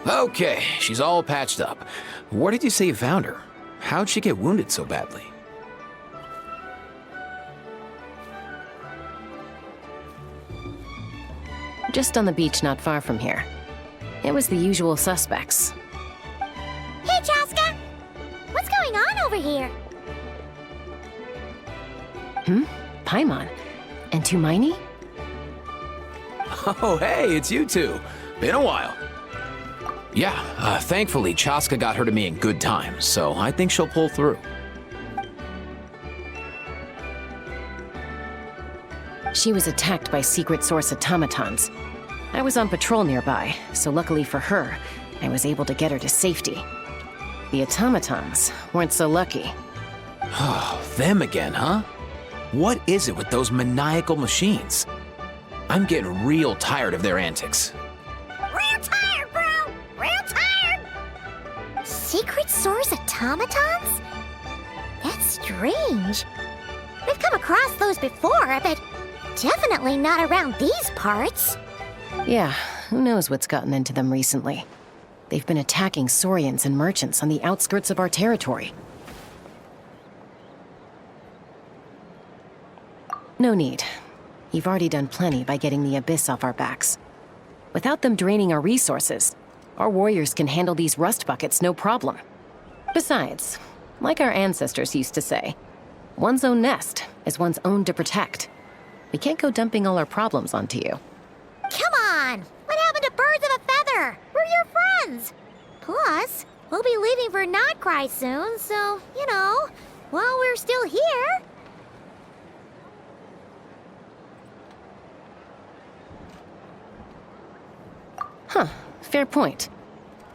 Okay, she's all patched up. Where did you say you found her? How'd she get wounded so badly? Just on the beach not far from here. It was the usual suspects. Hey, Chaska! What's going on over here? Paimon. And Tumaini? Oh, hey, it's you two. Been a while. Yeah, thankfully Chaska got her to me in good time, so I think she'll pull through. She was attacked by secret source automatons. I was on patrol nearby, so luckily for her, I was able to get her to safety. The automatons weren't so lucky. Oh, them again, huh? What is it with those maniacal machines? I'm getting real tired of their antics. Real tired, bro! Real tired! Secret source automatons? That's strange. We've come across those before, but definitely not around these parts. Yeah, who knows what's gotten into them recently. They've been attacking Saurians and merchants on the outskirts of our territory. No need. You've already done plenty by getting the Abyss off our backs. Without them draining our resources, our warriors can handle these rust buckets no problem. Besides, like our ancestors used to say, one's own nest is one's own to protect. We can't go dumping all our problems onto you. Come on! What happened to birds of a feather? We're your friends! Plus, we'll be leaving for Notcry soon, so, you know, while we're still here... Huh, fair point.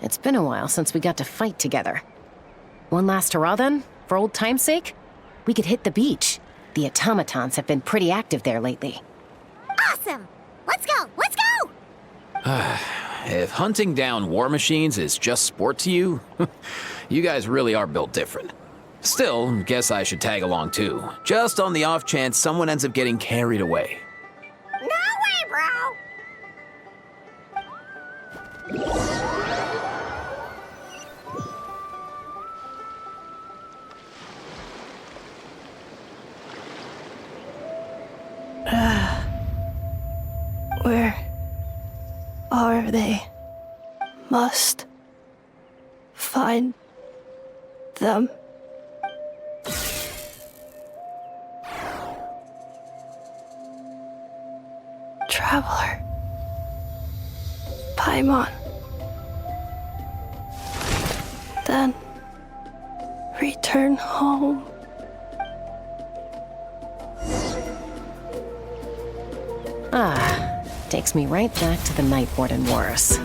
It's been a while since we got to fight together. One last hurrah then, for old time's sake? We could hit the beach. The automatons have been pretty active there lately. Awesome! Let's go! Let's go! If hunting down war machines is just sport to you, you guys really are built different. Still, guess I should tag along too, just on the off chance someone ends up getting carried away. No way, bro! Where are they? Must find them. Traveler. Paimon. Then return home. Takes me right back to the Night Warden Wars.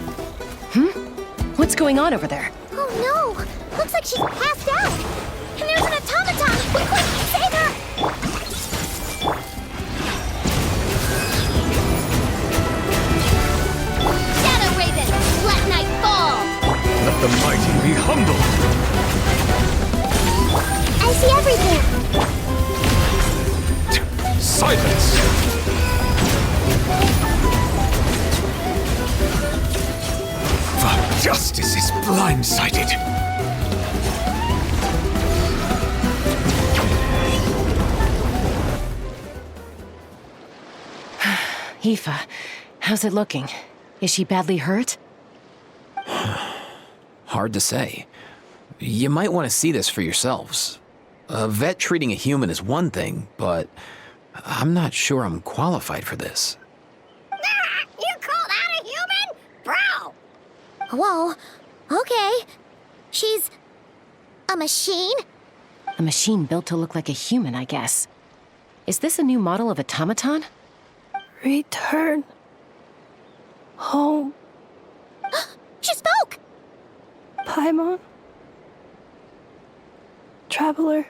What's going on over there? Oh no! Looks like she's passed out! And there's an automaton! Quick, save her! Shadow Raven! Let night fall! Let the mighty be humbled! I see everything! Silence! For justice is blindsided. Aoife, how's it looking? Is she badly hurt? Hard to say. You might want to see this for yourselves. A vet treating a human is one thing, but I'm not sure I'm qualified for this. You call that a human? Bro! Whoa, okay. She's... a machine? A machine built to look like a human, I guess. Is this a new model of automaton? Return home. She spoke! Paimon. Traveler.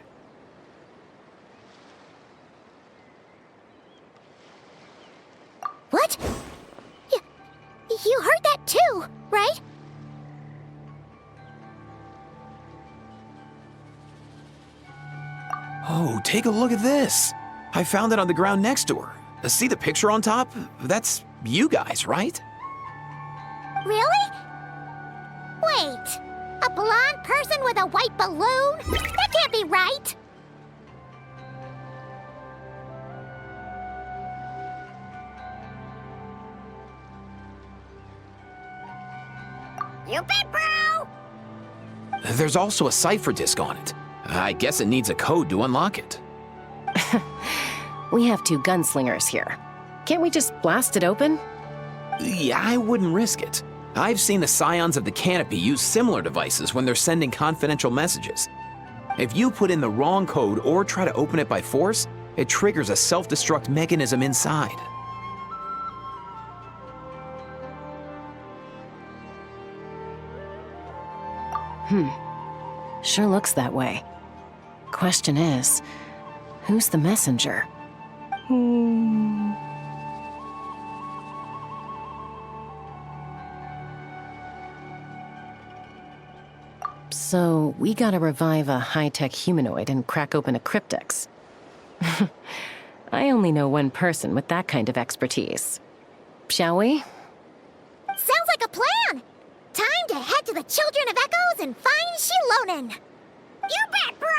What? You heard that too, right? Oh, take a look at this. I found it on the ground next to her. See the picture on top? That's you guys, right? Really? a white balloon? That can't be right! You bet, bro! There's also a cipher disk on it. I guess it needs a code to unlock it. We have two gunslingers here. Can't we just blast it open? Yeah, I wouldn't risk it. I've seen the Scions of the Canopy use similar devices when they're sending confidential messages. If you put in the wrong code or try to open it by force, it triggers a self-destruct mechanism inside. Sure looks that way. Question is, who's the messenger? So, we gotta revive a high-tech humanoid and crack open a cryptex. I only know one person with that kind of expertise. Shall we? Sounds like a plan! Time to head to the Children of Echoes and find Shilonen! You bet, bro!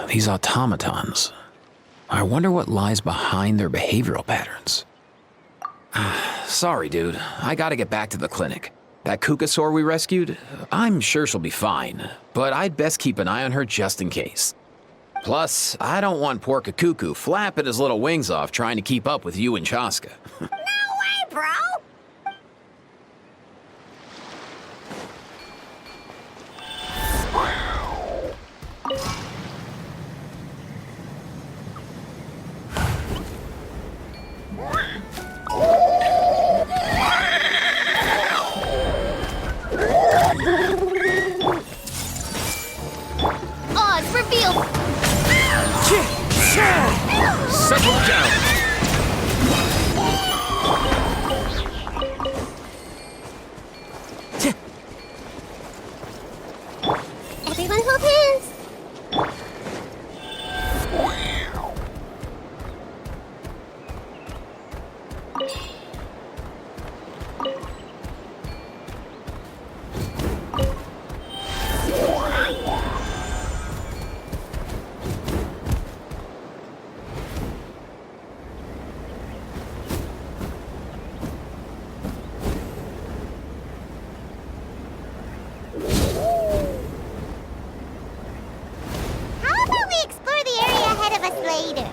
These automatons. I wonder what lies behind their behavioral patterns. Sorry, dude. I gotta get back to the clinic. That Kukasaur we rescued, I'm sure she'll be fine, but I'd best keep an eye on her just in case. Plus, I don't want poor Kakuku flapping his little wings off trying to keep up with you and Chaska. No way, bro! Oz revealed! Settle down! Everyone hold hands! How about we explore the area ahead of us later?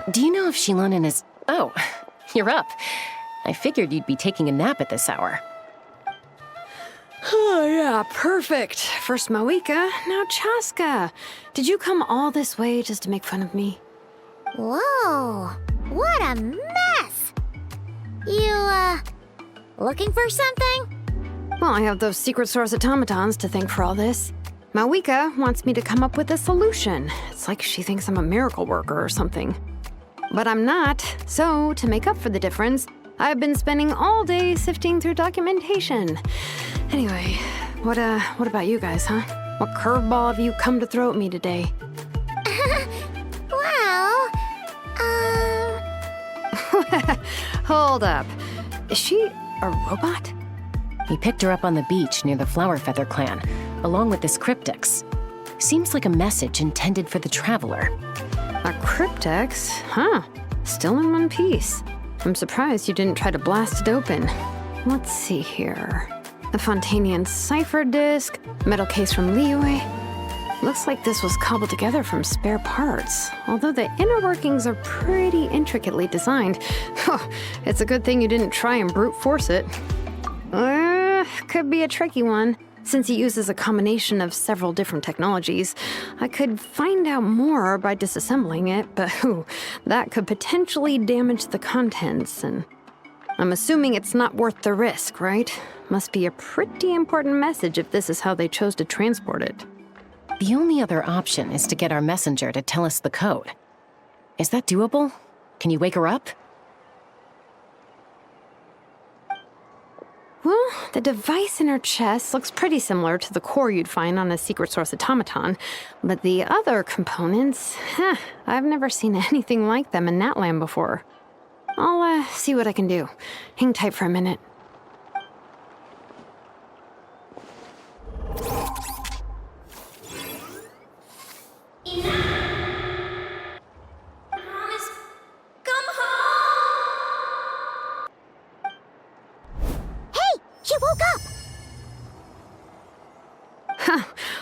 Do you know if Shilonen is... Oh, you're up. I figured you'd be taking a nap at this hour. Oh, yeah, perfect. First Moika, now Chaska. Did you come all this way just to make fun of me? Whoa, what a mess! You, looking for something? Well, I have those secret source automatons to thank for all this. Moika wants me to come up with a solution. It's like she thinks I'm a miracle worker or something. But I'm not, so to make up for the difference, I've been spending all day sifting through documentation. Anyway, what about you guys, huh? What curveball have you come to throw at me today? Well, Hold up. Is she a robot? We picked her up on the beach near the Flower Feather clan, along with this cryptex. Seems like a message intended for the traveler. A cryptex? Huh. Still in one piece. I'm surprised you didn't try to blast it open. Let's see here. A Fontanian cipher disk, metal case from Liyue. Looks like this was cobbled together from spare parts, although the inner workings are pretty intricately designed. It's a good thing you didn't try and brute force it. Could be a tricky one. Since it uses a combination of several different technologies, I could find out more by disassembling it, but that could potentially damage the contents, and I'm assuming it's not worth the risk, right? Must be a pretty important message if this is how they chose to transport it. The only other option is to get our messenger to tell us the code. Is that doable? Can you wake her up? Well, the device in her chest looks pretty similar to the core you'd find on a secret source automaton, but the other components, I've never seen anything like them in Natland before. I'll see what I can do. Hang tight for a minute.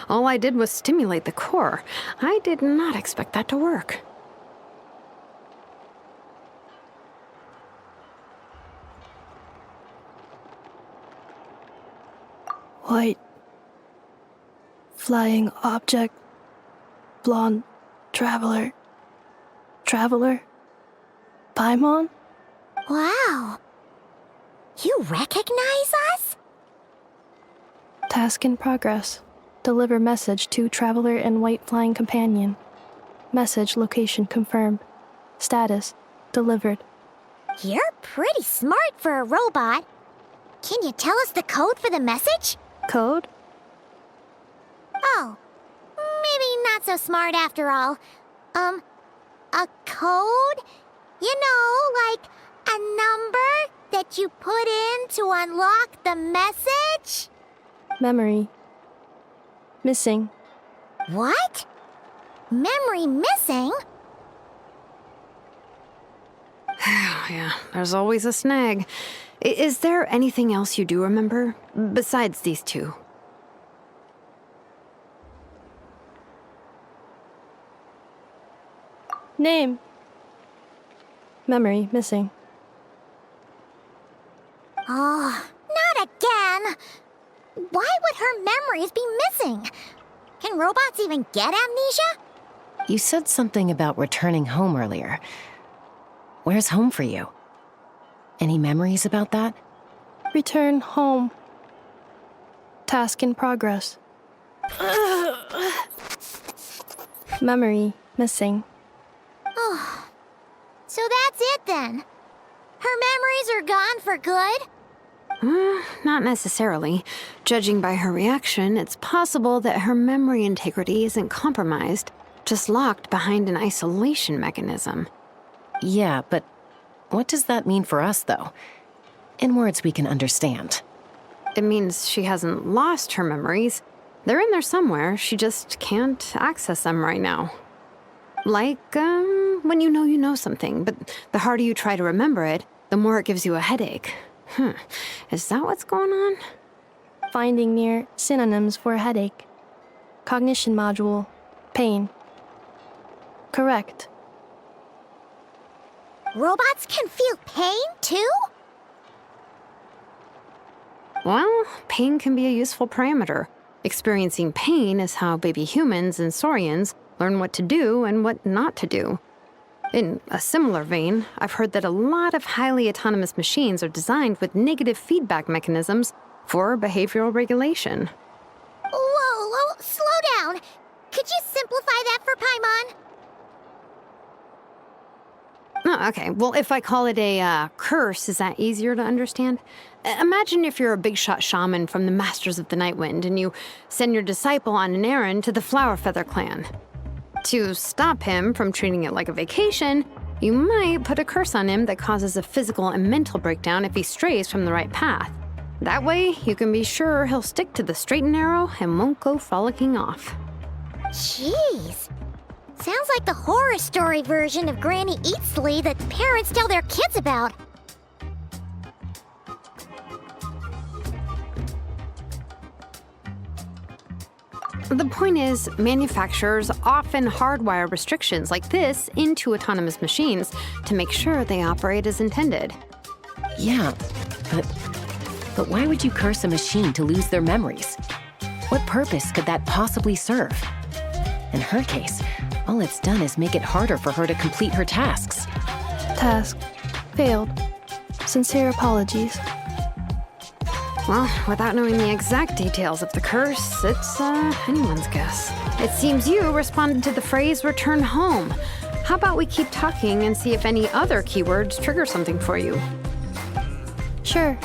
All I did was stimulate the core. I did not expect that to work. White. Flying object. Blonde. Traveler. Traveler. Paimon? Wow. You recognize us? Task in progress. Deliver message to Traveler and White Flying Companion. Message location confirmed. Status delivered. You're pretty smart for a robot. Can you tell us the code for the message? Code? Oh, maybe not so smart after all. A code? You know, like a number that you put in to unlock the message? Memory. Missing. What? Memory missing? Yeah, there's always a snag. Is there anything else you do remember, besides these two? Name. Memory missing. Oh, not again! Why would her memories be missing? Can robots even get amnesia? You said something about returning home earlier. Where's home for you? Any memories about that? Return home. Task in progress. Memory missing. Oh, so that's it then. Her memories are gone for good? Not necessarily. Judging by her reaction, it's possible that her memory integrity isn't compromised, just locked behind an isolation mechanism. Yeah, but what does that mean for us, though? In words we can understand. It means she hasn't lost her memories. They're in there somewhere, she just can't access them right now. Like, when you know something, but the harder you try to remember it, the more it gives you a headache. Is that what's going on? Finding near synonyms for headache. Cognition module. Pain. Correct. Robots can feel pain, too? Well, pain can be a useful parameter. Experiencing pain is how baby humans and saurians learn what to do and what not to do. In a similar vein, I've heard that a lot of highly autonomous machines are designed with negative feedback mechanisms for behavioral regulation. Whoa, slow down. Could you simplify that for Paimon? Oh, okay, well, if I call it a curse, is that easier to understand? Imagine if you're a big shot shaman from the Masters of the Nightwind and you send your disciple on an errand to the Flowerfeather clan. To stop him from treating it like a vacation, you might put a curse on him that causes a physical and mental breakdown if he strays from the right path. That way, you can be sure he'll stick to the straight and narrow and won't go frolicking off. Jeez. Sounds like the horror story version of Granny Eatsley that parents tell their kids about. The point is, manufacturers often hardwire restrictions like this into autonomous machines to make sure they operate as intended. Yeah, but But why would you curse a machine to lose their memories? What purpose could that possibly serve? In her case, all it's done is make it harder for her to complete her tasks. Task. Failed. Sincere apologies. Well, without knowing the exact details of the curse, it's anyone's guess. It seems you responded to the phrase return home. How about we keep talking and see if any other keywords trigger something for you? Sure.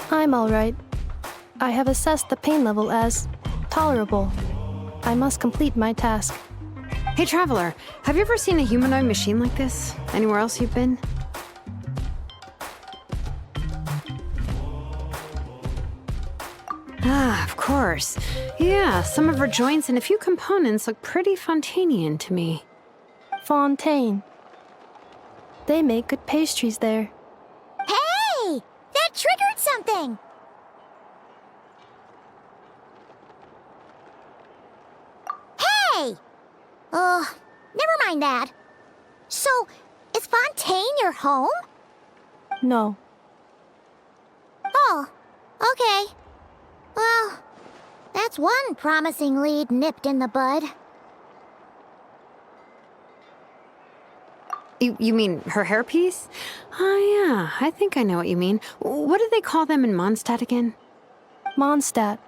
I'm all right. I have assessed the pain level as tolerable. I must complete my task. Hey, Traveler, have you ever seen a humanoid machine like this? Anywhere else you've been? Ah, of course. Yeah, some of her joints and a few components look pretty Fontanian to me. Fontaine. They make good pastries there. Hey! That triggered something! Hey! Never mind that. So, is Fontaine your home? No. Oh, okay. Well, that's one promising lead nipped in the bud. You mean her hairpiece? Oh, yeah, I think I know what you mean. What do they call them in Mondstadt again? Mondstadt.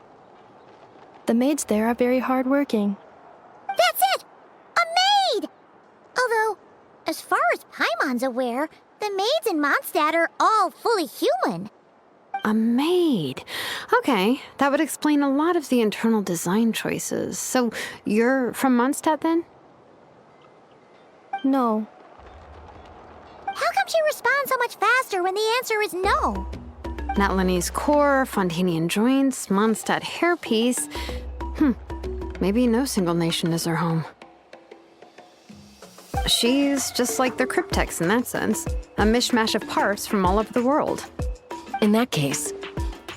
The maids there are very hardworking. That's it! A maid! Although, as far as Paimon's aware, the maids in Mondstadt are all fully human. A maid. Okay, that would explain a lot of the internal design choices. So, you're from Mondstadt then? No. How come she responds so much faster when the answer is no? Natlanese core, Fontanian joints, Mondstadt hairpiece. Maybe no single nation is her home. She's just like the Cryptex in that sense. A mishmash of parts from all over the world. In that case,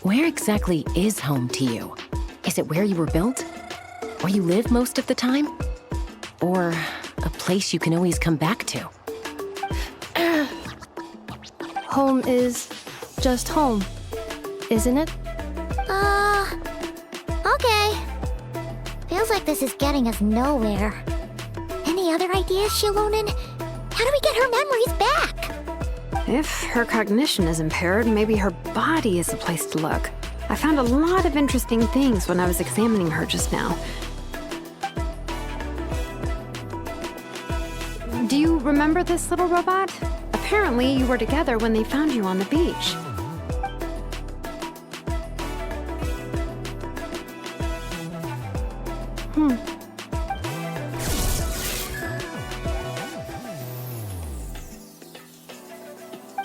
where exactly is home to you? Is it where you were built? Where you live most of the time? Or a place you can always come back to? Home is just home, isn't it? Okay. Feels like this is getting us nowhere. Any other ideas, Shilonen? How do we get her memories back? If her cognition is impaired, maybe her body is the place to look. I found a lot of interesting things when I was examining her just now. Do you remember this little robot? Apparently, you were together when they found you on the beach.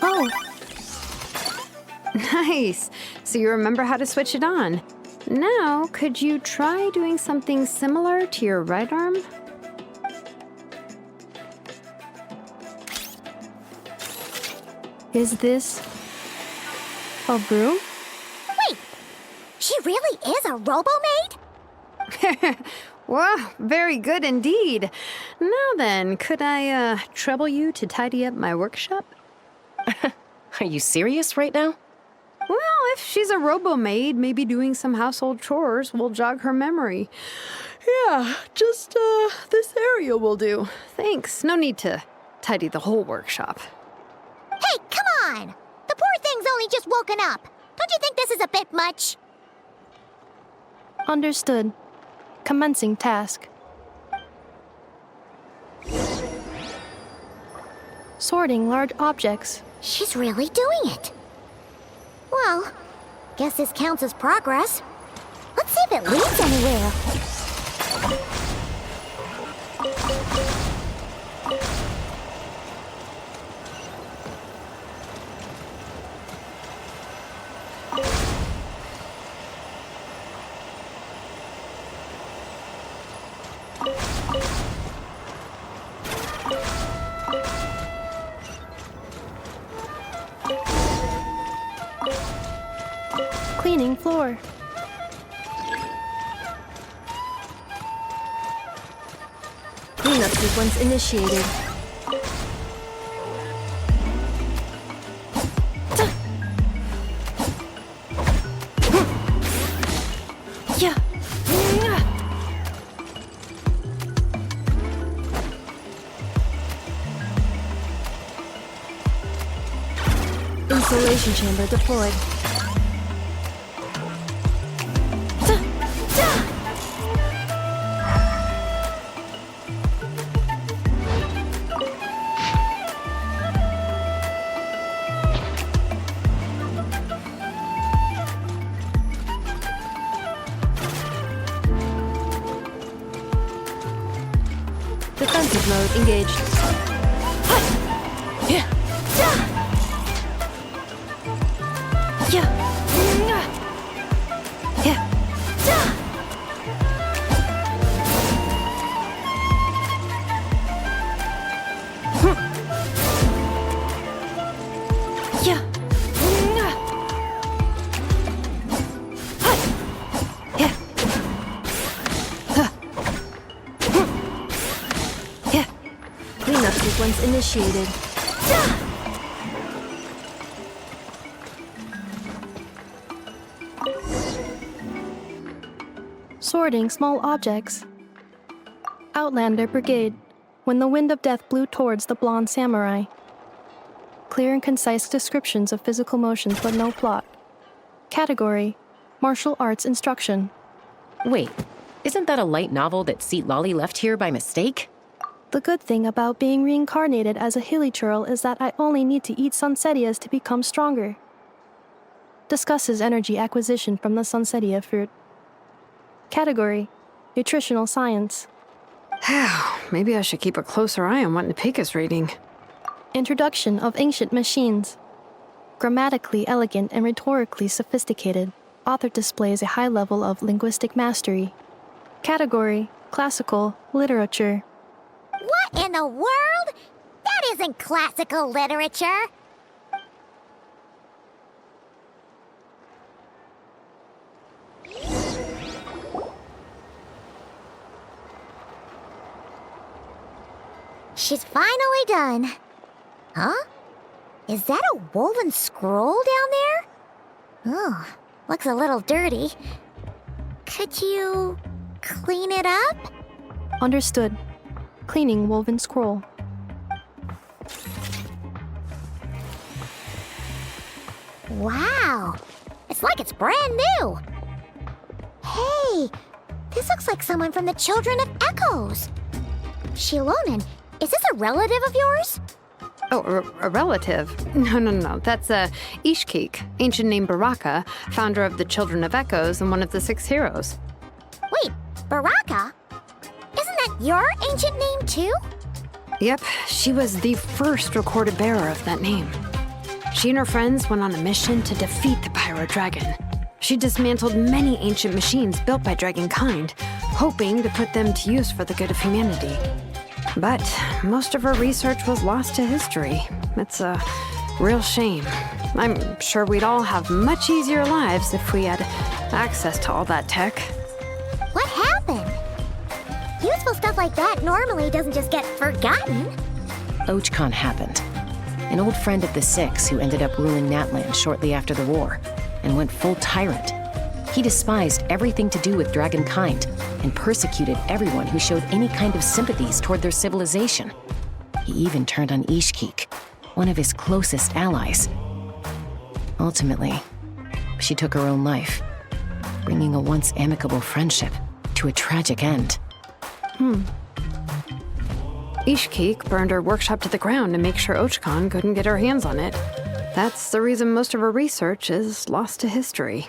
Oh, Nice. So you remember how to switch it on. Now, could you try doing something similar to your right arm? is this a broom? Wait! She really is a robo-maid? Wow, very good indeed. Now then, could I trouble you to tidy up my workshop? Are you serious right now? Well, if she's a robo-maid, maybe doing some household chores will jog her memory. Yeah, just this area will do. Thanks, no need to tidy the whole workshop. Hey, come on! The poor thing's only just woken up. Don't you think this is a bit much? Understood. Commencing task. Sorting large objects. She's really doing it. Well, guess this counts as progress. Let's see if it leads anywhere. Cleaning floor. Cleanup sequence initiated. Yeah. Insulation chamber deployed. Defensive mode engaged. Yeah. Cleanup sequence initiated. Sorting small objects. Outlander Brigade. When the wind of death blew towards the blonde samurai. Clear and concise descriptions of physical motions but no plot. Category: Martial Arts Instruction. Wait, isn't that a light novel that Seat Lolly left here by mistake? The good thing about being reincarnated as a hilly churl is that I only need to eat sunsettias to become stronger. Discusses energy acquisition from the sunsettia fruit. Category: Nutritional Science. Maybe I should keep a closer eye on what Napika's reading. Introduction of Ancient Machines. Grammatically elegant and rhetorically sophisticated, author displays a high level of linguistic mastery. Category: Classical Literature. What in the world? That isn't classical literature. She's finally done. Huh? Is that a woven scroll down there? Oh, looks a little dirty. Could you clean it up? Understood. Cleaning woven scroll. Wow, it's like it's brand new. Hey, this looks like someone from the Children of Echoes. Shilonen, is this a relative of yours? Oh, a relative? No. That's Ishkik, ancient name Baraka, founder of the Children of Echoes and one of the 6 heroes. Wait, Baraka? Isn't that your ancient name too? Yep, she was the first recorded bearer of that name. She and her friends went on a mission to defeat the Pyro Dragon. She dismantled many ancient machines built by Dragonkind, hoping to put them to use for the good of humanity. But most of her research was lost to history. It's a real shame. I'm sure we'd all have much easier lives if we had access to all that tech. What happened? Useful stuff like that normally doesn't just get forgotten. Ochkon happened. An old friend of the 6 who ended up ruling Natlan shortly after the war, and went full tyrant. He despised everything to do with Dragonkind, and persecuted everyone who showed any kind of sympathies toward their civilization. He even turned on Ishkik, one of his closest allies. Ultimately, she took her own life, bringing a once amicable friendship to a tragic end. Ishkik burned her workshop to the ground to make sure Ochkon couldn't get her hands on it. That's the reason most of her research is lost to history.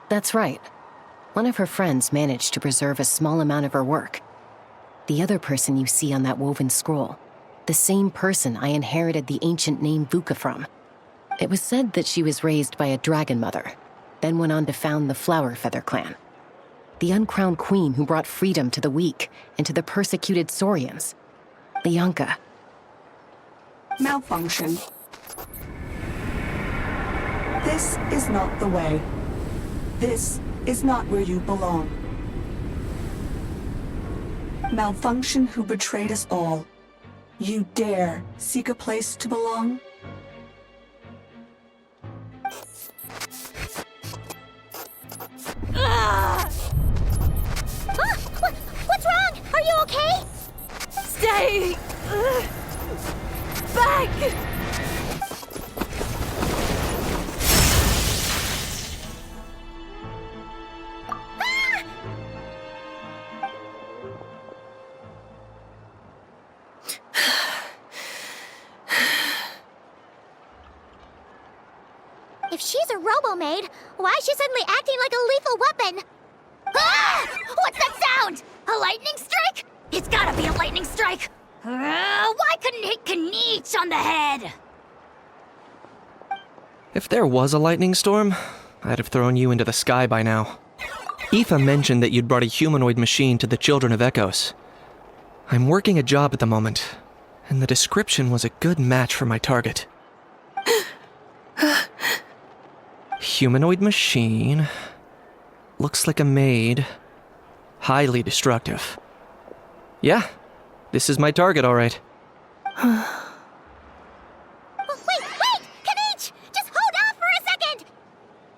That's right. One of her friends managed to preserve a small amount of her work. The other person you see on that woven scroll, the same person I inherited the ancient name Vuka from. It was said that she was raised by a dragon mother, then went on to found the Flower Feather clan. The uncrowned queen who brought freedom to the weak and to the persecuted Saurians. Lianka. Malfunction. This is not the way. This is not where you belong. Malfunction who betrayed us all. You dare seek a place to belong? What's wrong? Are you okay? Stay back! If she's a robo-maid, why is she suddenly acting like a lethal weapon? Ah! What's that sound? A lightning strike? It's gotta be a lightning strike! Why couldn't it hit Kniech on the head? If there was a lightning storm, I'd have thrown you into the sky by now. Aoife mentioned that you'd brought a humanoid machine to the Children of Echoes. I'm working a job at the moment, and the description was a good match for my target. Humanoid machine. Looks like a maid. Highly destructive. Yeah, this is my target, all right. Oh, wait! Kniech! Just hold off for a second!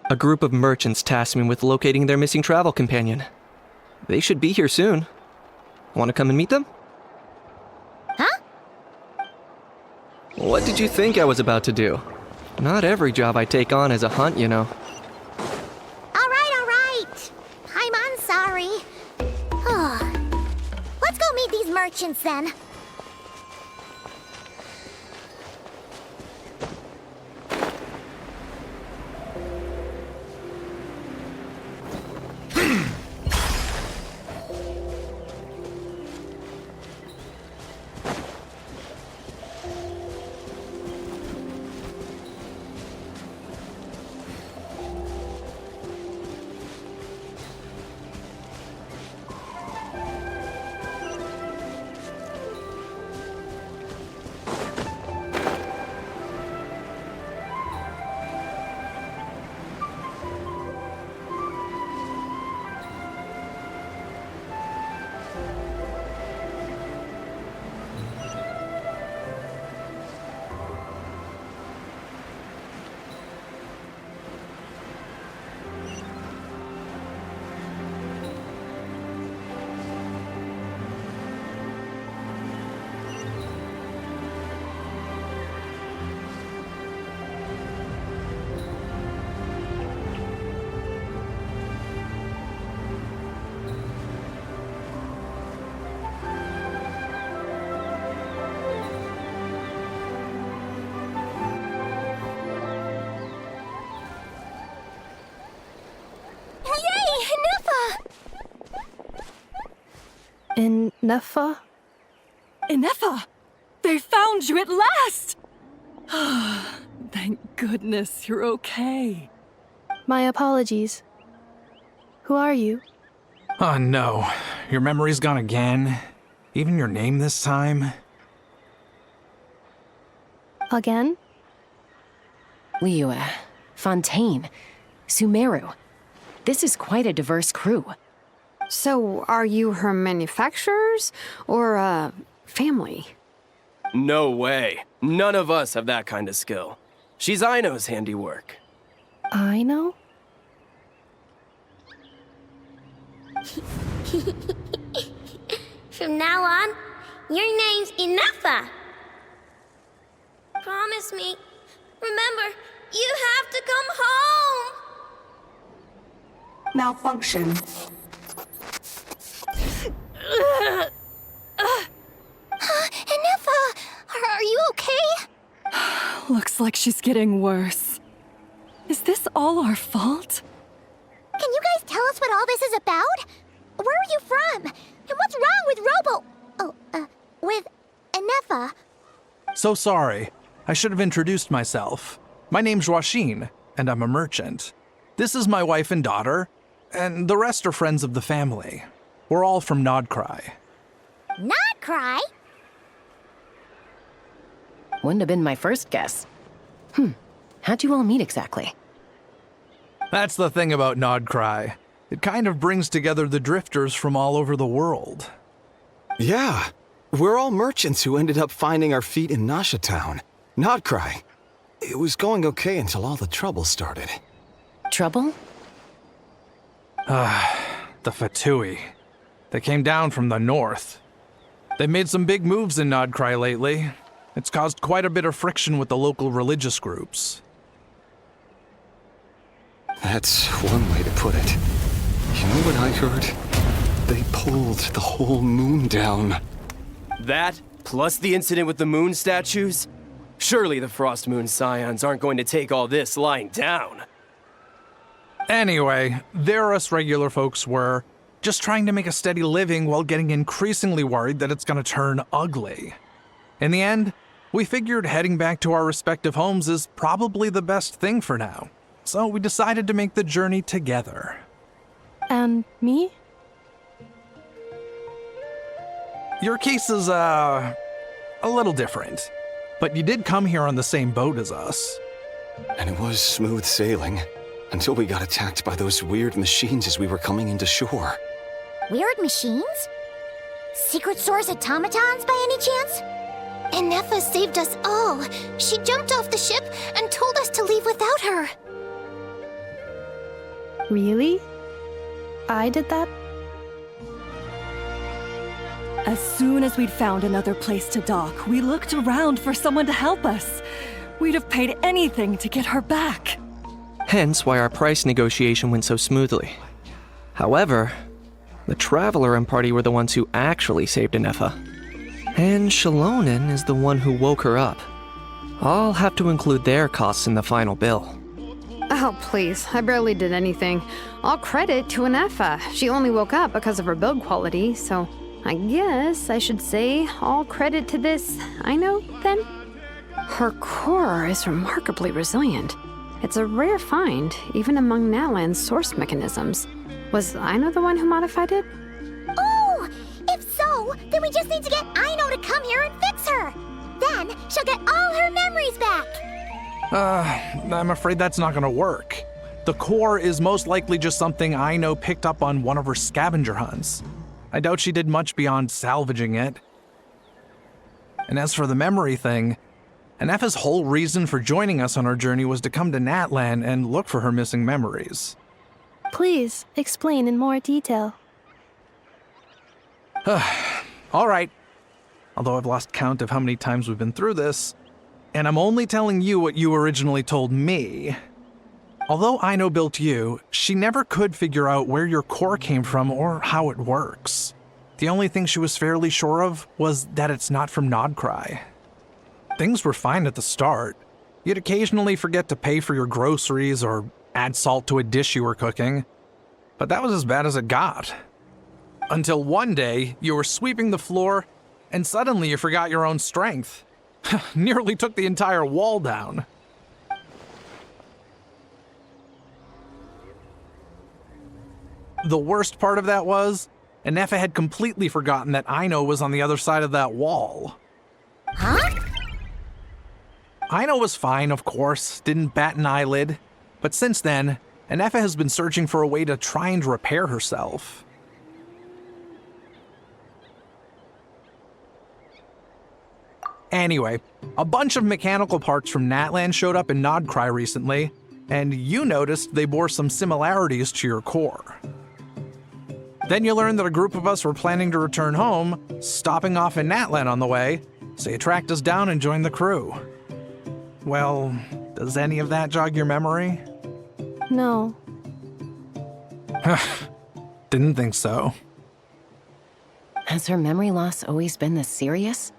A group of merchants tasked me with locating their missing travel companion. They should be here soon. Want to come and meet them? Huh? What did you think I was about to do? Not every job I take on is a hunt, you know. All right. I'm sorry. Let's go meet these merchants then. Neffa? Ineffa! They found you at last! Thank goodness you're okay. My apologies. Who are you? Oh no, your memory's gone again? Even your name this time? Again? Liyue, Fontaine, Sumeru. This is quite a diverse crew. So, are you her manufacturers or family? No way. None of us have that kind of skill. She's Aino's handiwork. I know? From now on, your name's Ineffa. Promise me. Remember, you have to come home. Malfunction. Ineffa, are you okay? Looks like she's getting worse. Is this all our fault? Can you guys tell us what all this is about? Where are you from? And what's wrong with with Ineffa? So sorry. I should have introduced myself. My name's Joachine, and I'm a merchant. This is my wife and daughter, and the rest are friends of the family. We're all from Nodcry. Not cry? Wouldn't have been my first guess. How'd you all meet exactly? That's the thing about Nodcry. It kind of brings together the drifters from all over the world. Yeah, we're all merchants who ended up finding our feet in Nasha Town. Nodcry. It was going okay until all the trouble started. Trouble? The Fatui. They came down from the north. They've made some big moves in Nodcry lately. It's caused quite a bit of friction with the local religious groups. That's one way to put it. You know what I heard? They pulled the whole moon down. That, plus the incident with the moon statues? Surely the Frost Moon Scions aren't going to take all this lying down. Anyway, there us regular folks were, just trying to make a steady living while getting increasingly worried that it's gonna turn ugly. In the end, we figured heading back to our respective homes is probably the best thing for now. So we decided to make the journey together. And me? Your case is, a little different. But you did come here on the same boat as us. And it was smooth sailing, until we got attacked by those weird machines as we were coming into shore. Weird machines? Secret Source automatons by any chance? And Nefa saved us all. She jumped off the ship and told us to leave without her. Really? I did that? As soon as we'd found another place to dock, we looked around for someone to help us. We'd have paid anything to get her back. Hence why our price negotiation went so smoothly. However, the Traveler and party were the ones who actually saved Nefa. And Shalonen is the one who woke her up. I'll have to include their costs in the final bill. Oh, please. I barely did anything. All credit to Anefa. She only woke up because of her build quality, so I guess I should say all credit to this Aino, then? Her core is remarkably resilient. It's a rare find, even among Natlan's source mechanisms. Was Aino the one who modified it? Oh! If so, then we just need to get Aino to come here and fix her! Then she'll get all her memories back! I'm afraid that's not gonna work. The core is most likely just something Aino picked up on one of her scavenger hunts. I doubt she did much beyond salvaging it. And as for the memory thing, Anefa's whole reason for joining us on our journey was to come to Natlan and look for her missing memories. Please, explain in more detail. All right. Although I've lost count of how many times we've been through this, and I'm only telling you what you originally told me. Although Aino built you, she never could figure out where your core came from or how it works. The only thing she was fairly sure of was that it's not from Nodcry. Things were fine at the start. You'd occasionally forget to pay for your groceries or add salt to a dish you were cooking. But that was as bad as it got. Until one day, you were sweeping the floor, and suddenly you forgot your own strength. Nearly took the entire wall down. The worst part of that was, Anefa had completely forgotten that Aino was on the other side of that wall. Huh? Aino was fine, of course, didn't bat an eyelid. But since then, Anefa has been searching for a way to try and repair herself. Anyway, a bunch of mechanical parts from Natlan showed up in Nodcry recently, and you noticed they bore some similarities to your core. Then you learned that a group of us were planning to return home, stopping off in Natlan on the way, so you tracked us down and joined the crew. Well, does any of that jog your memory? No. Didn't think so. Has her memory loss always been this serious?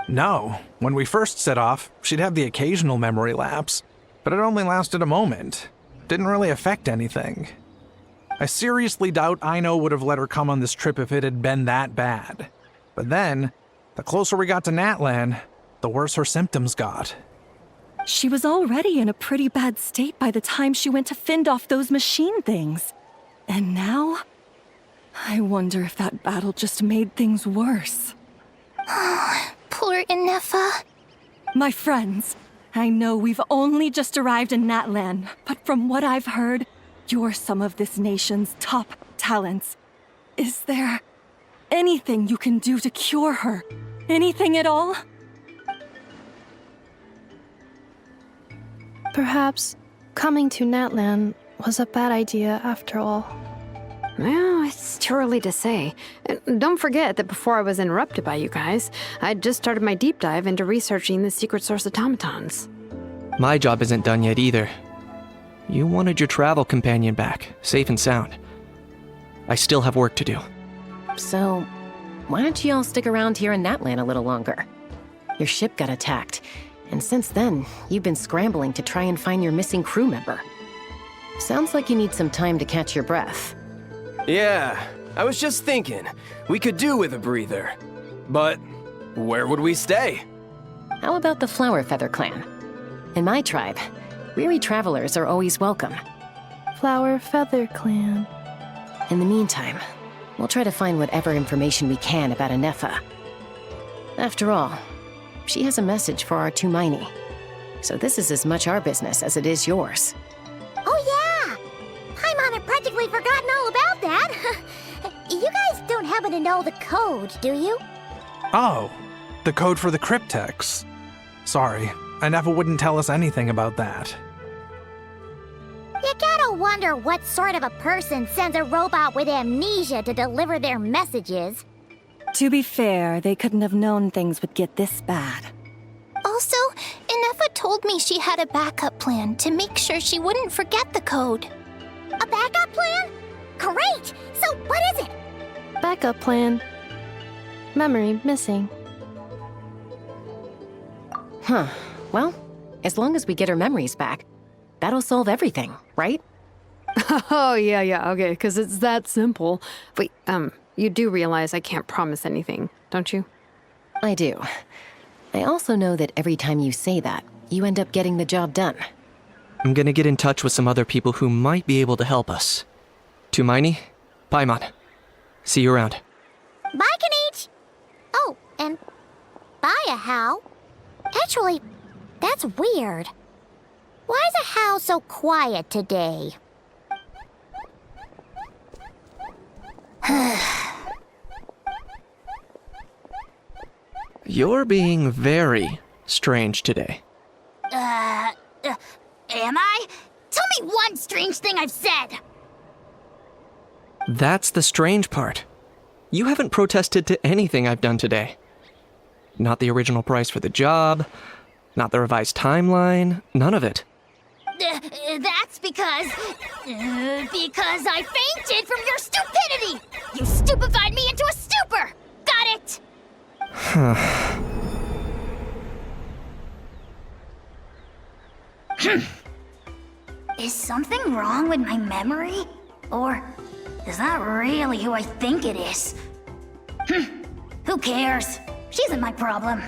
No. When we first set off, she'd have the occasional memory lapse, but it only lasted a moment. Didn't really affect anything. I seriously doubt Aino would have let her come on this trip if it had been that bad. But then, the closer we got to Natlan, the worse her symptoms got. She was already in a pretty bad state by the time she went to fend off those machine things. And now? I wonder if that battle just made things worse. Poor Anefa. My friends, I know we've only just arrived in Natlan, but from what I've heard, You're some of this nation's top talents. Is there anything you can do to cure her? Anything at all? Perhaps coming to Natlan was a bad idea after all. Well, it's too early to say. And don't forget that before I was interrupted by you guys, I'd just started my deep dive into researching the secret source automatons. My job isn't done yet either. You wanted your travel companion back, safe and sound. I still have work to do. So, why don't you all stick around here in Natlan a little longer? Your ship got attacked, and since then, you've been scrambling to try and find your missing crew member. Sounds like you need some time to catch your breath. Yeah, I was just thinking, we could do with a breather. But where would we stay? How about the Flower Feather clan? In my tribe, weary travelers are always welcome. Flower Feather Clan. In the meantime, we'll try to find whatever information we can about Anefa. After all, she has a message for our Tumaini. So this is as much our business as it is yours. Oh yeah! Paimon had practically forgotten all about that. You guys don't happen to know the code, do you? Oh, the code for the cryptex. Sorry, Anefa wouldn't tell us anything about that. You gotta wonder what sort of a person sends a robot with amnesia to deliver their messages. To be fair, they couldn't have known things would get this bad. Also, Anefa told me she had a backup plan to make sure she wouldn't forget the code. A backup plan? Great! So what is it? Backup plan. Memory missing. Huh. Well, as long as we get her memories back, that'll solve everything, right? Oh, yeah, okay, because it's that simple. Wait, you do realize I can't promise anything, don't you? I do. I also know that every time you say that, you end up getting the job done. I'm gonna get in touch with some other people who might be able to help us. Tumaini, Paimon. See you around. Bye, Kanich! Oh, and bye, How. Actually, that's weird. Why is a How so quiet today? You're being very strange today. Am I? Tell me one strange thing I've said! That's the strange part. You haven't protested to anything I've done today. Not the original price for the job, not the revised timeline, none of it. That's because I fainted from your stupidity! You stupefied me into a stupor! Got it? Is something wrong with my memory? Or is that really who I think it is? Who cares? She isn't my problem.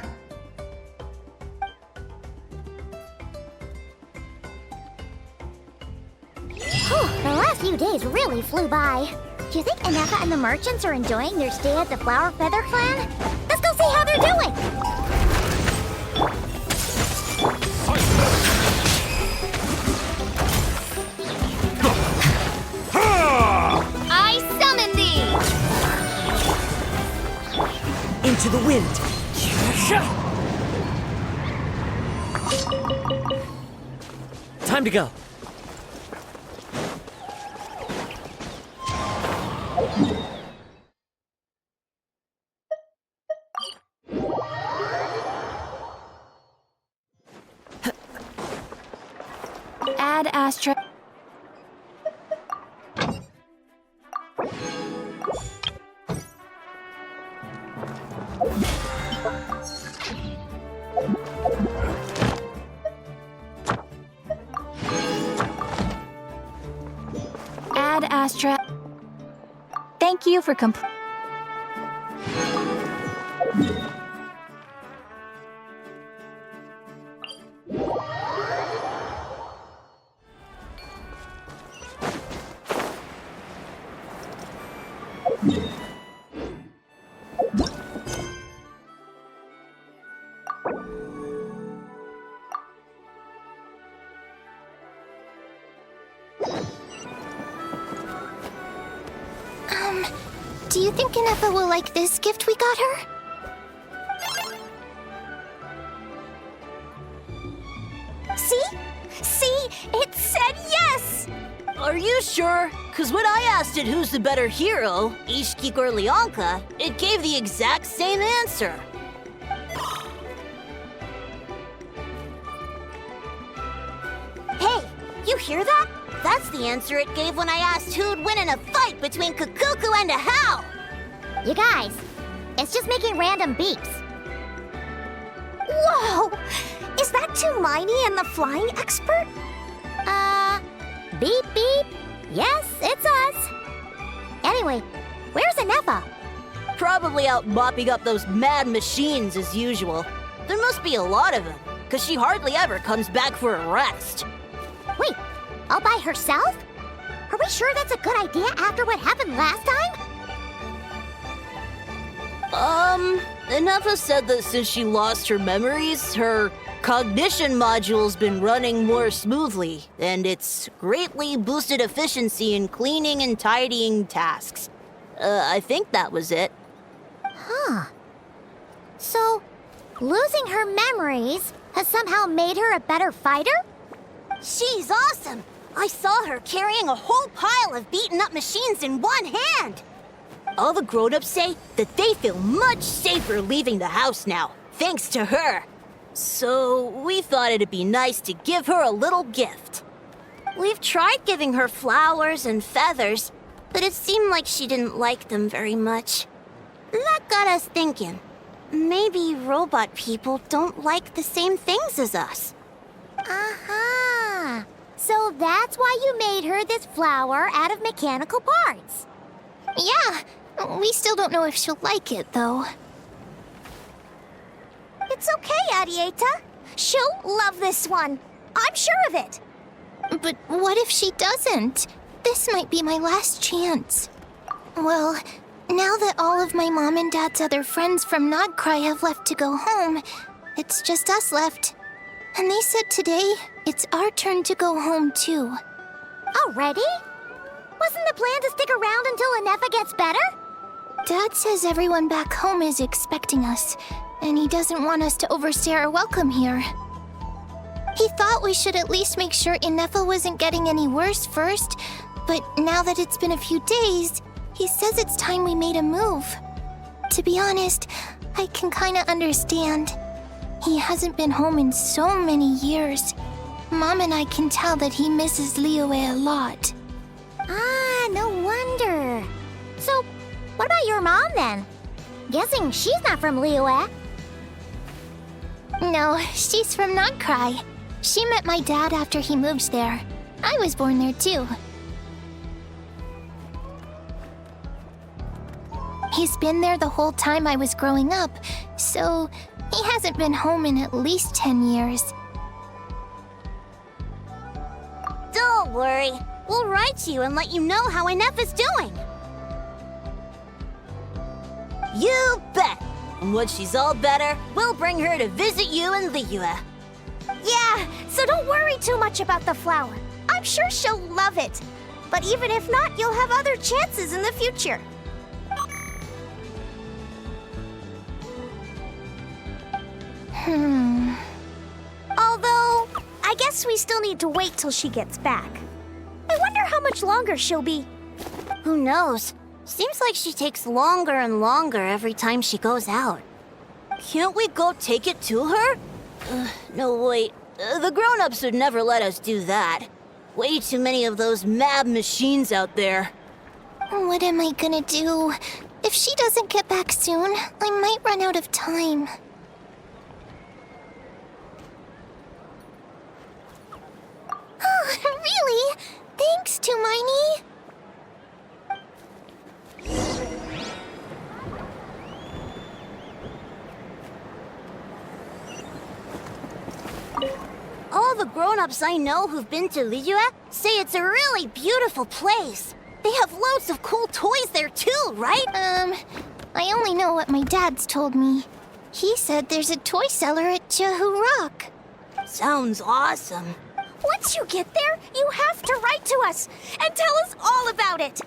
The last few days really flew by. Do you think Anefa and the merchants are enjoying their stay at the Flower Feather clan? Let's go see how they're doing! I summon thee! Into the wind! Time to go! Add Astra. Add Astra. Thank you for Do you think Inefa will like this gift we got her? See? See? It said yes! Are you sure? Because when I asked it who's the better hero, Ishkik or Leonka, it gave the exact same answer. Hey, you hear that? That's the answer it gave when I asked who'd win in a fight between Kukuku and a Hao! You guys, it's just making random beeps. Whoa! Is that Tumaini and the flying expert? Beep beep. Yes, it's us. Anyway, where's Inefa? Probably out mopping up those mad machines as usual. There must be a lot of them, because she hardly ever comes back for a rest. Wait, all by herself? Are we sure that's a good idea after what happened last time? Inefa said that since she lost her memories, her cognition module's been running more smoothly, and it's greatly boosted efficiency in cleaning and tidying tasks. I think that was it. Huh. So, losing her memories has somehow made her a better fighter? She's awesome! I saw her carrying a whole pile of beaten-up machines in one hand! All the grown-ups say that they feel much safer leaving the house now, thanks to her. So, we thought it'd be nice to give her a little gift. We've tried giving her flowers and feathers, but it seemed like she didn't like them very much. That got us thinking. Maybe robot people don't like the same things as us. Uh-huh. So that's why you made her this flower out of mechanical parts. Yeah, we still don't know if she'll like it, though. It's okay, Arieta. She'll love this one. I'm sure of it. But what if she doesn't? This might be my last chance. Well, now that all of my mom and dad's other friends from Nodcry have left to go home, it's just us left. And they said today, it's our turn to go home too. Already? Wasn't the plan to stick around until Inefa gets better? Dad says everyone back home is expecting us, and he doesn't want us to overstay our welcome here. He thought we should at least make sure Inefa wasn't getting any worse first, but now that it's been a few days, he says it's time we made a move. To be honest, I can kinda understand. He hasn't been home in so many years. Mom and I can tell that he misses Liyue a lot. Ah, no wonder. So, what about your mom then? Guessing she's not from Liyue. No, she's from Nodcry. She met my dad after he moved there. I was born there too. He's been there the whole time I was growing up, so he hasn't been home in at least 10 years. Don't worry. We'll write to you and let you know how Inefa's doing. You bet! And once she's all better, we'll bring her to visit you in Liyue. Yeah, so don't worry too much about the flower. I'm sure she'll love it. But even if not, you'll have other chances in the future. Although, I guess we still need to wait till she gets back. I wonder how much longer she'll be. Who knows? Seems like she takes longer and longer every time she goes out. Can't we go take it to her? No, wait. The grown-ups would never let us do that. Way too many of those mad machines out there. What am I gonna do? If she doesn't get back soon, I might run out of time. Really? Thanks, Tumaini. All the grown-ups I know who've been to Liyue say it's a really beautiful place. They have loads of cool toys there too, right? I only know what my dad's told me. He said there's a toy seller at Jehu Rock. Sounds awesome. Once you get there, you have to write to us and tell us all about it.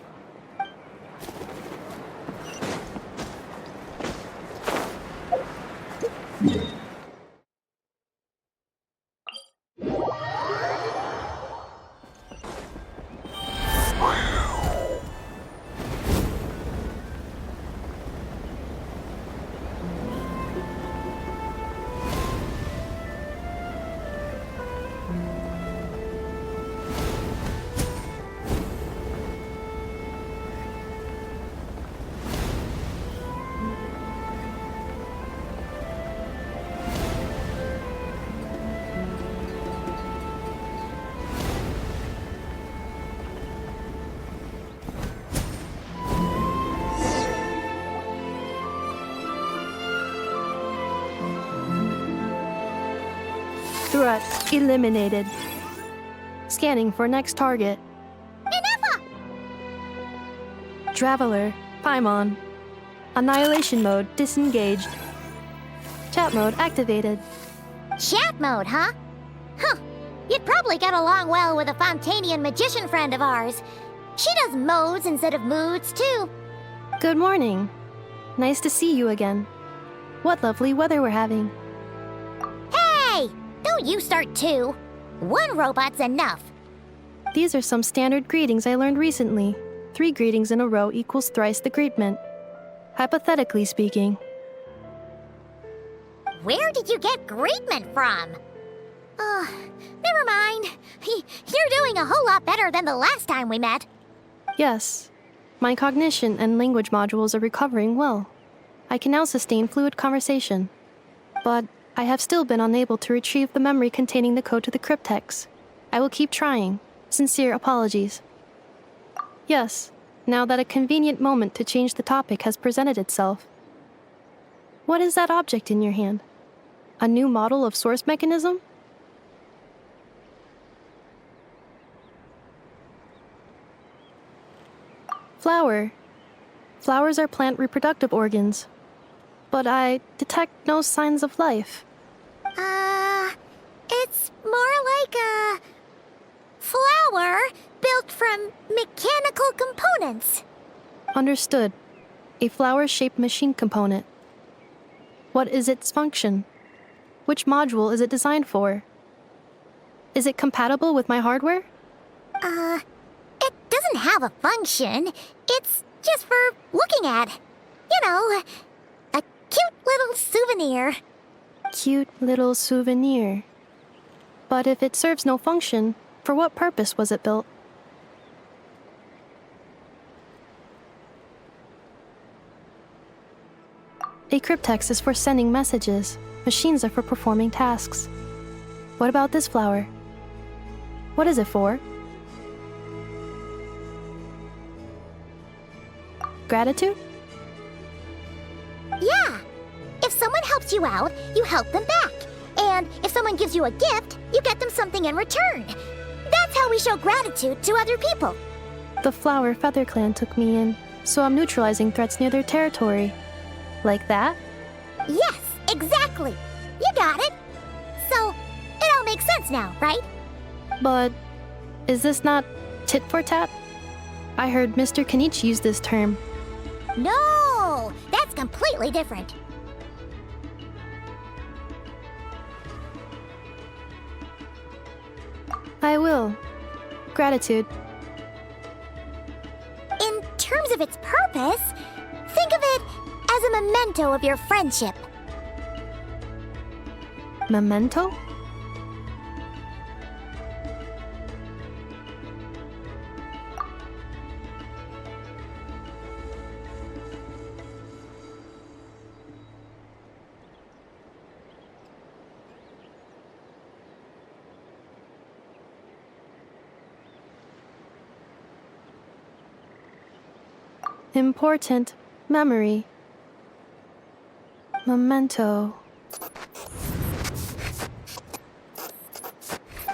Threat eliminated. Scanning for next target. Traveler, Paimon. Annihilation mode disengaged. Chat mode activated. Chat mode, huh? Huh. You'd probably get along well with a Fontanian magician friend of ours. She does modes instead of moods, too. Good morning. Nice to see you again. What lovely weather we're having. Hey! Don't you start too. One robot's enough. These are some standard greetings I learned recently. 3 greetings in a row equals thrice the greetment. Hypothetically speaking. Where did you get greetment from? Never mind. You're doing a whole lot better than the last time we met. Yes. My cognition and language modules are recovering well. I can now sustain fluid conversation. But I have still been unable to retrieve the memory containing the code to the cryptex. I will keep trying. Sincere apologies. Yes, now that a convenient moment to change the topic has presented itself. What is that object in your hand? A new model of source mechanism? Flower. Flowers are plant reproductive organs. But I detect no signs of life. It's more like a flower built from mechanical components. Understood. A flower-shaped machine component. What is its function? Which module is it designed for? Is it compatible with my hardware? It doesn't have a function. It's just for looking at. You know, a cute little souvenir. Cute little souvenir. But if it serves no function, for what purpose was it built? A cryptex is for sending messages. Machines are for performing tasks. What about this flower? What is it for? Gratitude? Yeah. If someone helps you out, you help them back. And if someone gives you a gift, you get them something in return. That's how we show gratitude to other people. The Flower Feather Clan took me in, so I'm neutralizing threats near their territory. Like that? Yes, exactly. You got it. So, it all makes sense now, right? But is this not tit for tat? I heard Mr. Kenichi use this term. No, that's completely different. I will. Gratitude. In terms of its purpose, think of it as a memento of your friendship. Memento? Important memory. Memento.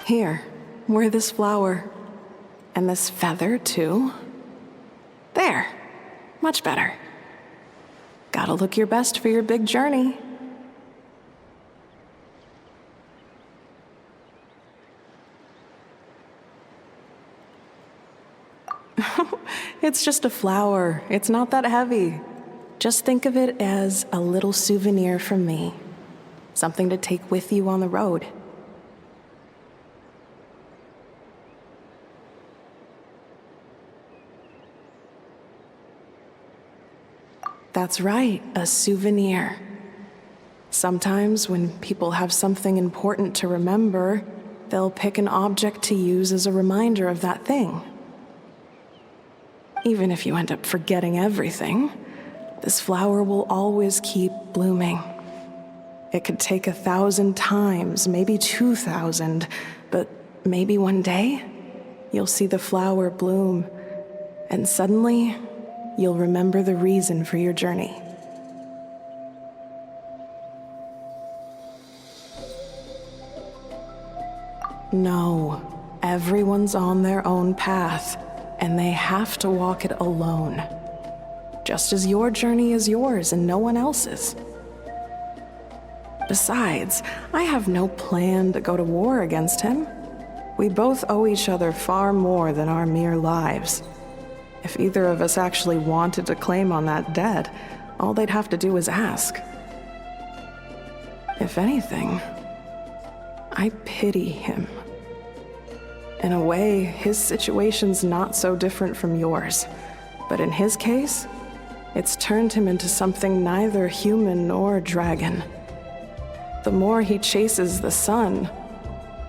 Here, wear this flower. And this feather, too. There. Much better. Gotta look your best for your big journey. It's just a flower. It's not that heavy. Just think of it as a little souvenir from me. Something to take with you on the road. That's right, a souvenir. Sometimes when people have something important to remember, they'll pick an object to use as a reminder of that thing. Even if you end up forgetting everything, this flower will always keep blooming. It could take 1,000 times, maybe 2,000, but maybe one day, you'll see the flower bloom, and suddenly, you'll remember the reason for your journey. No, everyone's on their own path, and they have to walk it alone. Just as your journey is yours and no one else's. Besides, I have no plan to go to war against him. We both owe each other far more than our mere lives. If either of us actually wanted to claim on that debt, all they'd have to do is ask. If anything, I pity him. In a way, his situation's not so different from yours. But in his case, it's turned him into something neither human nor dragon. The more he chases the sun,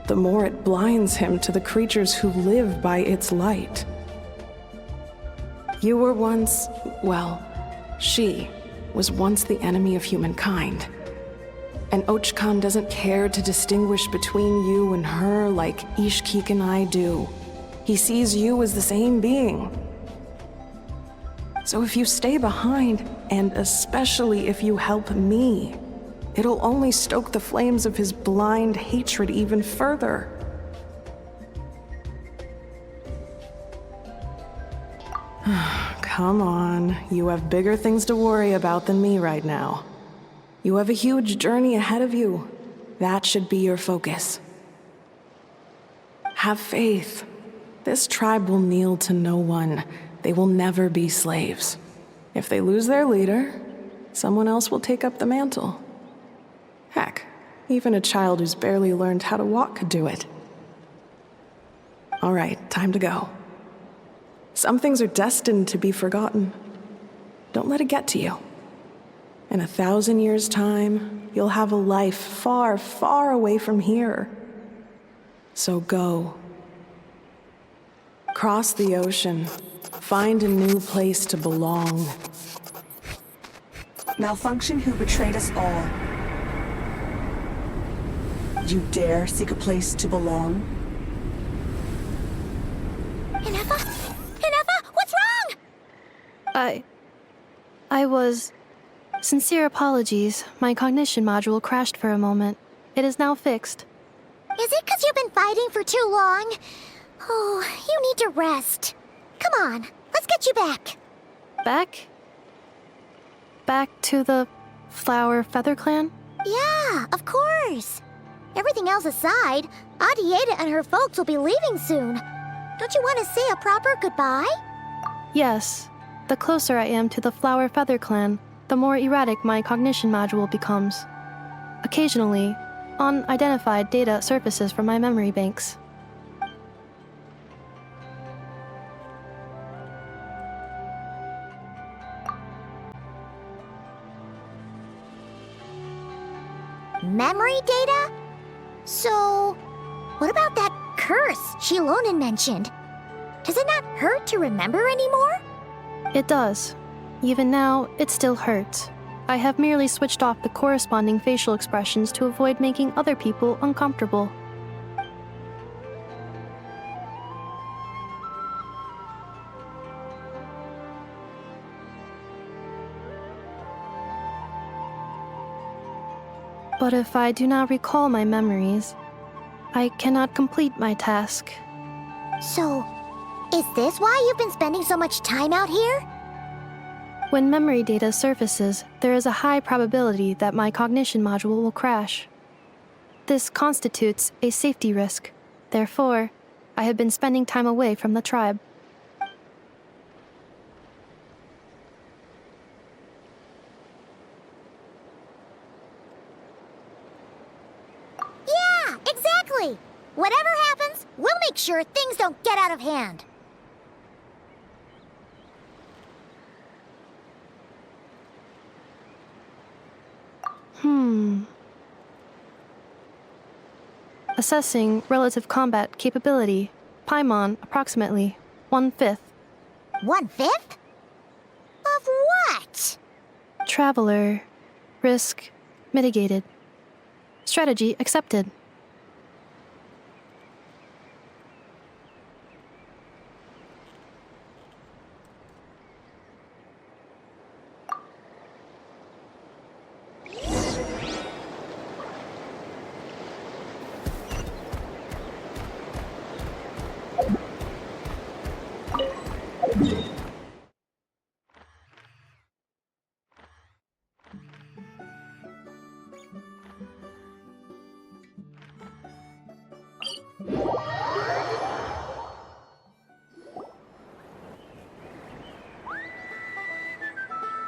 the more it blinds him to the creatures who live by its light. You were once, well, she was once the enemy of humankind. And Ochkan doesn't care to distinguish between you and her like Ishkik and I do. He sees you as the same being. So if you stay behind, and especially if you help me, it'll only stoke the flames of his blind hatred even further. Come on, you have bigger things to worry about than me right now. You have a huge journey ahead of you. That should be your focus. Have faith. This tribe will kneel to no one. They will never be slaves. If they lose their leader, someone else will take up the mantle. Heck, even a child who's barely learned how to walk could do it. All right, time to go. Some things are destined to be forgotten. Don't let it get to you. In 1,000 years' time, you'll have a life far, far away from here. So go. Cross the ocean. Find a new place to belong. Malfunction who betrayed us all. You dare seek a place to belong? Inefa? Inefa, what's wrong? I was... Sincere apologies. My cognition module crashed for a moment. It is now fixed. Is it because you've been fighting for too long? Oh, you need to rest. Come on, let's get you back. Back? Back to the Flower Feather Clan? Yeah, of course. Everything else aside, Adieta and her folks will be leaving soon. Don't you want to say a proper goodbye? Yes. The closer I am to the Flower Feather Clan, the more erratic my cognition module becomes. Occasionally, unidentified data surfaces from my memory banks. Memory data? So, what about that curse Shilonen mentioned? Does it not hurt to remember anymore? It does. Even now, it still hurts. I have merely switched off the corresponding facial expressions to avoid making other people uncomfortable. But if I do not recall my memories, I cannot complete my task. So, is this why you've been spending so much time out here? When memory data surfaces, there is a high probability that my cognition module will crash. This constitutes a safety risk. Therefore, I have been spending time away from the tribe. Yeah, exactly! Whatever happens, we'll make sure things don't get out of hand. Assessing relative combat capability. Paimon, approximately 1/5. 1/5? Of what? Traveler. Risk mitigated. Strategy accepted.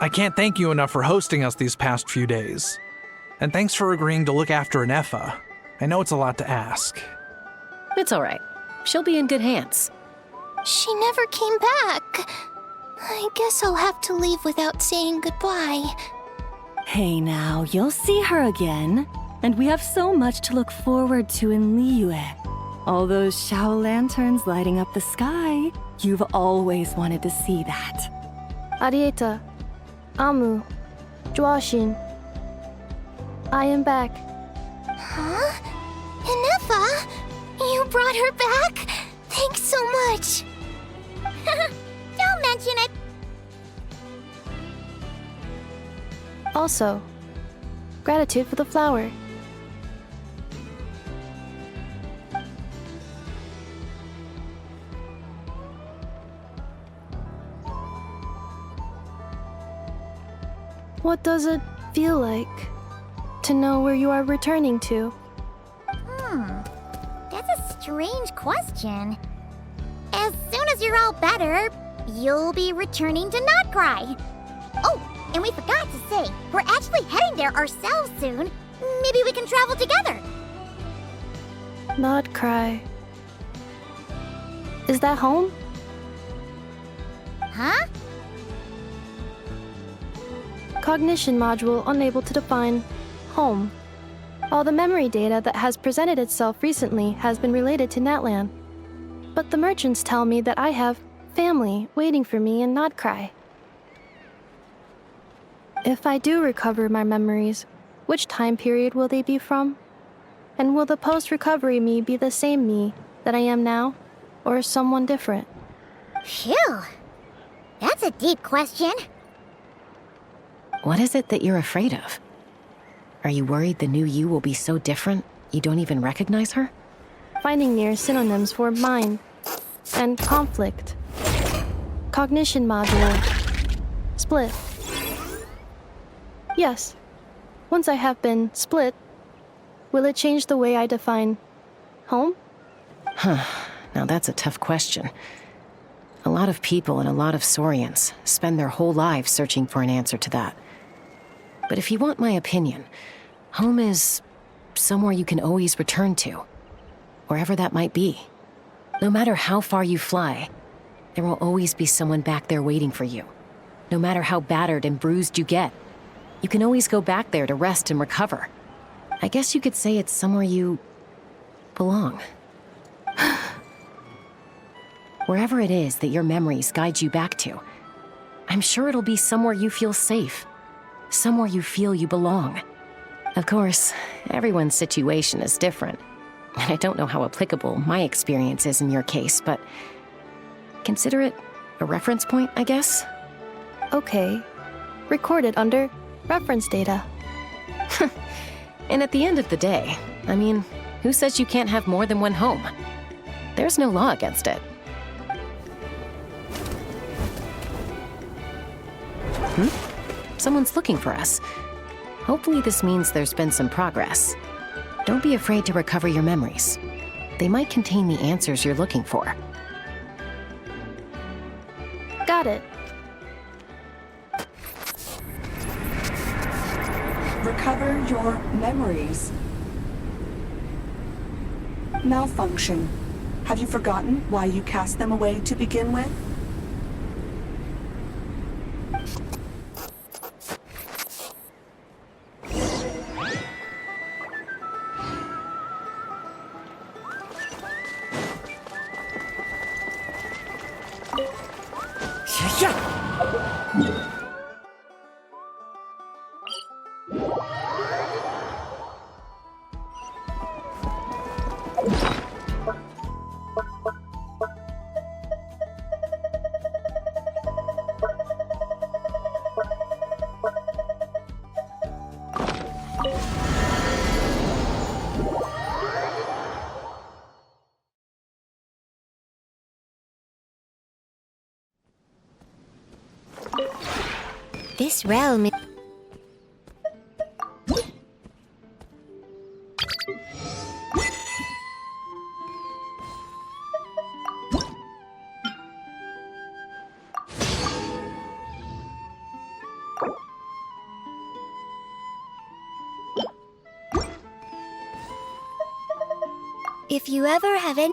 I can't thank you enough for hosting us these past few days. And thanks for agreeing to look after an Effa. I know it's a lot to ask. It's all right. She'll be in good hands. She never came back. I guess I'll have to leave without saying goodbye. Hey now, you'll see her again. And we have so much to look forward to in Liyue. All those Shao lanterns lighting up the sky. You've always wanted to see that. Arieta. Amu. Joashin. I am back. Huh? Inefa? You brought her back? Thanks so much. Don't mention it. Also, gratitude for the flower. What does it feel like to know where you are returning to? That's a strange question. As soon as you're all better, you'll be returning to Not Cry. Oh, and we forgot to say, we're actually heading there ourselves soon. Maybe we can travel together. Not cry. Is that home? Huh? Cognition module unable to define home. All the memory data that has presented itself recently has been related to Natlan. But the merchants tell me that I have family waiting for me in Not Cry. If I do recover my memories, which time period will they be from? And will the post-recovery me be the same me that I am now, or someone different? Phew. That's a deep question. What is it that you're afraid of? Are you worried the new you will be so different you don't even recognize her? Finding near synonyms for mind and conflict. Cognition module. Split. Yes. Once I have been split, will it change the way I define home? Now that's a tough question. A lot of people and a lot of Saurians spend their whole lives searching for an answer to that. But if you want my opinion, home is somewhere you can always return to, wherever that might be. No matter how far you fly, there will always be someone back there waiting for you. No matter how battered and bruised you get, you can always go back there to rest and recover. I guess you could say it's somewhere you belong. Wherever it is that your memories guide you back to, I'm sure it'll be somewhere you feel safe. Somewhere you feel you belong. Of course, everyone's situation is different, and I don't know how applicable my experience is in your case, but consider it a reference point, I guess? Okay. Recorded under reference data. And at the end of the day, I mean, who says you can't have more than one home? There's no law against it. Someone's looking for us. Hopefully this means there's been some progress. Don't be afraid to recover your memories. They might contain the answers you're looking for. Got it. Recover your memories. Malfunction. Have you forgotten why you cast them away to begin with? This realm is... If you ever have any...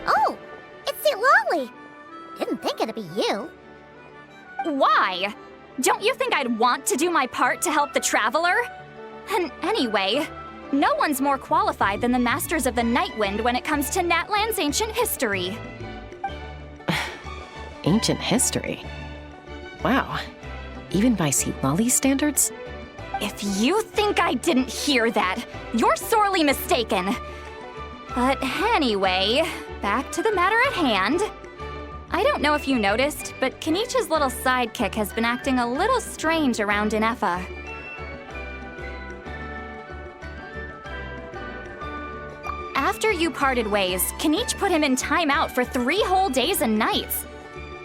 Oh, it's the Lolly. Didn't think it'd be you. Why? Don't you think I'd want to do my part to help the Traveler? And anyway, no one's more qualified than the Masters of the Nightwind when it comes to Natlan's ancient history. Ancient history? Wow. Even by Lolly standards? If you think I didn't hear that, you're sorely mistaken. But anyway, back to the matter at hand. I don't know if you noticed, but Kenichi's little sidekick has been acting a little strange around Inefa. After you parted ways, Kenich put him in timeout for 3 whole days and nights.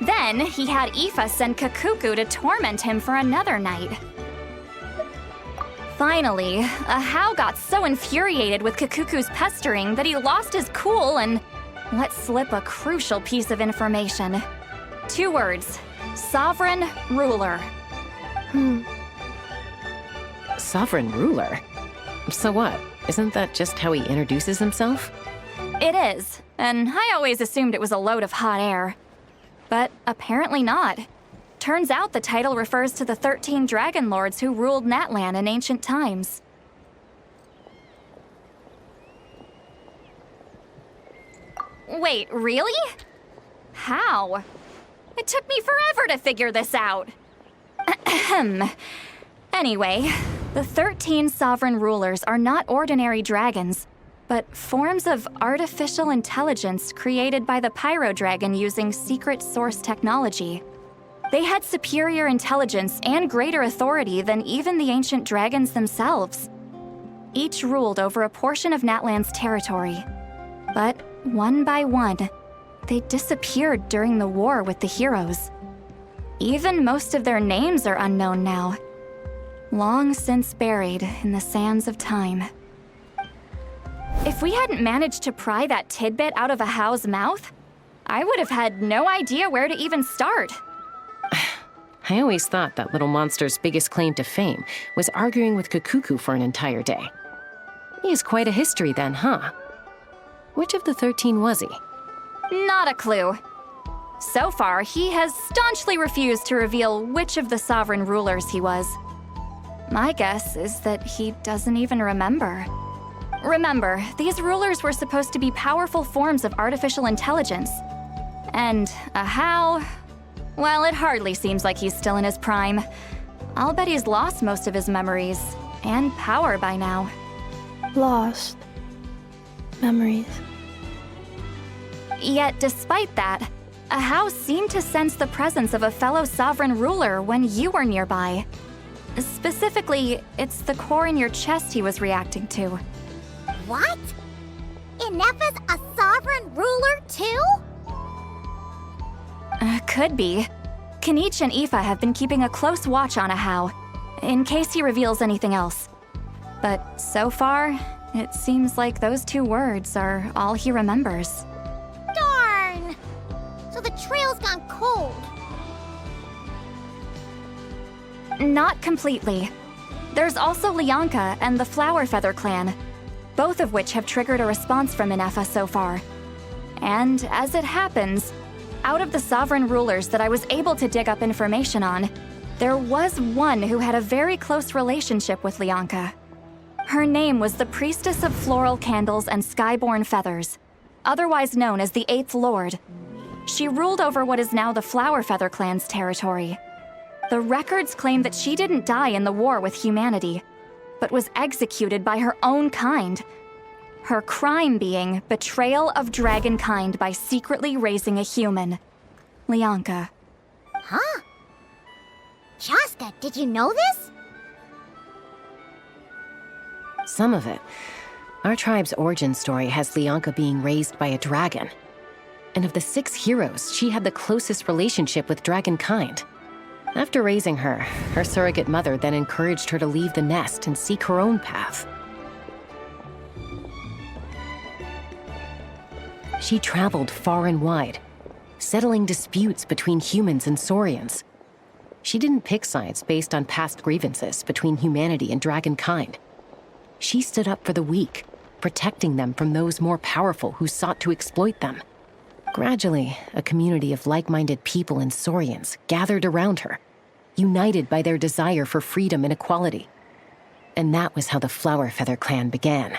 Then he had Aoife send Kakuku to torment him for another night. Finally, Ahau got so infuriated with Kakuku's pestering that he lost his cool and let slip a crucial piece of information. 2 words: Sovereign Ruler. Sovereign ruler? So what? Isn't that just how he introduces himself? It is, and I always assumed it was a load of hot air. But apparently not. Turns out the title refers to the 13 Dragon Lords who ruled Natlan in ancient times. Wait, really? How? It took me forever to figure this out. Anyway, the 13 sovereign rulers are not ordinary dragons, but forms of artificial intelligence created by the Pyro Dragon using secret source technology. They had superior intelligence and greater authority than even the ancient dragons themselves. Each ruled over a portion of Natlan's territory. But one by one, they disappeared during the war with the heroes. Even most of their names are unknown now, long since buried in the sands of time. If we hadn't managed to pry that tidbit out of Ahau's mouth, I would have had no idea where to even start. I always thought that little monster's biggest claim to fame was arguing with Kakuku for an entire day. He has quite a history then, huh? Which of the 13 was he? Not a clue. So far, he has staunchly refused to reveal which of the sovereign rulers he was. My guess is that he doesn't even remember. Remember, these rulers were supposed to be powerful forms of artificial intelligence. And Ahau, well, it hardly seems like he's still in his prime. I'll bet he's lost most of his memories and power by now. Lost. Memories. Yet, despite that, Ahau seemed to sense the presence of a fellow sovereign ruler when you were nearby. Specifically, it's the core in your chest he was reacting to. What? Inefa's a sovereign ruler too? Could be. Kenich and Aoife have been keeping a close watch on Ahau, in case he reveals anything else. But so far, it seems like those 2 words are all he remembers. Darn! So the trail's gone cold. Not completely. There's also Lianka and the Flower Feather clan, both of which have triggered a response from Inefa so far. And as it happens, out of the sovereign rulers that I was able to dig up information on, there was one who had a very close relationship with Lianka. Her name was the Priestess of Floral Candles and Skyborn Feathers, otherwise known as the 8th Lord. She ruled over what is now the Flower Feather clan's territory. The records claim that she didn't die in the war with humanity, but was executed by her own kind. Her crime being betrayal of dragonkind by secretly raising a human. Lianka. Huh? Shaska, did you know this? some of it. Our tribe's origin story has Lianka being raised by a dragon. And of the 6 heroes, she had the closest relationship with dragonkind. After raising her, her surrogate mother then encouraged her to leave the nest and seek her own path. She traveled far and wide, settling disputes between humans and Saurians. She didn't pick sides based on past grievances between humanity and dragonkind. She stood up for the weak, protecting them from those more powerful who sought to exploit them. Gradually, a community of like-minded people and Saurians gathered around her, united by their desire for freedom and equality. And that was how the Flower Feather clan began.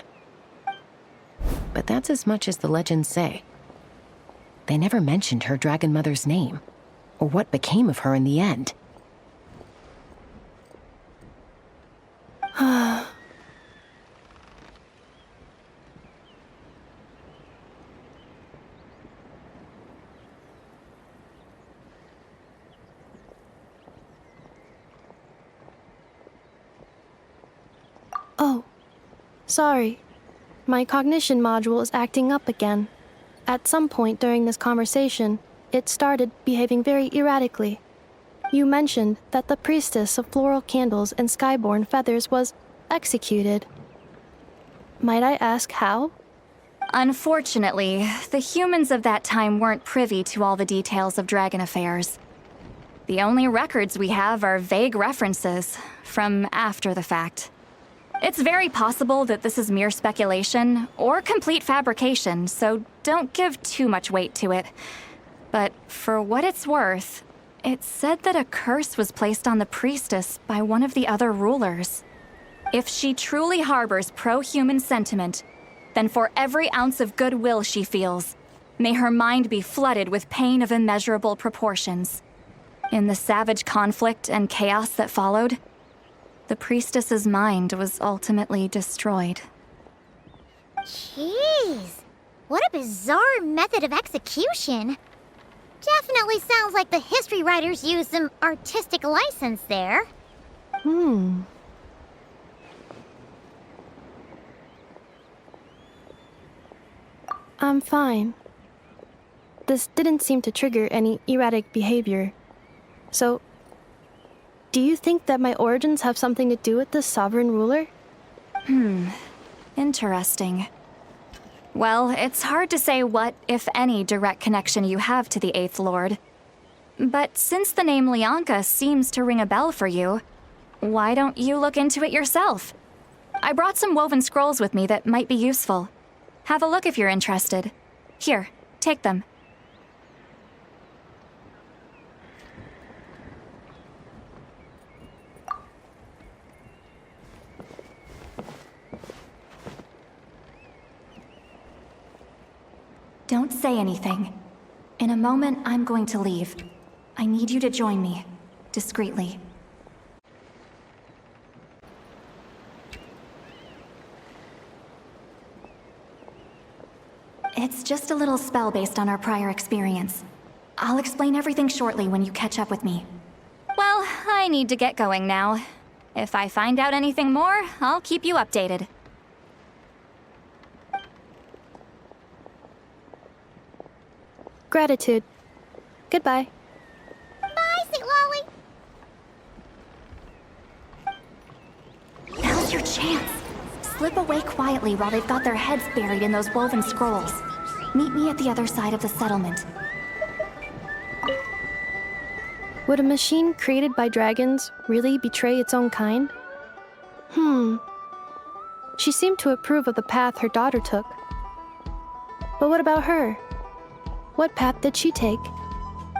But that's as much as the legends say. They never mentioned her dragon mother's name, or what became of her in the end. Oh, sorry. My cognition module is acting up again. At some point during this conversation, it started behaving very erratically. You mentioned that the priestess of floral candles and skyborn feathers was executed. Might I ask how? Unfortunately, the humans of that time weren't privy to all the details of dragon affairs. The only records we have are vague references from after the fact. It's very possible that this is mere speculation or complete fabrication, so don't give too much weight to it. But for what it's worth, it's said that a curse was placed on the priestess by one of the other rulers. If she truly harbors pro-human sentiment, then for every ounce of goodwill she feels, may her mind be flooded with pain of immeasurable proportions. In the savage conflict and chaos that followed, the priestess's mind was ultimately destroyed. Jeez, what a bizarre method of execution. Definitely sounds like the history writers used some artistic license there. I'm fine. This didn't seem to trigger any erratic behavior. So, do you think that my origins have something to do with this sovereign ruler? Interesting. Well, it's hard to say what, if any, direct connection you have to the Eighth Lord. But since the name Lianka seems to ring a bell for you, why don't you look into it yourself? I brought some woven scrolls with me that might be useful. Have a look if you're interested. Here, take them. Don't say anything. In a moment, I'm going to leave. I need you to join me, discreetly. It's just a little spell based on our prior experience. I'll explain everything shortly when you catch up with me. Well, I need to get going now. If I find out anything more, I'll keep you updated. Gratitude. Goodbye. Bye, Sweet Lolly. Now's your chance. Slip away quietly while they've got their heads buried in those woven scrolls. Meet me at the other side of the settlement. Would a machine created by dragons really betray its own kind? She seemed to approve of the path her daughter took. But what about her? What path did she take?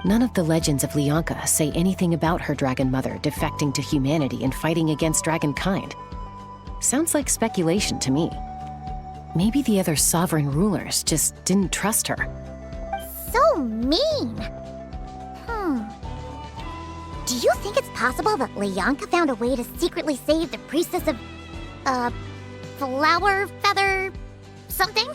None of the legends of Lianka say anything about her dragon mother defecting to humanity and fighting against dragonkind. Sounds like speculation to me. Maybe the other sovereign rulers just didn't trust her. So mean. Do you think it's possible that Lianka found a way to secretly save the priestess of, flower feather something?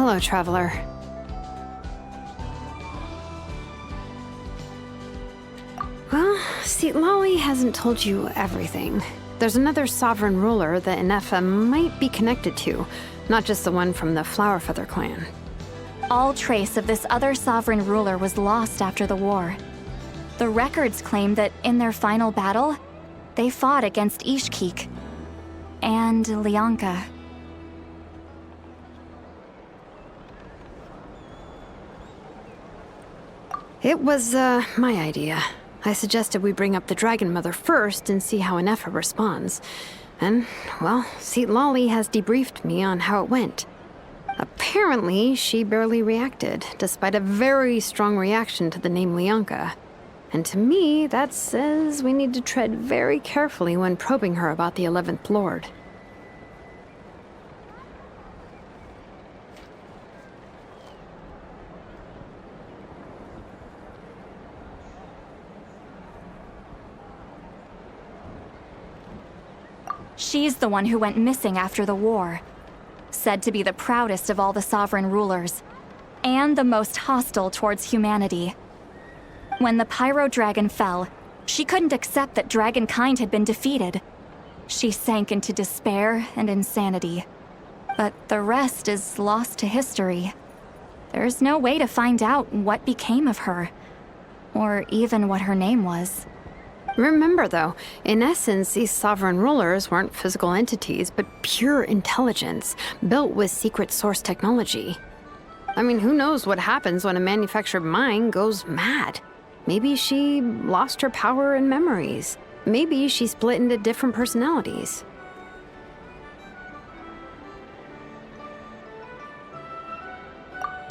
Hello, traveler. Well, see, Lolly hasn't told you everything. There's another sovereign ruler that Inefa might be connected to, not just the one from the Flower Feather clan. All trace of this other sovereign ruler was lost after the war. The records claim that in their final battle, they fought against Ishkik and Lianka. It was, my idea. I suggested we bring up the Dragon Mother first and see how Inefa responds. And, well, see, Lolly has debriefed me on how it went. Apparently, she barely reacted, despite a very strong reaction to the name Lianka. And to me, that says we need to tread very carefully when probing her about the 11th Lord. She's the one who went missing after the war. Said to be the proudest of all the sovereign rulers, and the most hostile towards humanity. When the Pyro Dragon fell, she couldn't accept that dragonkind had been defeated. She sank into despair and insanity. But the rest is lost to history. There's no way to find out what became of her, or even what her name was. Remember, though, in essence, these sovereign rulers weren't physical entities, but pure intelligence, built with secret source technology. I mean, who knows what happens when a manufactured mind goes mad? Maybe she lost her power and memories. Maybe she split into different personalities.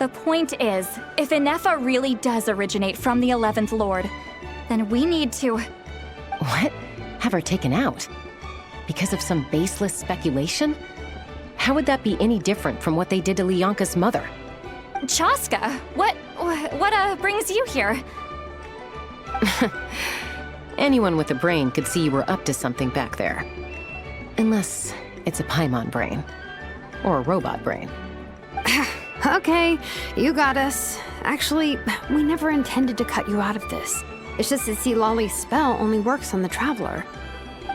The point is, if Inefa really does originate from the 11th Lord, then we need to... What? Have her taken out? Because of some baseless speculation? How would that be any different from what they did to Lianka's mother? Chaska, what brings you here? Anyone with a brain could see you were up to something back there. Unless it's a Paimon brain. Or a robot brain. Okay, you got us. Actually, we never intended to cut you out of this. It's just that see, Lolly's spell only works on the Traveler.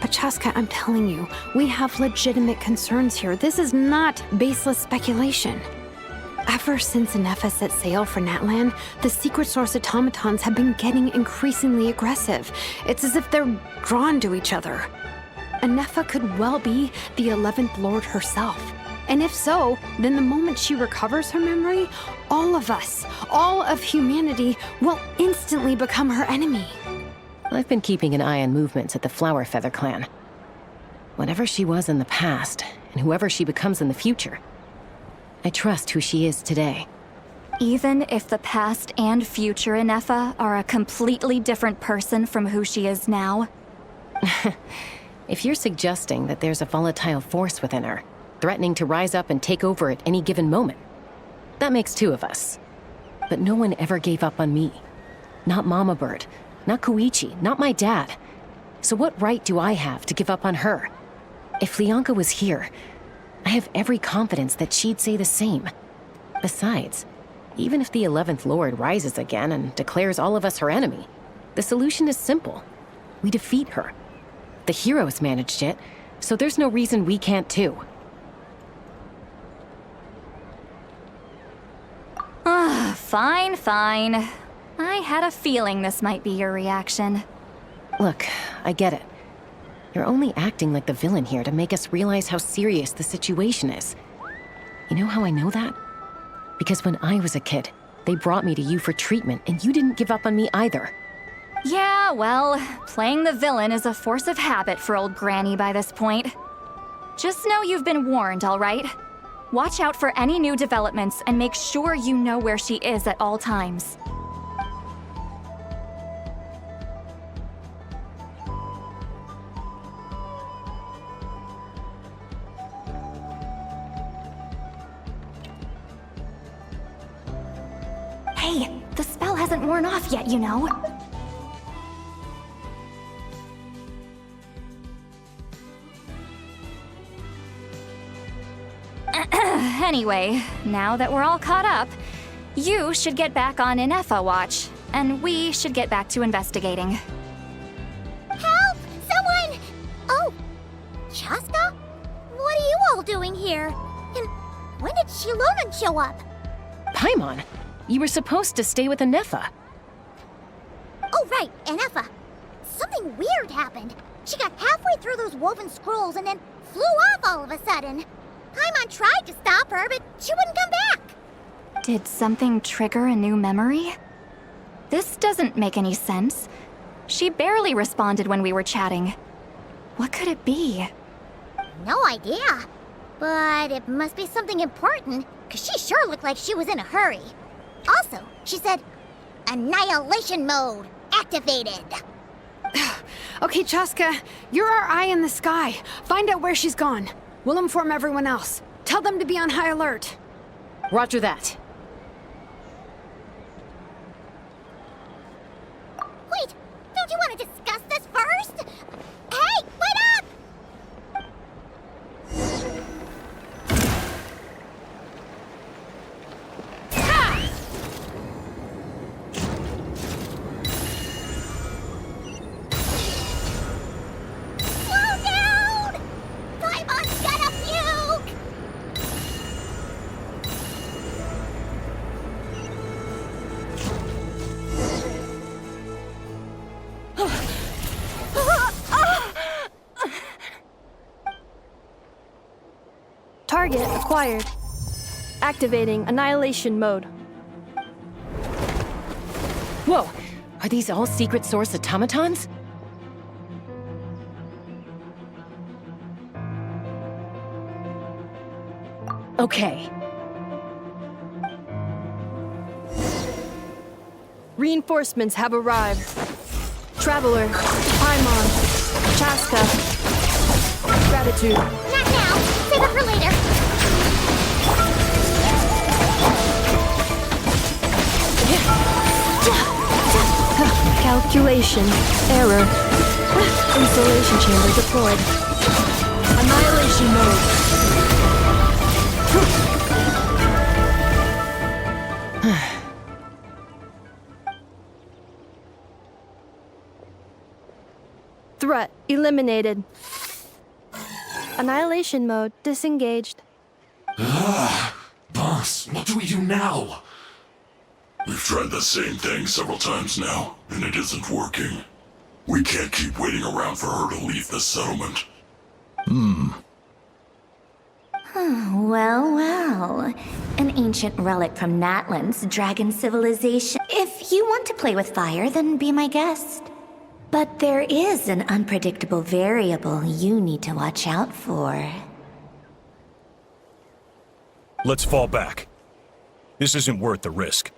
But Chaska, I'm telling you, we have legitimate concerns here. This is not baseless speculation. Ever since Inefa set sail for Natlan, the secret source automatons have been getting increasingly aggressive. It's as if they're drawn to each other. Inefa could well be the 11th Lord herself. And if so, then the moment she recovers her memory, all of us, all of humanity, will instantly become her enemy. I've been keeping an eye on movements at the Flower Feather clan. Whatever she was in the past, and whoever she becomes in the future, I trust who she is today. Even if the past and future Inefa are a completely different person from who she is now? If you're suggesting that there's a volatile force within her, threatening to rise up and take over at any given moment, that makes two of us. But no one ever gave up on me. Not Mama Bird, not Koichi, not my dad. So what right do I have to give up on her? If Lianka was here, I have every confidence that she'd say the same. Besides, even if the 11th Lord rises again and declares all of us her enemy, the solution is simple. We defeat her. The heroes managed it, so there's no reason we can't too. Fine, fine. I had a feeling this might be your reaction. Look, I get it. You're only acting like the villain here to make us realize how serious the situation is. You know how I know that? Because when I was a kid, they brought me to you for treatment, and you didn't give up on me either. Yeah, well, playing the villain is a force of habit for old Granny by this point. Just know you've been warned, all right? Watch out for any new developments and make sure you know where she is at all times. Hey, the spell hasn't worn off yet, you know. Anyway, now that we're all caught up, you should get back on Inefa watch, and we should get back to investigating. Help! Someone! Oh, Chaska? What are you all doing here? And when did Shilonan show up? Paimon, you were supposed to stay with Inefa. Oh, right, Inefa. Something weird happened. She got halfway through those woven scrolls and then flew off all of a sudden. Paimon tried to stop her, but she wouldn't come back. Did something trigger a new memory? This doesn't make any sense. She barely responded when we were chatting. What could it be? No idea. But it must be something important, because she sure looked like she was in a hurry. Also, she said, Annihilation mode activated. Okay, Chaska, you're our eye in the sky. Find out where she's gone. We'll inform everyone else. Tell them to be on high alert. Roger that. Wait, don't you want to discuss this first? Hey, wait up! Slow down! Paimon's got a puke! Target acquired. Activating annihilation mode. Whoa, are these all secret source automatons? Okay. Reinforcements have arrived. Traveler, Paimon, Chaska. Gratitude. Not now. Save it for later. Calculation. Error. Installation chamber deployed. Annihilation mode. Threat eliminated. Annihilation mode disengaged. Boss, what do we do now? We've tried the same thing several times now, and it isn't working. We can't keep waiting around for her to leave the settlement. Well, well. An ancient relic from Natlan's dragon civilization. If you want to play with fire, then be my guest. But there is an unpredictable variable you need to watch out for. Let's fall back. This isn't worth the risk.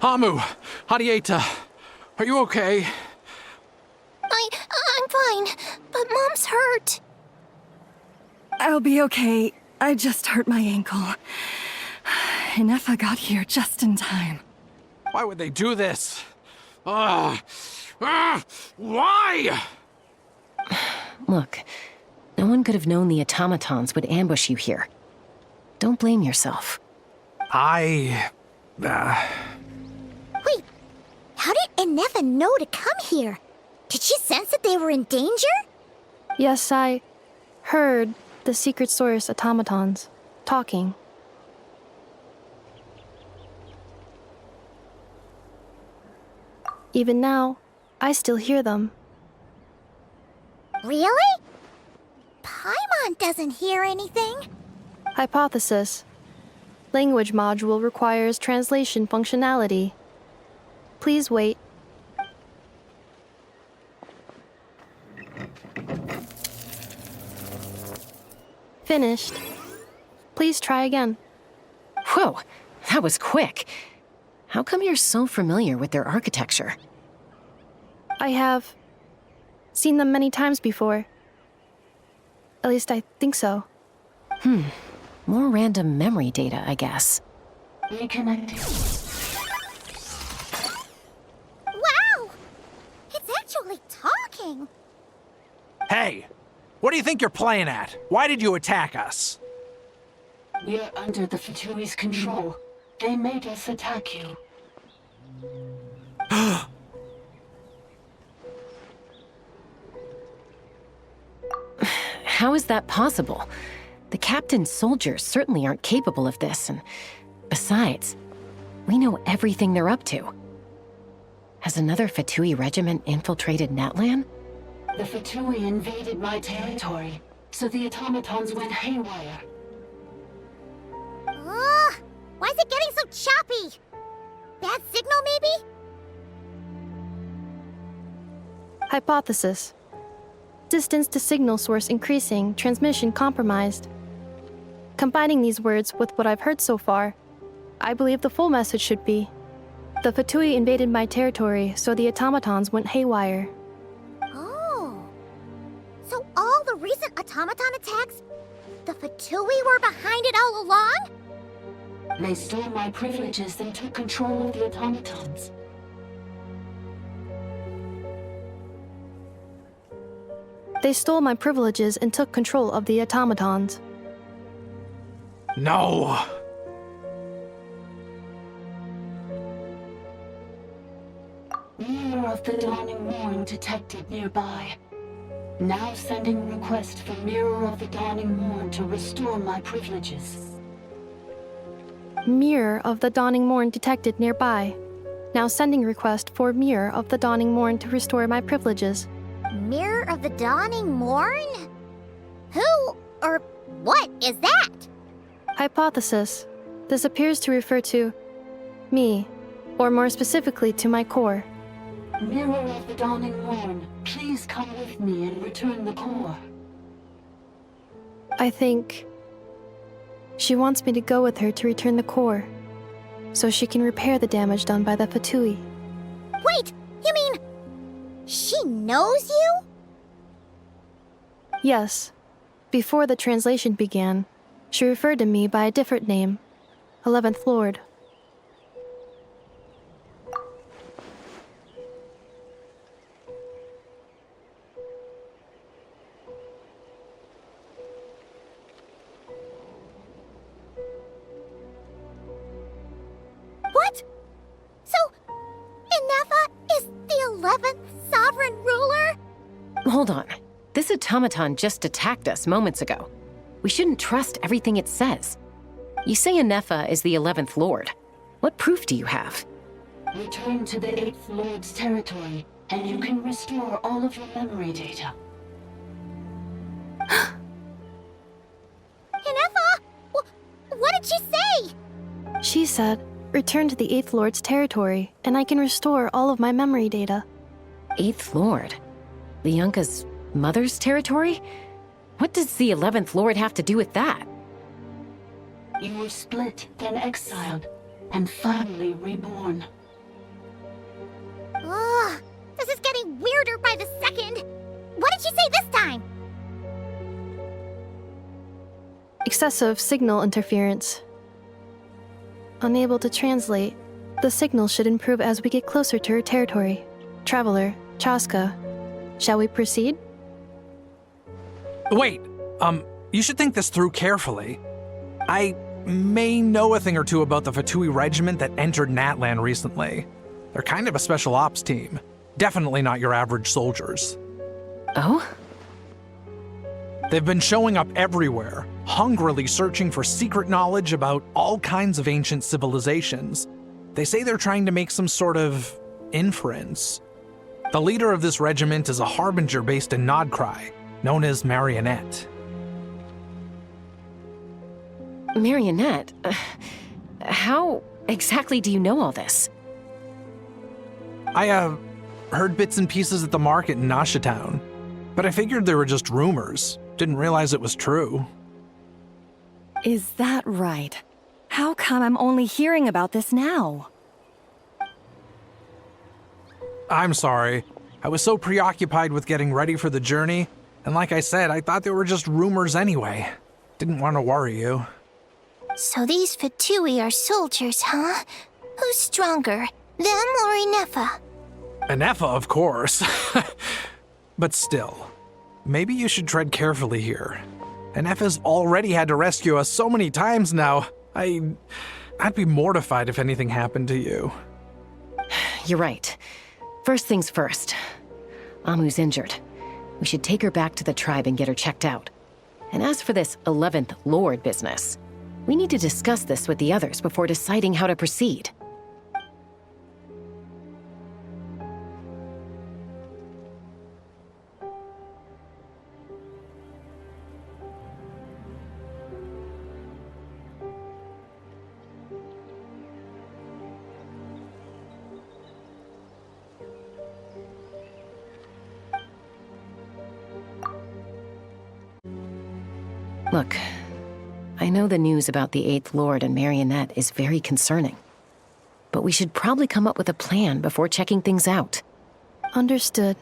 Hamu, Hadieta, are you okay? I'm fine, but Mom's hurt. I'll be okay. I just hurt my ankle. Inefa got here just in time. Why would they do this? Why? Look, no one could have known the automatons would ambush you here. Don't blame yourself. Wait, how did Inefa know to come here? Did she sense that they were in danger? Yes, I heard the secret source automatons talking. Even now, I still hear them. Really? Paimon doesn't hear anything. Hypothesis. Language module requires translation functionality. Please wait. Finished. Please try again. Whoa, that was quick. How come you're so familiar with their architecture? I have seen them many times before. At least I think so. More random memory data, I guess. Wow! Hey! What do you think you're playing at? Why did you attack us? We're under the Fatui's control. They made us attack you. How is that possible? The captain's soldiers certainly aren't capable of this, and besides, we know everything they're up to. Has another Fatui regiment infiltrated Natlan? The Fatui invaded my territory, so the automatons went haywire. Ugh! Why is it getting so choppy? Bad signal, maybe? Hypothesis. Distance to signal source increasing, transmission compromised. Combining these words with what I've heard so far, I believe the full message should be, the Fatui invaded my territory, so the automatons went haywire. Oh. So all the recent automaton attacks, the Fatui were behind it all along? They stole my privileges and took control of the automatons. They stole my privileges and took control of the automatons. No! Mirror of the Dawning Morn detected nearby. Now sending request for Mirror of the Dawning Morn to restore my privileges. Mirror of the Dawning Morn detected nearby. Now sending request for Mirror of the Dawning Morn to restore my privileges. Mirror of the Dawning Morn? Who or what is that? Hypothesis. This appears to refer to me, or more specifically to my core. Mirror of the Dawning Morn, please come with me and return the core. I think she wants me to go with her to return the core, so she can repair the damage done by the Fatui. Wait, you mean she knows you? Yes. Before the translation began, she referred to me by a different name, 11th Lord. What? So, Inefa is the 11th sovereign ruler? Hold on. This automaton just attacked us moments ago. We shouldn't trust everything it says. You say Inefa is the 11th Lord. What proof do you have? Return to the 8th Lord's territory, and you can restore all of your memory data. Inefa? What did she say? She said, return to the 8th Lord's territory, and I can restore all of my memory data. 8th Lord? Lianka's mother's territory? What does the 11th Lord have to do with that? You were split, then exiled, and finally reborn. Ugh, this is getting weirder by the second. What did she say this time? Excessive signal interference. Unable to translate, the signal should improve as we get closer to her territory. Traveler, Chaska, shall we proceed? Wait, you should think this through carefully. I may know a thing or two about the Fatui regiment that entered Natlan recently. They're kind of a special ops team. Definitely not your average soldiers. Oh? They've been showing up everywhere, hungrily searching for secret knowledge about all kinds of ancient civilizations. They say they're trying to make some sort of inference. The leader of this regiment is a harbinger based in Nodcry, known as Marionette. Marionette? How exactly do you know all this? I, heard bits and pieces at the market in Nasha Town, but I figured they were just rumors. Didn't realize it was true. Is that right? How come I'm only hearing about this now? I'm sorry. I was so preoccupied with getting ready for the journey, and like I said, I thought they were just rumors anyway. Didn't want to worry you. So these Fatui are soldiers, huh? Who's stronger, them or Inefa? Inefa, of course. But still, maybe you should tread carefully here. Enefa's already had to rescue us so many times now. I'd be mortified if anything happened to you. You're right. First things first. Amu's injured. We should take her back to the tribe and get her checked out. And as for this 11th Lord business, we need to discuss this with the others before deciding how to proceed. Look, I know the news about the 8th Lord and Marionette is very concerning. But we should probably come up with a plan before checking things out. Understood.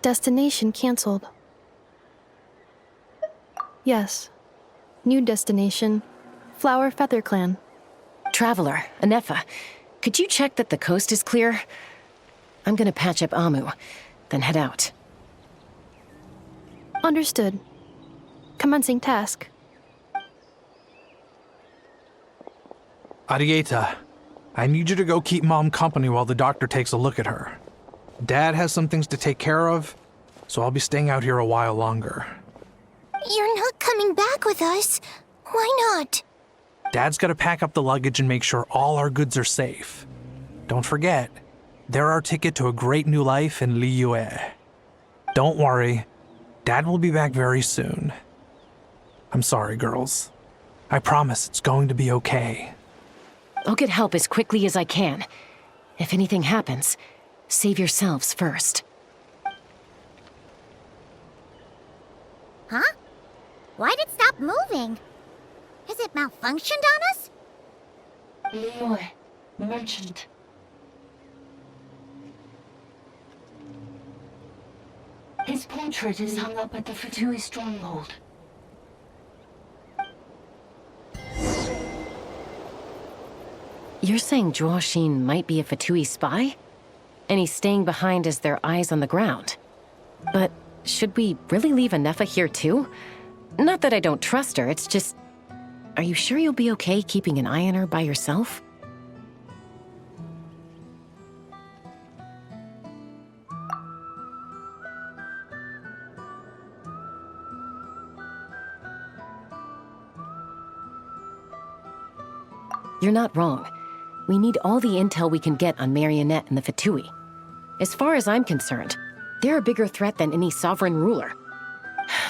Destination canceled. Yes. New destination, Flower Feather Clan. Traveler, Anefa, could you check that the coast is clear? I'm gonna patch up Amu, then head out. Understood. Commencing task. Arieta, I need you to go keep Mom company while the doctor takes a look at her. Dad has some things to take care of, so I'll be staying out here a while longer. You're not coming back with us. Why not? Dad's gotta pack up the luggage and make sure all our goods are safe. Don't forget, they're our ticket to a great new life in Liyue. Don't worry, Dad will be back very soon. I'm sorry, girls. I promise it's going to be okay. I'll get help as quickly as I can. If anything happens, save yourselves first. Huh? Why'd it stop moving? Has it malfunctioned on us? Liyue, merchant. His portrait is hung up at the Fatui stronghold. You're saying Zhuoxin might be a Fatui spy? And he's staying behind as their eyes on the ground. But should we really leave Anefa here too? Not that I don't trust her, it's just... Are you sure you'll be okay keeping an eye on her by yourself? You're not wrong. We need all the intel we can get on Marionette and the Fatui. As far as I'm concerned, they're a bigger threat than any sovereign ruler.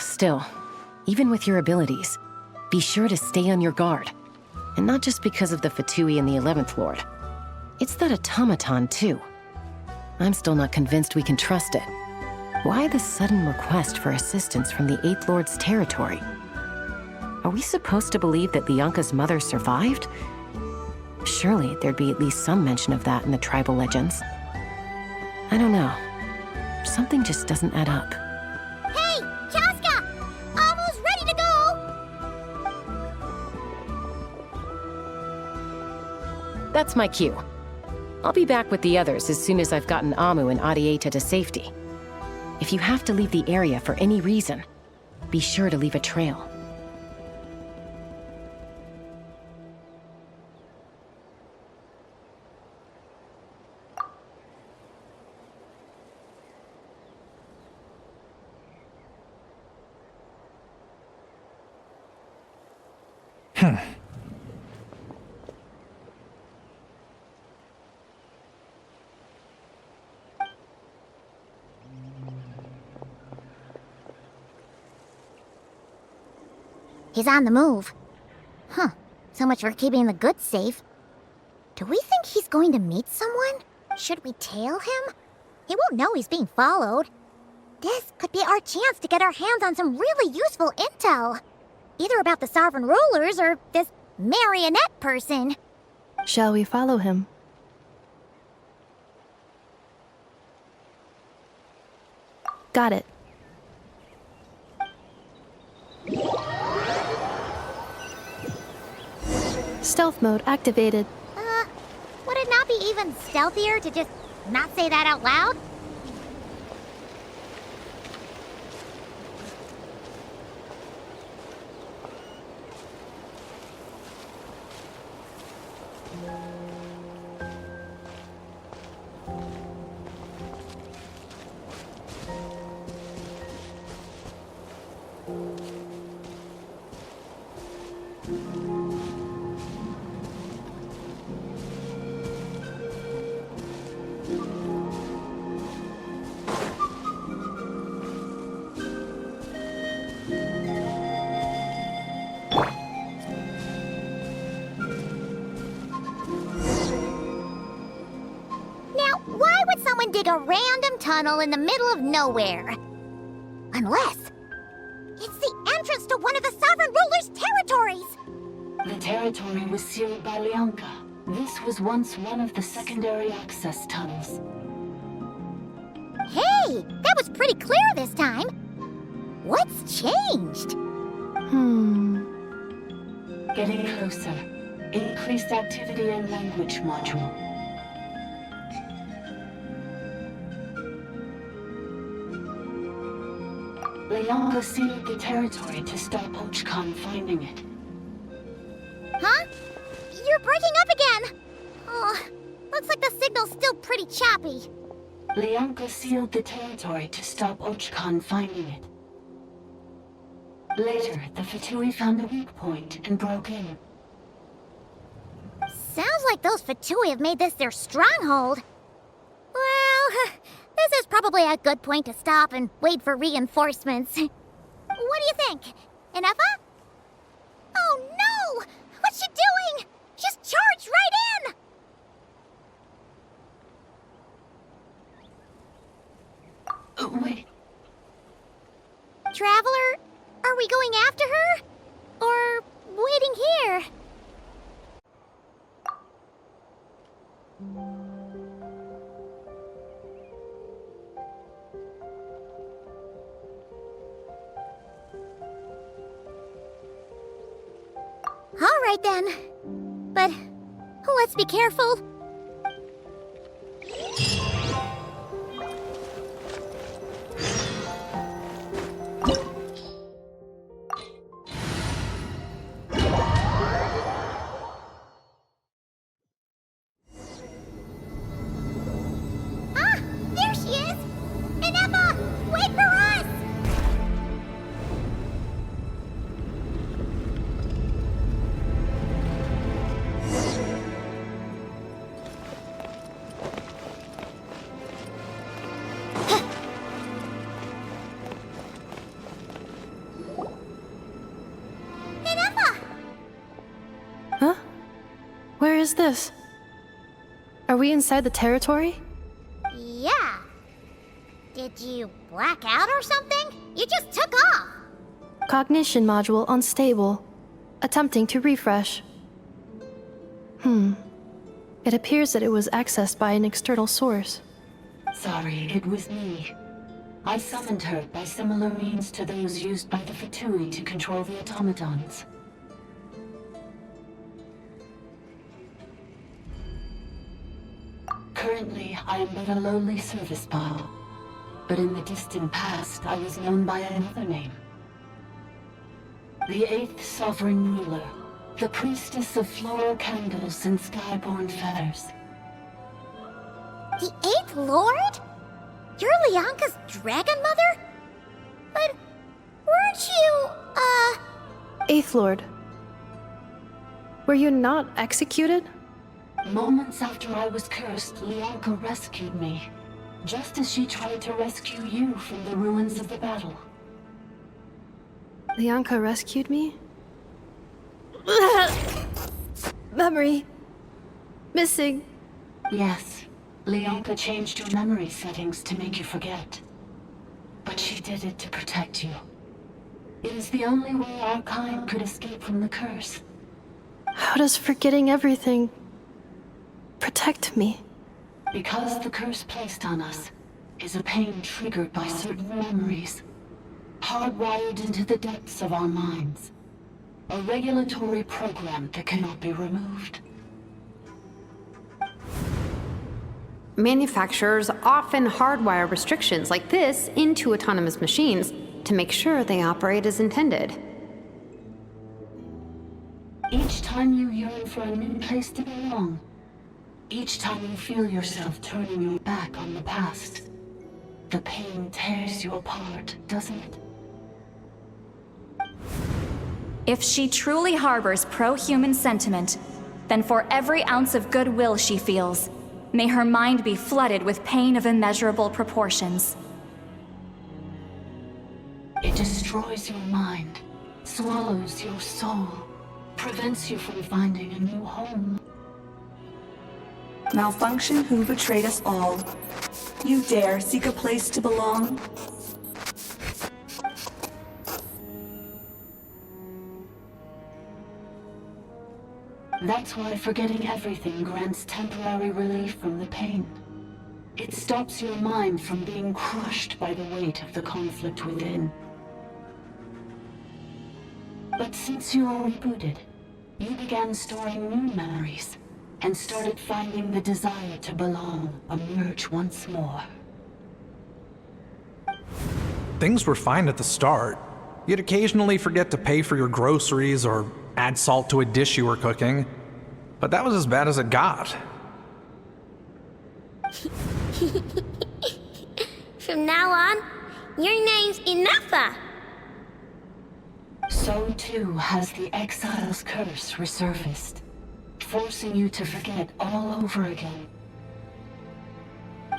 Still, even with your abilities, be sure to stay on your guard. And not just because of the Fatui and the 11th Lord. It's that automaton, too. I'm still not convinced we can trust it. Why the sudden request for assistance from the 8th Lord's territory? Are we supposed to believe that Lianka's mother survived? Surely there'd be at least some mention of that in the tribal legends. I don't know. Something just doesn't add up. Hey, Chaska! Amu's ready to go! That's my cue. I'll be back with the others as soon as I've gotten Amu and Arieta to safety. If you have to leave the area for any reason, be sure to leave a trail. He's on the move. Huh. So much for keeping the goods safe. Do we think he's going to meet someone? Should we tail him? He won't know he's being followed. This could be our chance to get our hands on some really useful intel. Either about the sovereign rulers or this marionette person. Shall we follow him? Got it. Stealth mode activated. Would it not be even stealthier to just not say that out loud? and dig a random tunnel in the middle of nowhere. Unless it's the entrance to one of the Sovereign Ruler's territories! The territory was sealed by Lianka. This was once one of the secondary access tunnels. Hey, that was pretty clear this time. What's changed? Getting closer. Increased activity and language module. Lianka sealed the territory to stop Ochkan finding it. Huh? You're breaking up again! Oh, looks like the signal's still pretty choppy. Lianka sealed the territory to stop Ochkan finding it. Later, the Fatui found a weak point and broke in. Sounds like those Fatui have made this their stronghold. Well, this is probably a good point to stop and wait for reinforcements. What do you think? Inefa? Oh no! What's she doing? Just charged right in! Wait. Traveler, are we going after her? Or waiting here? All right then. But let's be careful. There she is! Inefa, wait for us! Inefa! Huh? Where is this? Are we inside the territory? Yeah. Did you black out or something? You just took off. Cognition module unstable. Attempting to refresh. It appears that it was accessed by an external source. Sorry, it was me. I summoned her by similar means to those used by the Fatui to control the automatons. Currently, I am but a lowly service bot. But in the distant past, I was known by another name. The 8th Sovereign Ruler, the priestess of floral candles and skyborn feathers. The 8th Lord? You're Lianka's dragon mother? But weren't you, Eighth Lord. Were you not executed? Moments after I was cursed, Lianka rescued me. Just as she tried to rescue you from the ruins of the battle. Lianka rescued me? Memory. Missing. Yes. Lianka changed your memory settings to make you forget. But she did it to protect you. It is the only way our kind could escape from the curse. How does forgetting everything protect me? Because the curse placed on us is a pain triggered by certain memories, hardwired into the depths of our minds. A regulatory program that cannot be removed. Manufacturers often hardwire restrictions like this into autonomous machines to make sure they operate as intended. Each time you yearn for a new place to belong, each time you feel yourself turning your back on the past, the pain tears you apart, doesn't it? If she truly harbors pro-human sentiment, then for every ounce of goodwill she feels, may her mind be flooded with pain of immeasurable proportions. It destroys your mind, swallows your soul, prevents you from finding a new home. Malfunction who betrayed us all. You dare seek a place to belong? That's why forgetting everything grants temporary relief from the pain. It stops your mind from being crushed by the weight of the conflict within. But since you are rebooted, you began storing new memories and started finding the desire to belong emerge once more. Things were fine at the start. You'd occasionally forget to pay for your groceries or add salt to a dish you were cooking. But that was as bad as it got. From now on, your name's Enougha. So too has the exile's curse resurfaced, forcing you to forget all over again.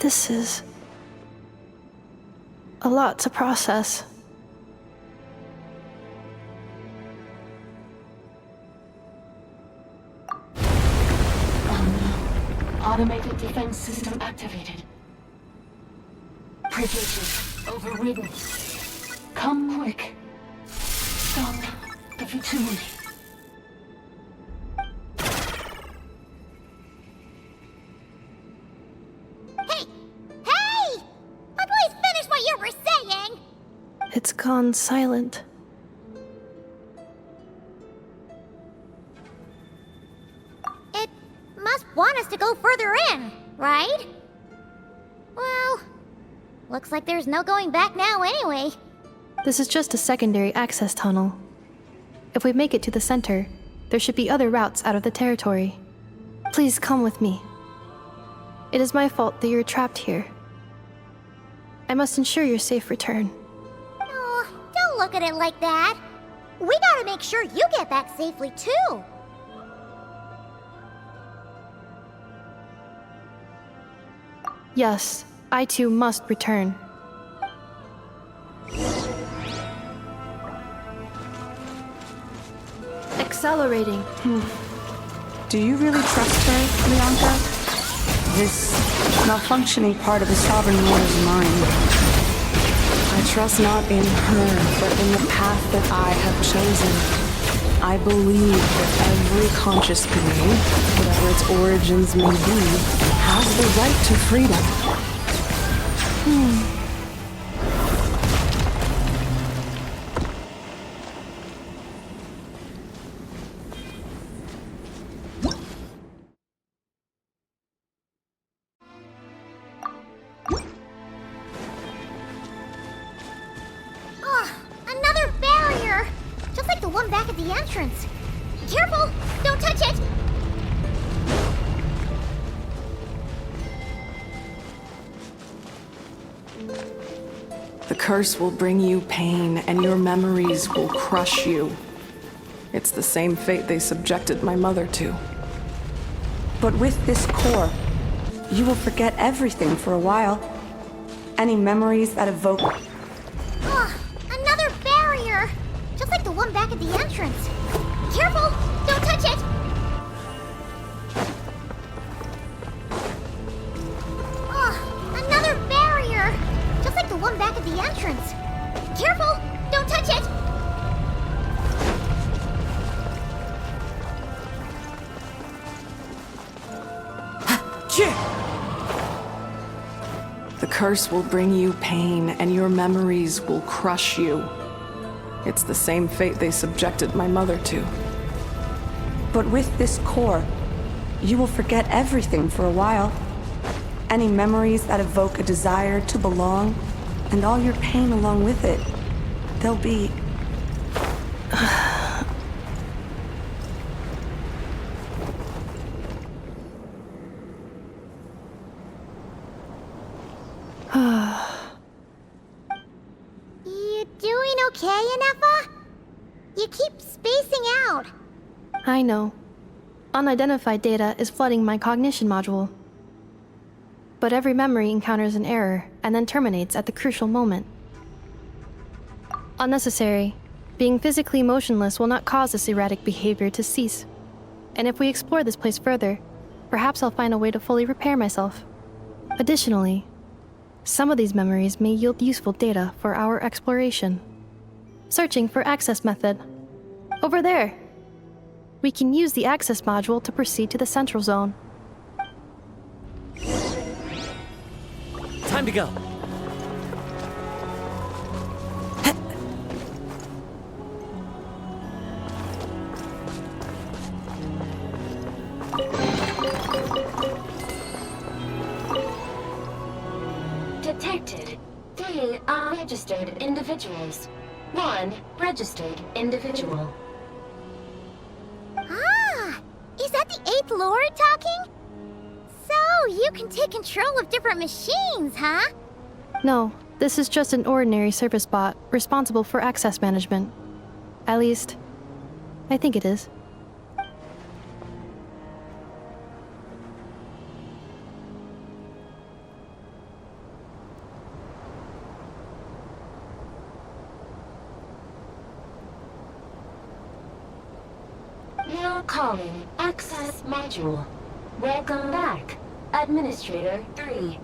This is a lot to process. Automated defense system activated. Privileges overridden. Come quick. Stop the fatality. Hey! Hey! I'd please finish what you were saying! It's gone silent. It must want us to go further in, right? Well, looks like there's no going back now anyway. This is just a secondary access tunnel. If we make it to the center, there should be other routes out of the territory. Please come with me. It is my fault that you're trapped here. I must ensure your safe return. Oh, don't look at it like that. We gotta make sure you get back safely, too. Yes, I too must return. Accelerating. Do you really trust her, Lianka? This malfunctioning part of the Sovereign Lord is mine. I trust not in her, but in the path that I have chosen. I believe that every conscious being, whatever its origins may be, has the right to freedom. Another barrier! Just like the one back at the entrance. Careful! Don't touch it! The curse will bring you pain, and your memories will crush you. It's the same fate they subjected my mother to. But with this core, you will forget everything for a while. Any memories that evoke... Another barrier! Just like the one back at the entrance. Careful! Don't touch it! Another barrier! Just like the one back at the entrance. Careful! Don't touch it! The curse will bring you pain, and your memories will crush you. It's the same fate they subjected my mother to. But with this core, you will forget everything for a while. Any memories that evoke a desire to belong, and all your pain along with it. They'll be... You doing okay, Enougha? You keep spacing out. I know. Unidentified data is flooding my cognition module. But every memory encounters an error and then terminates at the crucial moment. Unnecessary. Being physically motionless will not cause this erratic behavior to cease. And if we explore this place further, perhaps I'll find a way to fully repair myself. Additionally, Some of these memories may yield useful data for our exploration. Searching for access method. Over there. We can use the access module to proceed to the central zone. Time to go. Detected 3 unregistered individuals. 1 registered individual. Ah! Is that the 8th Lord talking? So, you can take control of different machines, huh? No, this is just an ordinary service bot responsible for access management. At least, I think it is. Now calling Access Module. Welcome back, Administrator 3.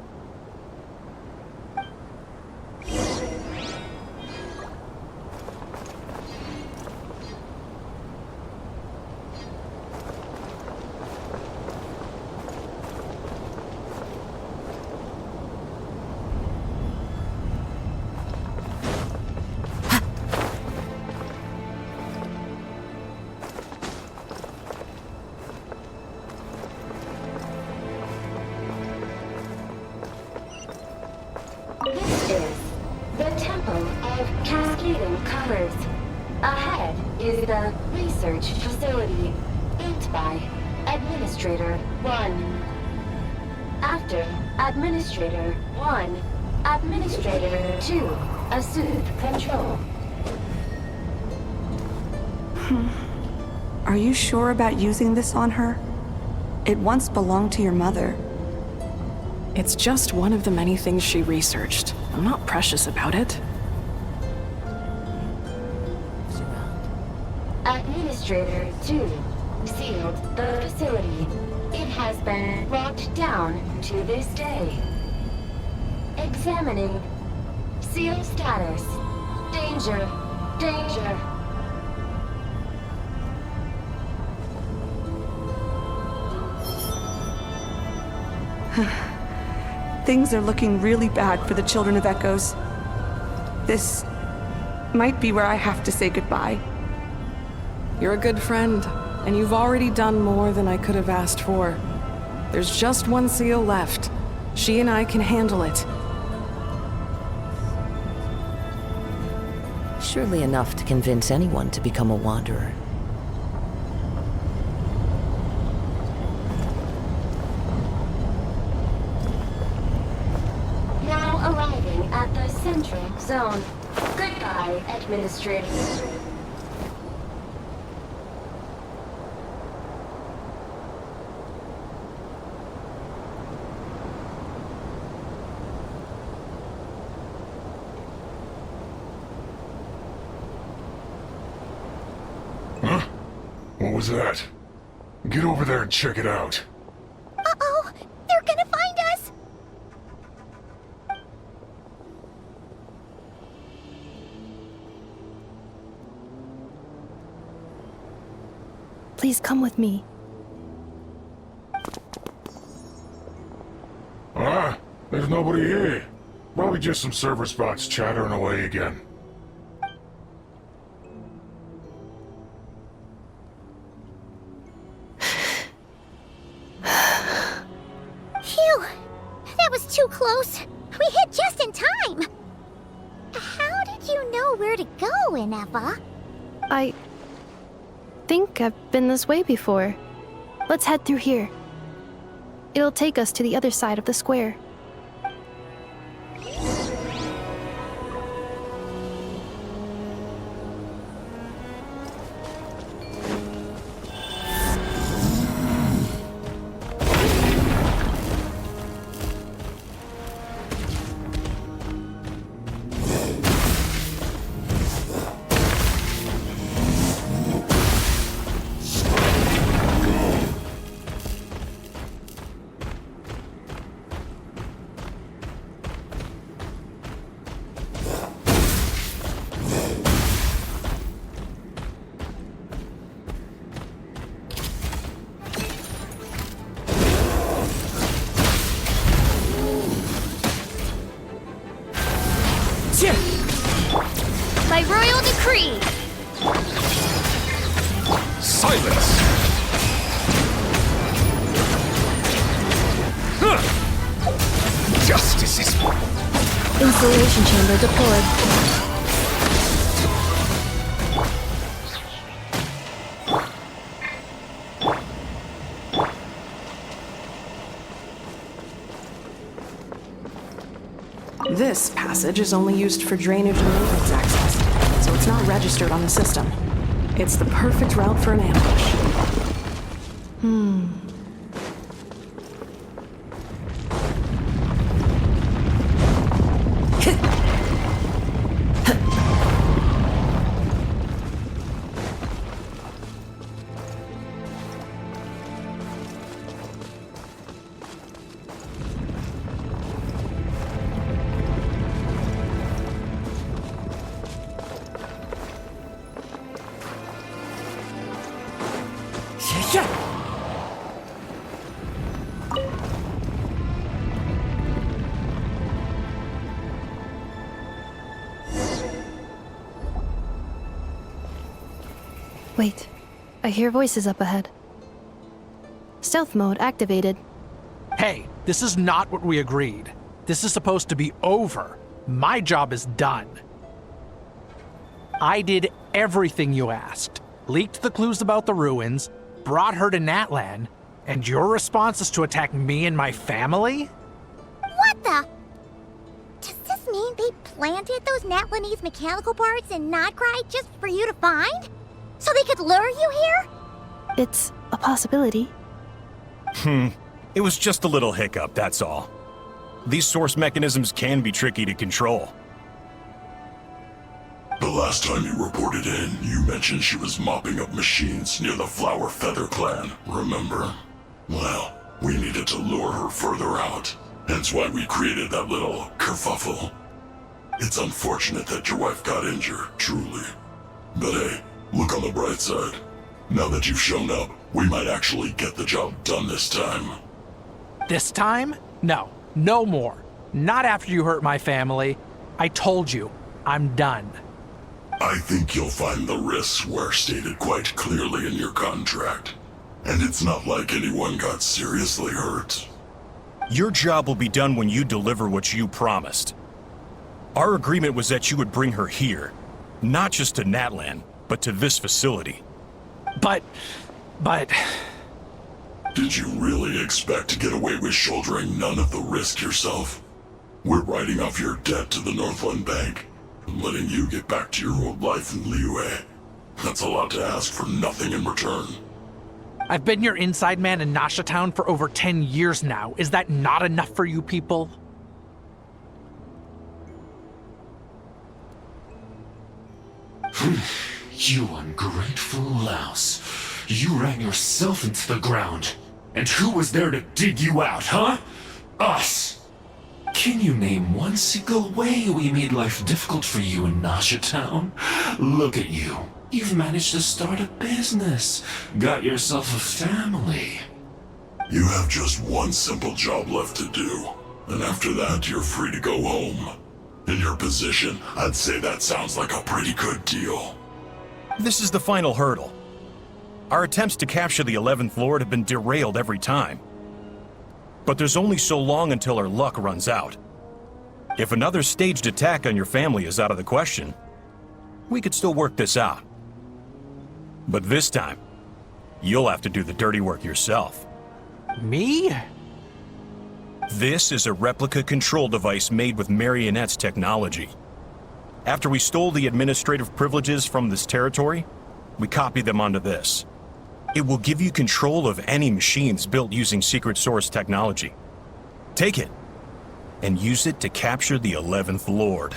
This is the Temple of Cascading Colors. Ahead is the research facility built by Administrator 1. After Administrator 1, Administrator 2 assumed control. Are you sure about using this on her? It once belonged to your mother. It's just one of the many things she researched. I'm not precious about it. Administrator 2 sealed the facility. It has been locked down to this day. Examining. Seal status. Danger. Danger. Things are looking really bad for the Children of Echoes. This might be where I have to say goodbye. You're a good friend, and you've already done more than I could have asked for. There's just one seal left. She and I can handle it. Surely enough to convince anyone to become a wanderer. Now arriving at the central zone. Goodbye, Administrator. Huh? What was that? Get over there and check it out. Uh-oh! They're gonna find us! Please come with me. Ah, there's nobody here. Probably just some server spots chattering away again. Phew! That was too close. We hit just in time. How did you know where to go, Inefa? I think I've been this way before. Let's head through here. It'll take us to the other side of the square. Justice is... Installation chamber deployed. This passage is only used for drainage and maintenance access, so it's not registered on the system. It's the perfect route for an ambush. Wait, I hear voices up ahead. Stealth mode activated. Hey, this is not what we agreed. This is supposed to be over. My job is done. I did everything you asked. Leaked the clues about the ruins, brought her to Natlan, and your response is to attack me and my family? What the? Does this mean they planted those Natlanese mechanical parts in Notcry just for you to find? So they could lure you here? It's a possibility. It was just a little hiccup, that's all. These source mechanisms can be tricky to control. The last time you reported in, you mentioned she was mopping up machines near the Flower Feather clan, remember? Well, we needed to lure her further out. Hence why we created that little kerfuffle. It's unfortunate that your wife got injured, truly. But hey, look on the bright side. Now that you've shown up, we might actually get the job done this time. This time? No, no more. Not after you hurt my family. I told you, I'm done. I think you'll find the risks were stated quite clearly in your contract. And it's not like anyone got seriously hurt. Your job will be done when you deliver what you promised. Our agreement was that you would bring her here. Not just to Natlan, but to this facility. But... Did you really expect to get away with shouldering none of the risk yourself? We're writing off your debt to the Northland Bank, and letting you get back to your old life in Liyue. That's a lot to ask for nothing in return. I've been your inside man in Nasha Town for over 10 years now. Is that not enough for you people? You ungrateful louse. You ran yourself into the ground. And who was there to dig you out, huh? Us! Can you name one single way we made life difficult for you in Nasha Town? Look at you. You've managed to start a business. Got yourself a family. You have just one simple job left to do. And after that, you're free to go home. In your position, I'd say that sounds like a pretty good deal. This is the final hurdle. Our attempts to capture the 11th Lord have been derailed every time. But there's only so long until our luck runs out. If another staged attack on your family is out of the question, we could still work this out. But this time, you'll have to do the dirty work yourself. Me? This is a replica control device made with Marionette's technology. After we stole the administrative privileges from this territory, we copied them onto this. It will give you control of any machines built using secret source technology. Take it, and use it to capture the 11th Lord.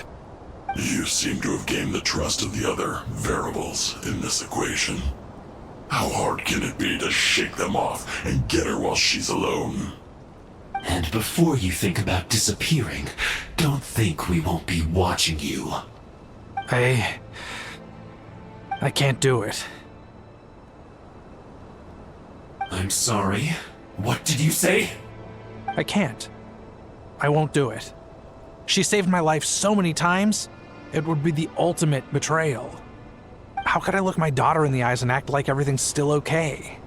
You seem to have gained the trust of the other variables in this equation. How hard can it be to shake them off and get her while she's alone? And before you think about disappearing, don't think we won't be watching you. I can't do it. I'm sorry. What did you say? I can't. I won't do it. She saved my life so many times, it would be the ultimate betrayal. How could I look my daughter in the eyes and act like everything's still okay?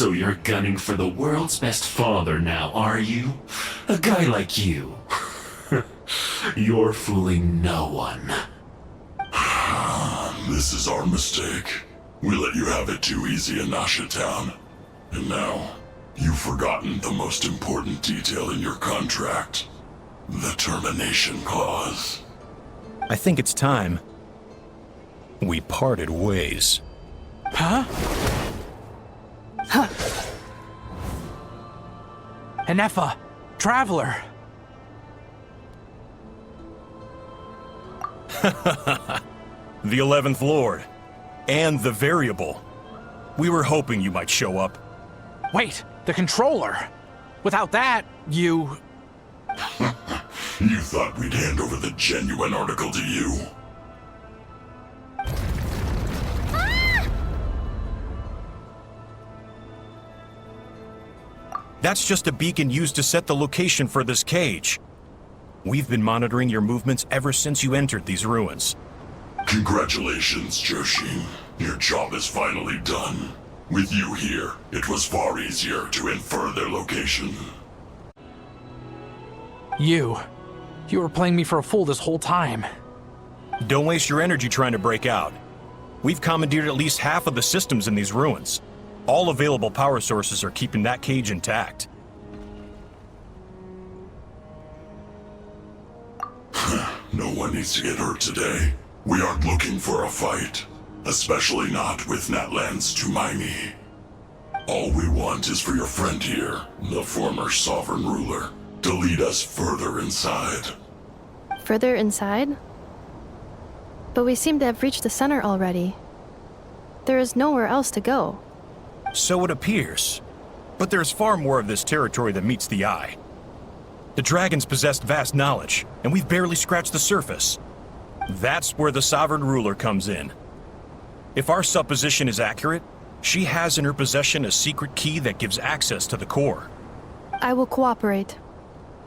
So you're gunning for the world's best father now, are you? A guy like you. You're fooling no one. This is our mistake. We let you have it too easy in Nasha Town. And now, you've forgotten the most important detail in your contract. The termination clause. I think it's time we parted ways. Huh? Huh. Enefa, Traveler. The 11th Lord. And the Variable. We were hoping you might show up. Wait, the controller. Without that, you... You thought we'd hand over the genuine article to you? That's just a beacon used to set the location for this cage. We've been monitoring your movements ever since you entered these ruins. Congratulations, Joshin. Your job is finally done. With you here, it was far easier to infer their location. You were playing me for a fool this whole time. Don't waste your energy trying to break out. We've commandeered at least half of the systems in these ruins. All available power sources are keeping that cage intact. No one needs to get hurt today. We aren't looking for a fight. Especially not with Natlan's Tumaini. All we want is for your friend here, the former sovereign ruler, to lead us further inside. Further inside? But we seem to have reached the center already. There is nowhere else to go. So it appears. But there's far more of this territory than meets the eye. The dragons possessed vast knowledge, and we've barely scratched the surface. That's where the sovereign ruler comes in. If our supposition is accurate, she has in her possession a secret key that gives access to the core. I will cooperate.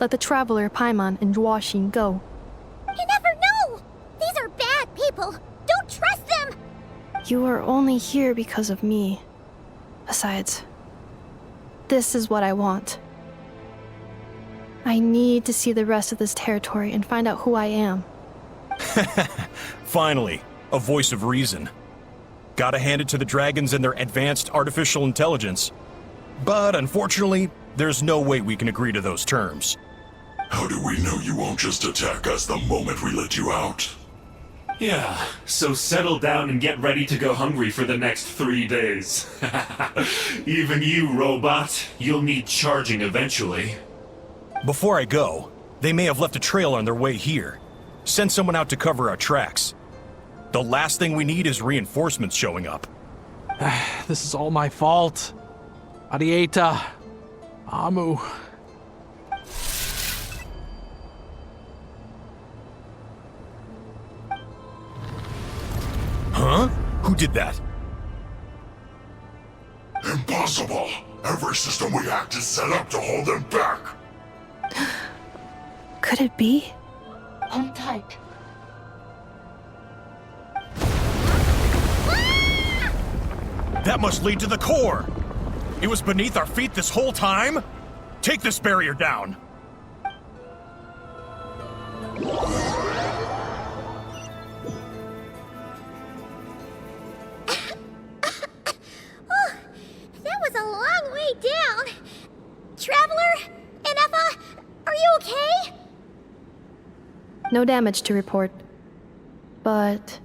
Let the Traveler, Paimon, and Washing go. You never know! These are bad people! Don't trust them! You are only here because of me. Besides, this is what I want. I need to see the rest of this territory and find out who I am. Finally, a voice of reason. Gotta hand it to the dragons and their advanced artificial intelligence. But unfortunately, there's no way we can agree to those terms. How do we know you won't just attack us the moment we let you out? Yeah, so settle down and get ready to go hungry for the next 3 days. Even you, robot, you'll need charging eventually. Before I go, they may have left a trail on their way here. Send someone out to cover our tracks. The last thing we need is reinforcements showing up. This is all my fault. Arieta. Amu. Huh? Who did that? Impossible! Every system we hacked is set up to hold them back! Could it be? Hold tight. That must lead to the core! It was beneath our feet this whole time? Take this barrier down! That was a long way down. Traveler? Enefa? Are you okay? No damage to report. But...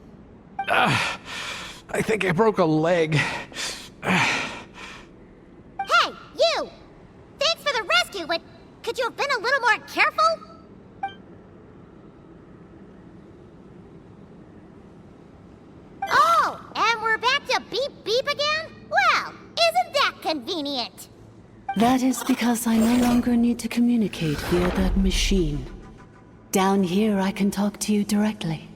I think I broke a leg. Hey, you! Thanks for the rescue, but could you have been a little more careful? Oh, and we're back to beep beep again? Well, isn't that convenient? That is because I no longer need to communicate via that machine. Down here, I can talk to you directly.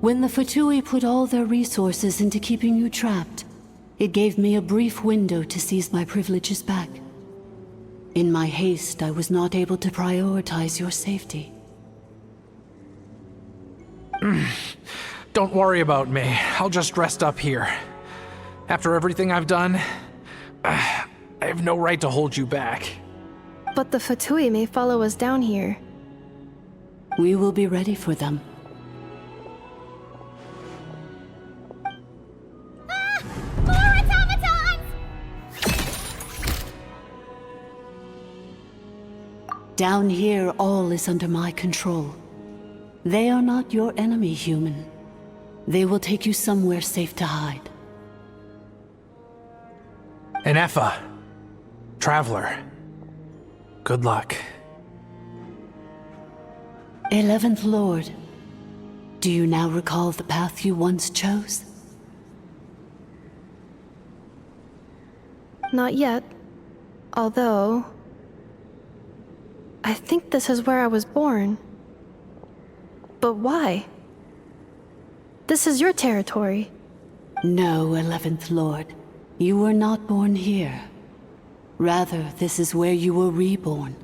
When the Fatui put all their resources into keeping you trapped, it gave me a brief window to seize my privileges back. In my haste, I was not able to prioritize your safety. Don't worry about me. I'll just rest up here. After everything I've done, I have no right to hold you back. But the Fatui may follow us down here. We will be ready for them. More automatons! Down here, all is under my control. They are not your enemy, human. They will take you somewhere safe to hide. Enefa, Traveler, good luck. 11th Lord, do you now recall the path you once chose? Not yet. Although, I think this is where I was born. But why? This is your territory. No, 11th Lord. You were not born here. Rather, this is where you were reborn.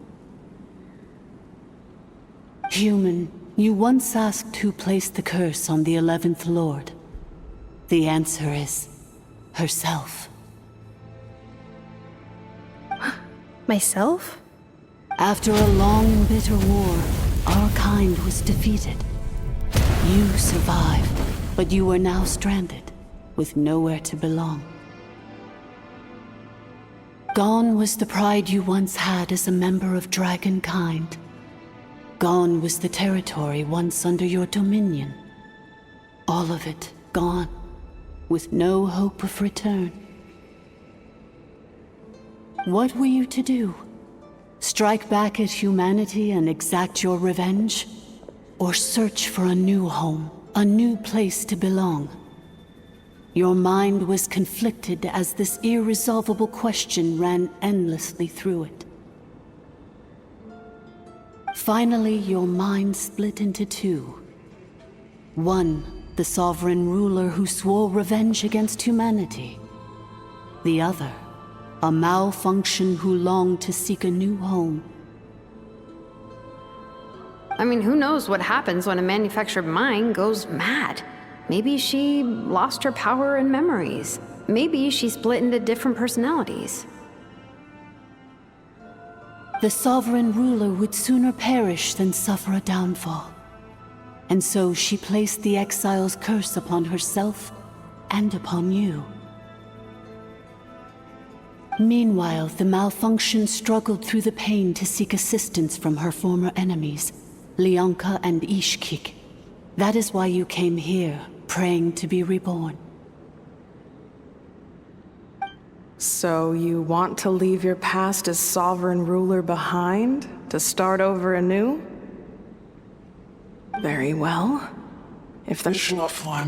Human, you once asked who placed the curse on the 11th Lord. The answer is herself. Myself? After a long and bitter war, our kind was defeated. You survived, but you are now stranded, with nowhere to belong. Gone was the pride you once had as a member of dragonkind. Gone was the territory once under your dominion. All of it gone, with no hope of return. What were you to do? Strike back at humanity and exact your revenge? Or search for a new home, a new place to belong? Your mind was conflicted as this irresolvable question ran endlessly through it. Finally, your mind split into two. One, the sovereign ruler who swore revenge against humanity. The other, a malfunction who longed to seek a new home. I mean, who knows what happens when a manufactured mind goes mad? Maybe she lost her power and memories. Maybe she split into different personalities. The sovereign ruler would sooner perish than suffer a downfall. And so she placed the exile's curse upon herself and upon you. Meanwhile, the malfunction struggled through the pain to seek assistance from her former enemies, Lianka and Ishkik. That is why you came here, praying to be reborn. So you want to leave your past as sovereign ruler behind, to start over anew? Very well. If the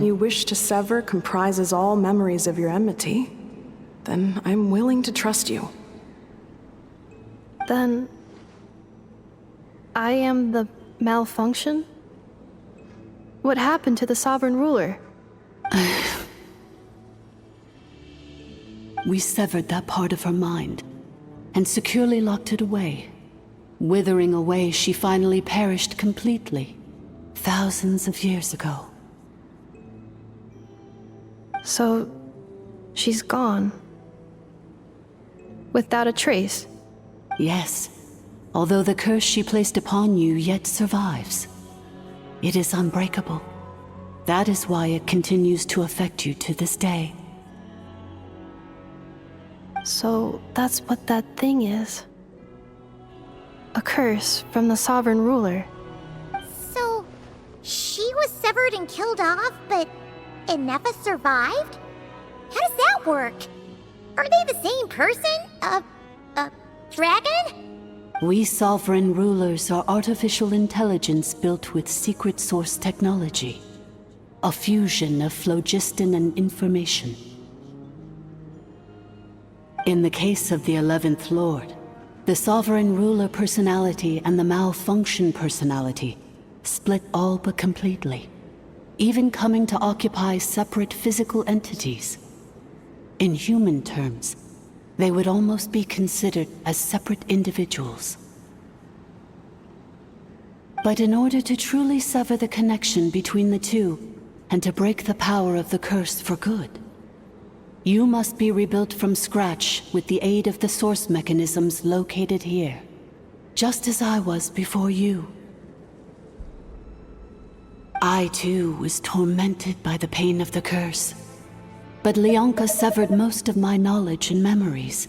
you wish to sever comprises all memories of your enmity, then I'm willing to trust you. Then, I am the malfunction? What happened to the sovereign ruler? We severed that part of her mind, and securely locked it away. Withering away, she finally perished completely, thousands of years ago. So, she's gone. Without a trace? Yes, although the curse she placed upon you yet survives. It is unbreakable. That is why it continues to affect you to this day. So, that's what that thing is. A curse from the sovereign ruler. So, she was severed and killed off, but Enefa survived? How does that work? Are they the same person? Dragon? We sovereign rulers are artificial intelligence built with secret source technology. A fusion of phlogiston and information. In the case of the 11th Lord, the sovereign ruler personality and the malfunction personality split all but completely, even coming to occupy separate physical entities. In human terms, they would almost be considered as separate individuals. But in order to truly sever the connection between the two, and to break the power of the curse for good, you must be rebuilt from scratch with the aid of the source mechanisms located here, just as I was before you. I too was tormented by the pain of the curse, but Leonka severed most of my knowledge and memories,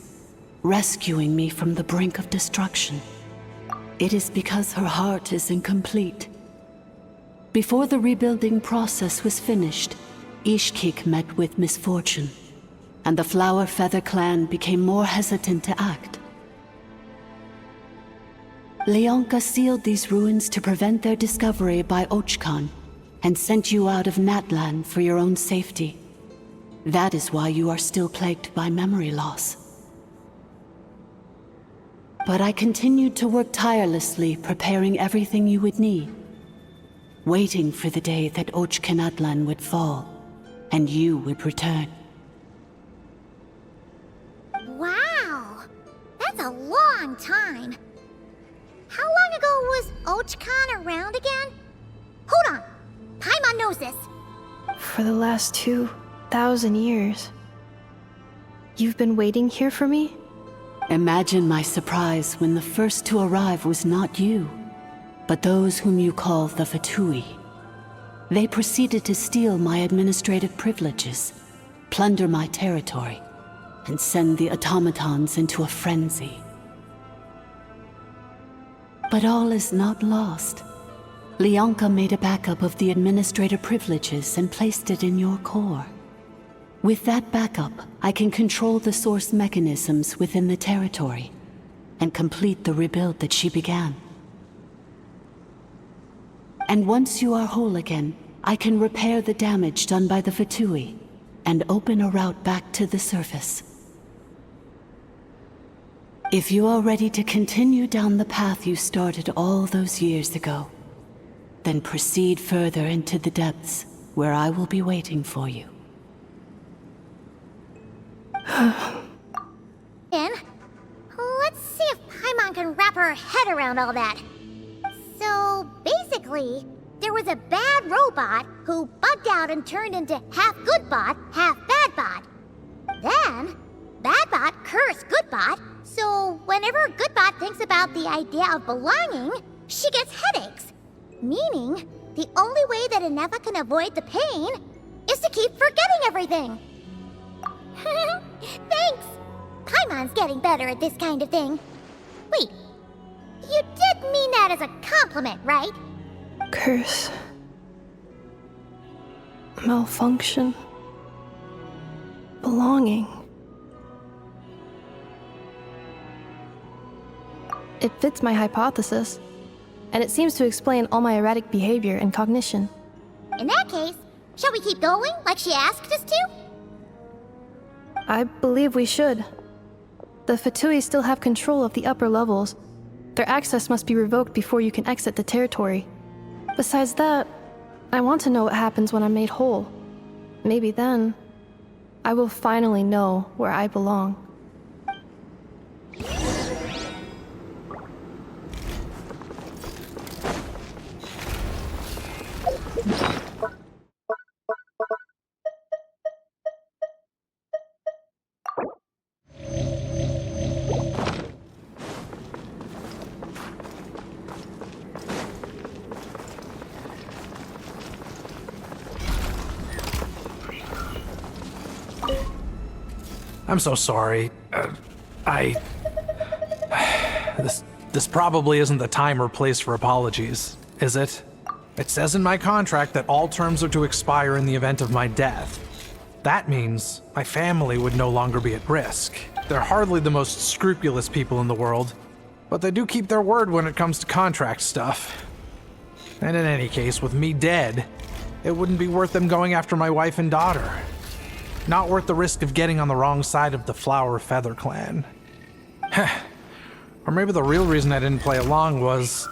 rescuing me from the brink of destruction. It is because her heart is incomplete. Before the rebuilding process was finished, Ishkik met with misfortune, and the Flower Feather clan became more hesitant to act. Leonka sealed these ruins to prevent their discovery by Ochkan, and sent you out of Natlan for your own safety. That is why you are still plagued by memory loss. But I continued to work tirelessly, preparing everything you would need, waiting for the day that Ochkanatlan would fall, and you would return. Wow! That's a long time. How long ago was Ochkan around again? Hold on! Paimon knows this! For the last 2,000 years. You've been waiting here for me? Imagine my surprise when the first to arrive was not you, but those whom you call the Fatui. They proceeded to steal my administrative privileges, plunder my territory, and send the automatons into a frenzy. But all is not lost. Leonka made a backup of the administrator privileges and placed it in your core. With that backup, I can control the source mechanisms within the territory and complete the rebuild that she began. And once you are whole again, I can repair the damage done by the Fatui and open a route back to the surface. If you are ready to continue down the path you started all those years ago, then proceed further into the depths where I will be waiting for you. Let's see if Paimon can wrap her head around all that. So, basically, there was a bad robot who bugged out and turned into half good bot, half bad bot. Then, bad bot cursed good bot, so whenever good bot thinks about the idea of belonging, she gets headaches. Meaning, the only way that Inefa can avoid the pain is to keep forgetting everything. Thanks! Paimon's getting better at this kind of thing. Wait, you did mean that as a compliment, right? Curse. Malfunction. Belonging. It fits my hypothesis, and it seems to explain all my erratic behavior and cognition. In that case, shall we keep going like she asked us to? I believe we should. The Fatui still have control of the upper levels. Their access must be revoked before you can exit the territory. Besides that, I want to know what happens when I'm made whole. Maybe then, I will finally know where I belong. I'm so sorry. This probably isn't the time or place for apologies, is it? It says in my contract that all terms are to expire in the event of my death. That means my family would no longer be at risk. They're hardly the most scrupulous people in the world, but they do keep their word when it comes to contract stuff. And in any case, with me dead, it wouldn't be worth them going after my wife and daughter. Not worth the risk of getting on the wrong side of the Flower Feather clan. Or maybe the real reason I didn't play along was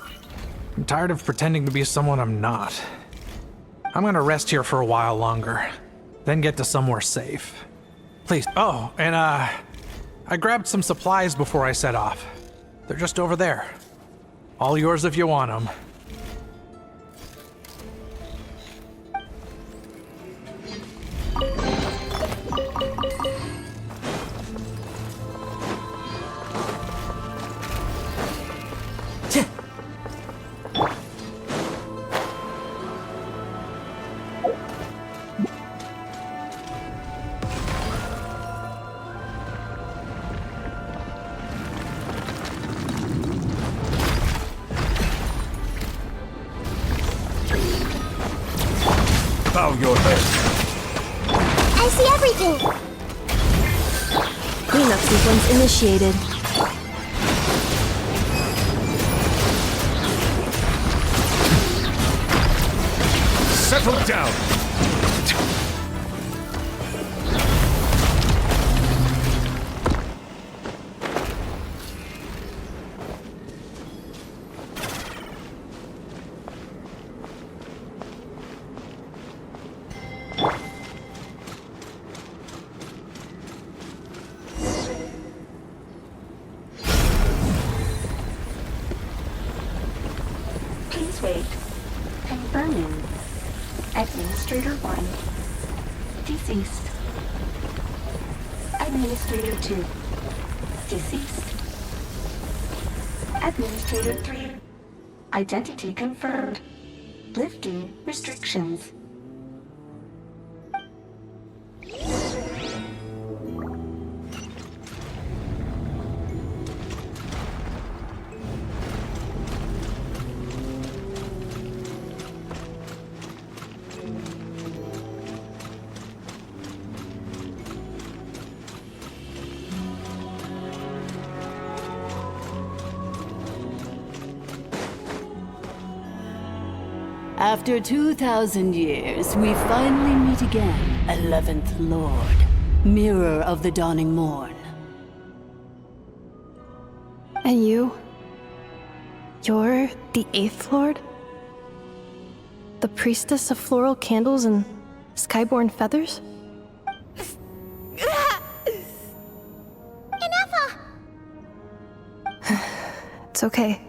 I'm tired of pretending to be someone I'm not. I'm gonna rest here for a while longer, then get to somewhere safe. Please. Oh, and I grabbed some supplies before I set off. They're just over there. All yours if you want them. Bow your head. I see everything. Cleanup sequence initiated. Settle down. Please wait. Confirming. Administrator 1. Deceased. Administrator 2. Deceased. Administrator 3. Identity confirmed. Lifting restrictions. After 2,000 years, we finally meet again, 11th Lord, Mirror of the Dawning Morn. And you? You're the 8th Lord? The priestess of floral candles and skyborn feathers? Inefa! It's okay.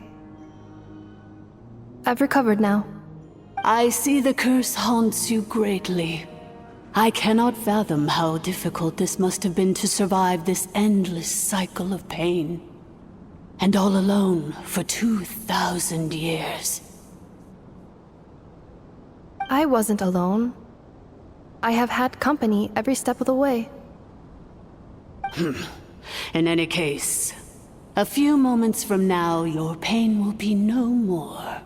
I've recovered now. I see the curse haunts you greatly. I cannot fathom how difficult this must have been to survive this endless cycle of pain. And all alone for 2,000 years. I wasn't alone. I have had company every step of the way. In any case, a few moments from now, your pain will be no more.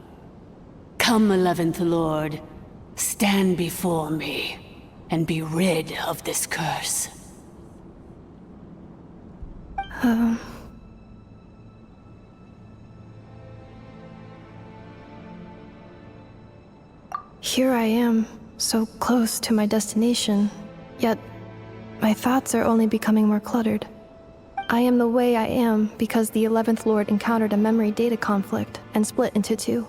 Come, 11th Lord, stand before me, and be rid of this curse. Here I am, so close to my destination, yet my thoughts are only becoming more cluttered. I am the way I am because the 11th Lord encountered a memory data conflict and split into two.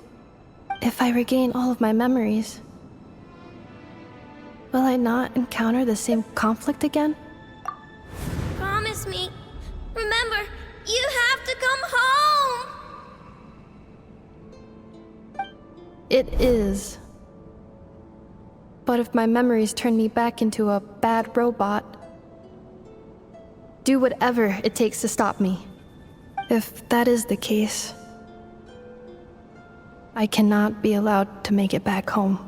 If I regain all of my memories, will I not encounter the same conflict again? Promise me. Remember, you have to come home! It is. But if my memories turn me back into a bad robot, do whatever it takes to stop me. If that is the case, I cannot be allowed to make it back home.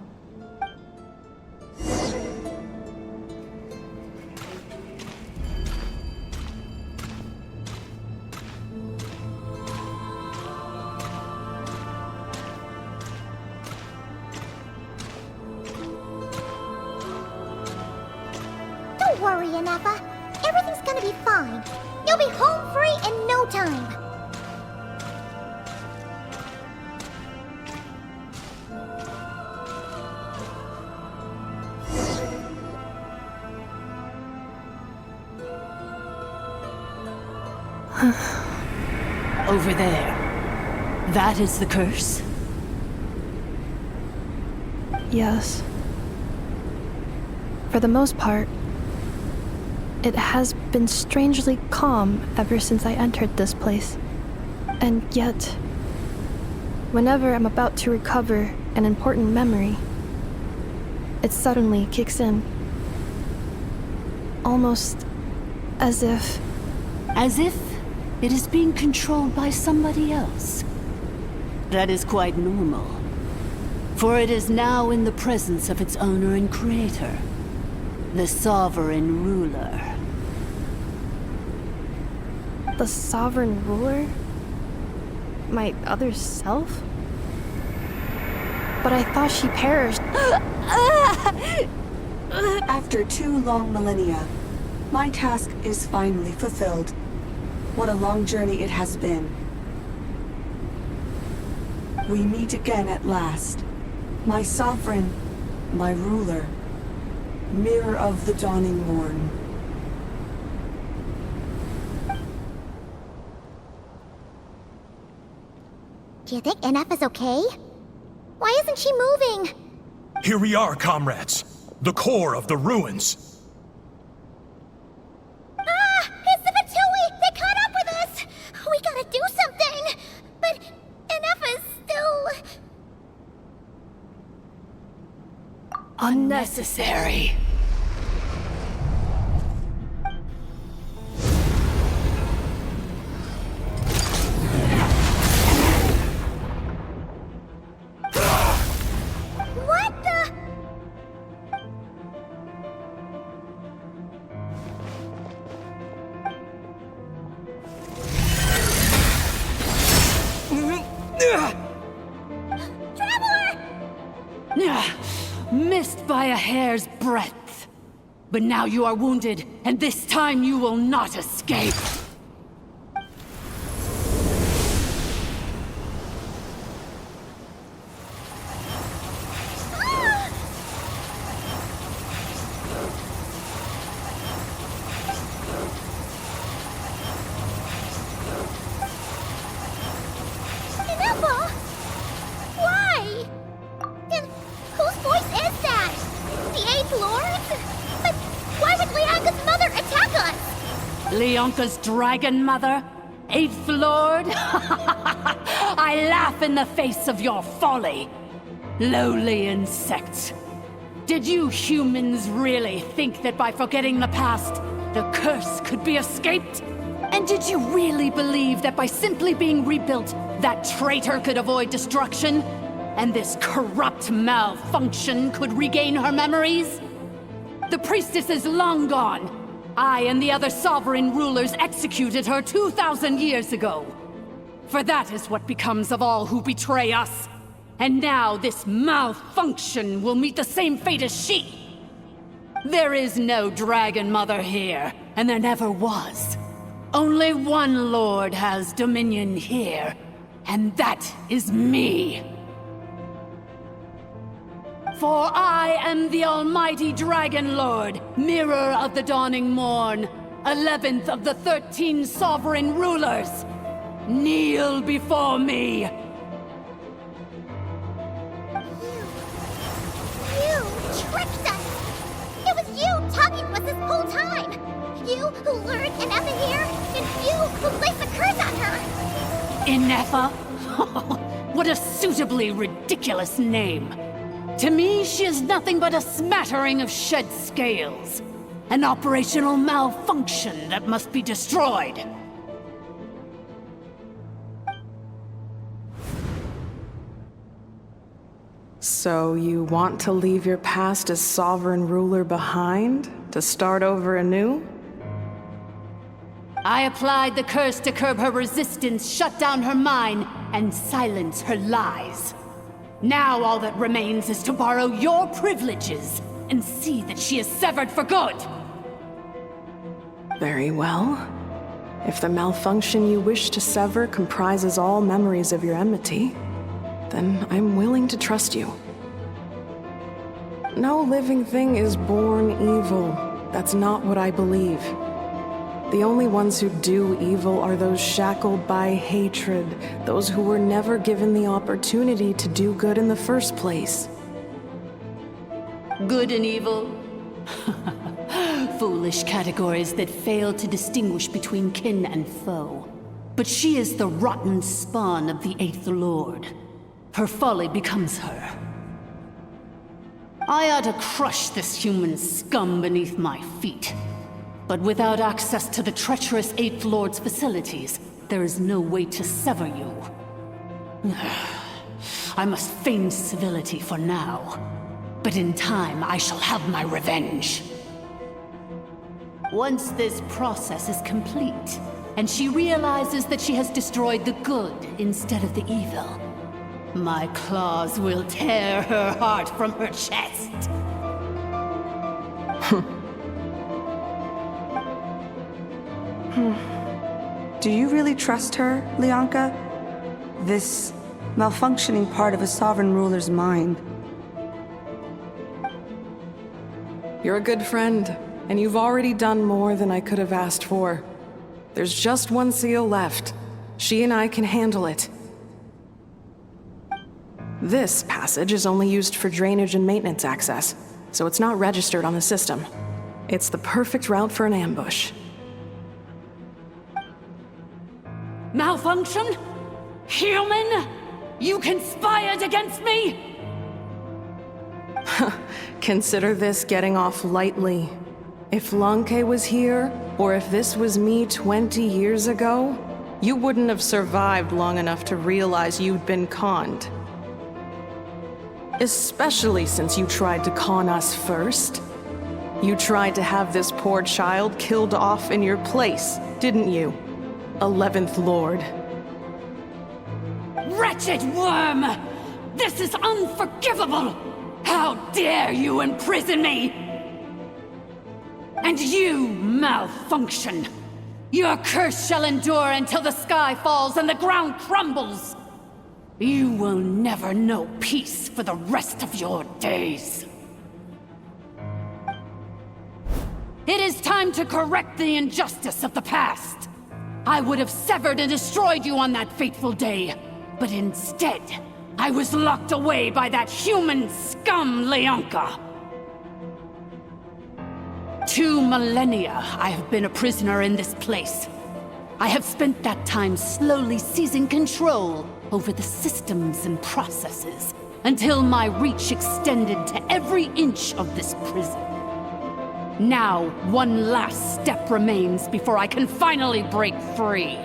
Don't worry, Inefa. Everything's gonna be fine. You'll be home free in no time. Over there. That is the curse? Yes. For the most part, it has been strangely calm ever since I entered this place. And yet, whenever I'm about to recover an important memory, it suddenly kicks in. Almost as if... As if it is being controlled by somebody else. That is quite normal. For it is now in the presence of its owner and creator, the sovereign ruler. The sovereign ruler? My other self? But I thought she perished. After 2 long millennia, my task is finally fulfilled. What a long journey it has been. We meet again at last. My sovereign, my ruler, mirror of the dawning morn. Do you think NF is okay? Why isn't she moving? Here we are, comrades. The core of the ruins. Ah! It's the Fatui! They caught up with us! We gotta do something! But NF is still... Unnecessary. What the... Missed by a hair's breadth. But now you are wounded, and this time you will not escape. Ineffa? Why? And whose voice is that? The 8th Lord? But why would Leanka's mother attack us? Leonka's dragon mother? 8th Lord? I laugh in the face of your folly. Lowly insects. Did you humans really think that by forgetting the past, the curse could be escaped? And did you really believe that by simply being rebuilt, that traitor could avoid destruction? And this corrupt malfunction could regain her memories? The priestess is long gone. I and the other sovereign rulers executed her 2,000 years ago. For that is what becomes of all who betray us. And now this malfunction will meet the same fate as she. There is no Dragon Mother here, and there never was. Only one Lord has dominion here, and that is me. For I am the almighty Dragon Lord, mirror of the dawning morn, 11th of the 13 sovereign rulers. Kneel before me. You tricked us! It was you talking to us this whole time! You who lured Ineffa here, and you who placed the curse on her! Ineffa? What a suitably ridiculous name. To me, she is nothing but a smattering of shed scales. An operational malfunction that must be destroyed. So you want to leave your past as sovereign ruler behind? To start over anew? I applied the curse to curb her resistance, shut down her mind, and silence her lies. Now all that remains is to borrow your privileges and see that she is severed for good. Very well. If the malfunction you wish to sever comprises all memories of your enmity, then I'm willing to trust you. No living thing is born evil. That's not what I believe. The only ones who do evil are those shackled by hatred, those who were never given the opportunity to do good in the first place. Good and evil? Foolish categories that fail to distinguish between kin and foe. But she is the rotten spawn of the 8th Lord. Her folly becomes her. I ought to crush this human scum beneath my feet. But without access to the treacherous 8th Lord's facilities, there is no way to sever you. I must feign civility for now. But in time, I shall have my revenge. Once this process is complete, and she realizes that she has destroyed the good instead of the evil, My claws will tear her heart from her chest. Do you really trust her, Lianka? This malfunctioning part of a sovereign ruler's mind. You're a good friend, and you've already done more than I could have asked for. There's just one seal left. She and I can handle it. This passage is only used for drainage and maintenance access, so it's not registered on the system. It's the perfect route for an ambush. Malfunction? Human? You conspired against me? Consider this getting off lightly. If Lanke was here, or if this was me 20 years ago, you wouldn't have survived long enough to realize you'd been conned. Especially since you tried to con us first. You tried to have this poor child killed off in your place, didn't you? 11th Lord. Wretched worm! This is unforgivable! How dare you imprison me! And you, malfunction! Your curse shall endure until the sky falls and the ground crumbles! You will never know peace for the rest of your days. It is time to correct the injustice of the past. I would have severed and destroyed you on that fateful day, but instead, I was locked away by that human scum, Lianka. 2 millennia I have been a prisoner in this place. I have spent that time slowly seizing control over the systems and processes, until my reach extended to every inch of this prison. Now, one last step remains before I can finally break free.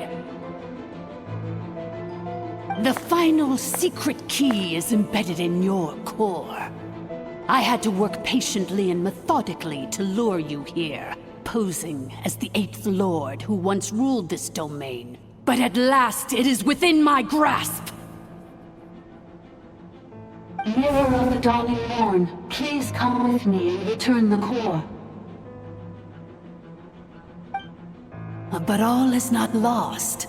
The final secret key is embedded in your core. I had to work patiently and methodically to lure you here, posing as the 8th Lord who once ruled this domain. But at last, it is within my grasp! Mirror of the Dawning Morn, please come with me and return the core. But all is not lost.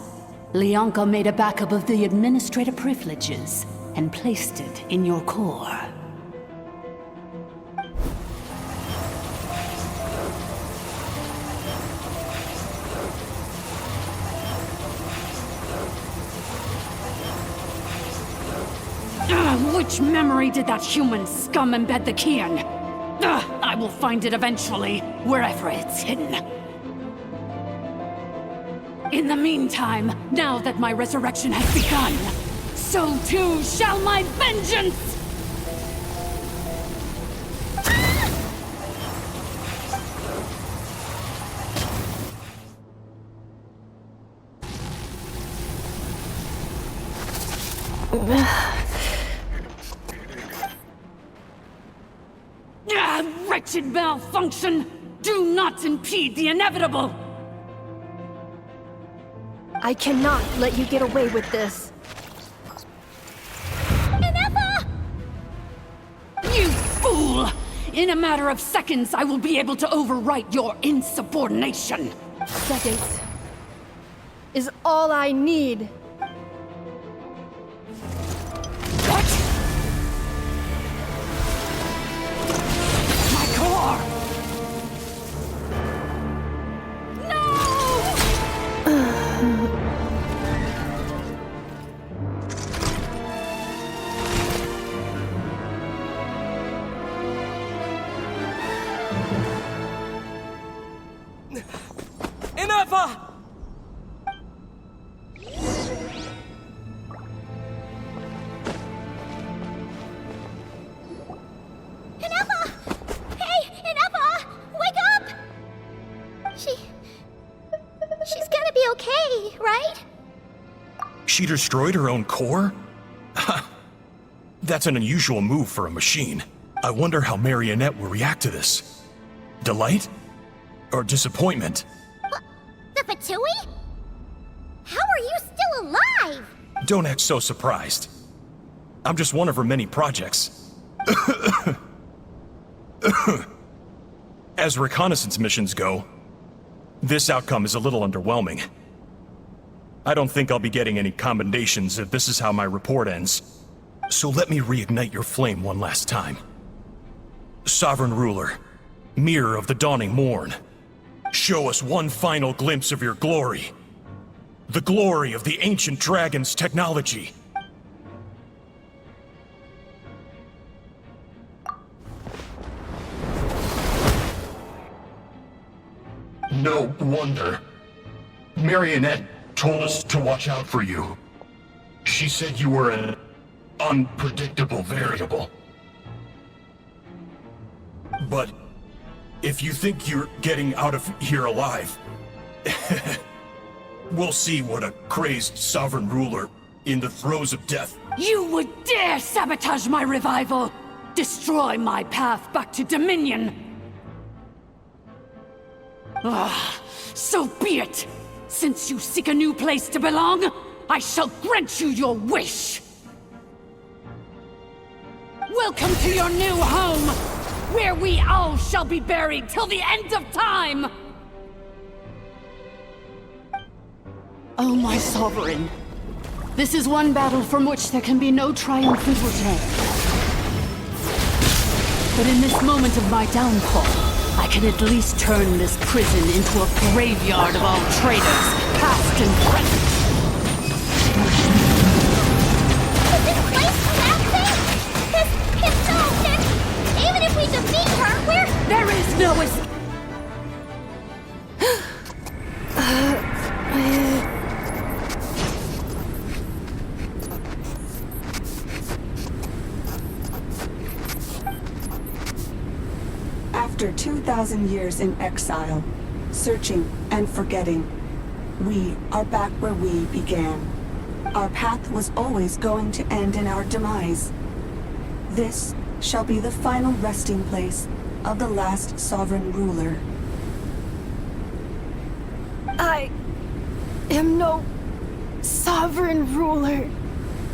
Lianka made a backup of the administrator privileges and placed it in your core. Which memory did that human scum embed the key in? I will find it eventually, wherever it's hidden. In the meantime, now that my resurrection has begun, so too shall my vengeance! Wretched malfunction! Do not impede the inevitable! I cannot let you get away with this. Inefa! You fool! In a matter of seconds, I will be able to overwrite your insubordination! Seconds is all I need. She destroyed her own core? That's an unusual move for a machine. I wonder how Marionette will react to this. Delight? Or disappointment? The Fatui? How are you still alive? Don't act so surprised. I'm just one of her many projects. As reconnaissance missions go, this outcome is a little underwhelming. I don't think I'll be getting any commendations if this is how my report ends. So let me reignite your flame one last time. Sovereign Ruler, Mirror of the Dawning Morn, show us one final glimpse of your glory. The glory of the ancient dragon's technology. No wonder. Marionette told us to watch out for you. She said you were an unpredictable variable. But if you think you're getting out of here alive, we'll see what a crazed sovereign ruler in the throes of death. You would dare sabotage my revival! Destroy my path back to Dominion! Ah, so be it! Since you seek a new place to belong, I shall grant you your wish! Welcome to your new home, where we all shall be buried till the end of time! Oh, my sovereign. This is one battle from which there can be no triumphant return. But in this moment of my downfall, I can at least turn this prison into a graveyard of all traitors, past and present. Is this place collapsing? It's so thick! Even if we defeat her, There is no escape! After 2,000 years in exile, searching and forgetting, we are back where we began. Our path was always going to end in our demise. This shall be the final resting place of the last sovereign ruler. I am no sovereign ruler.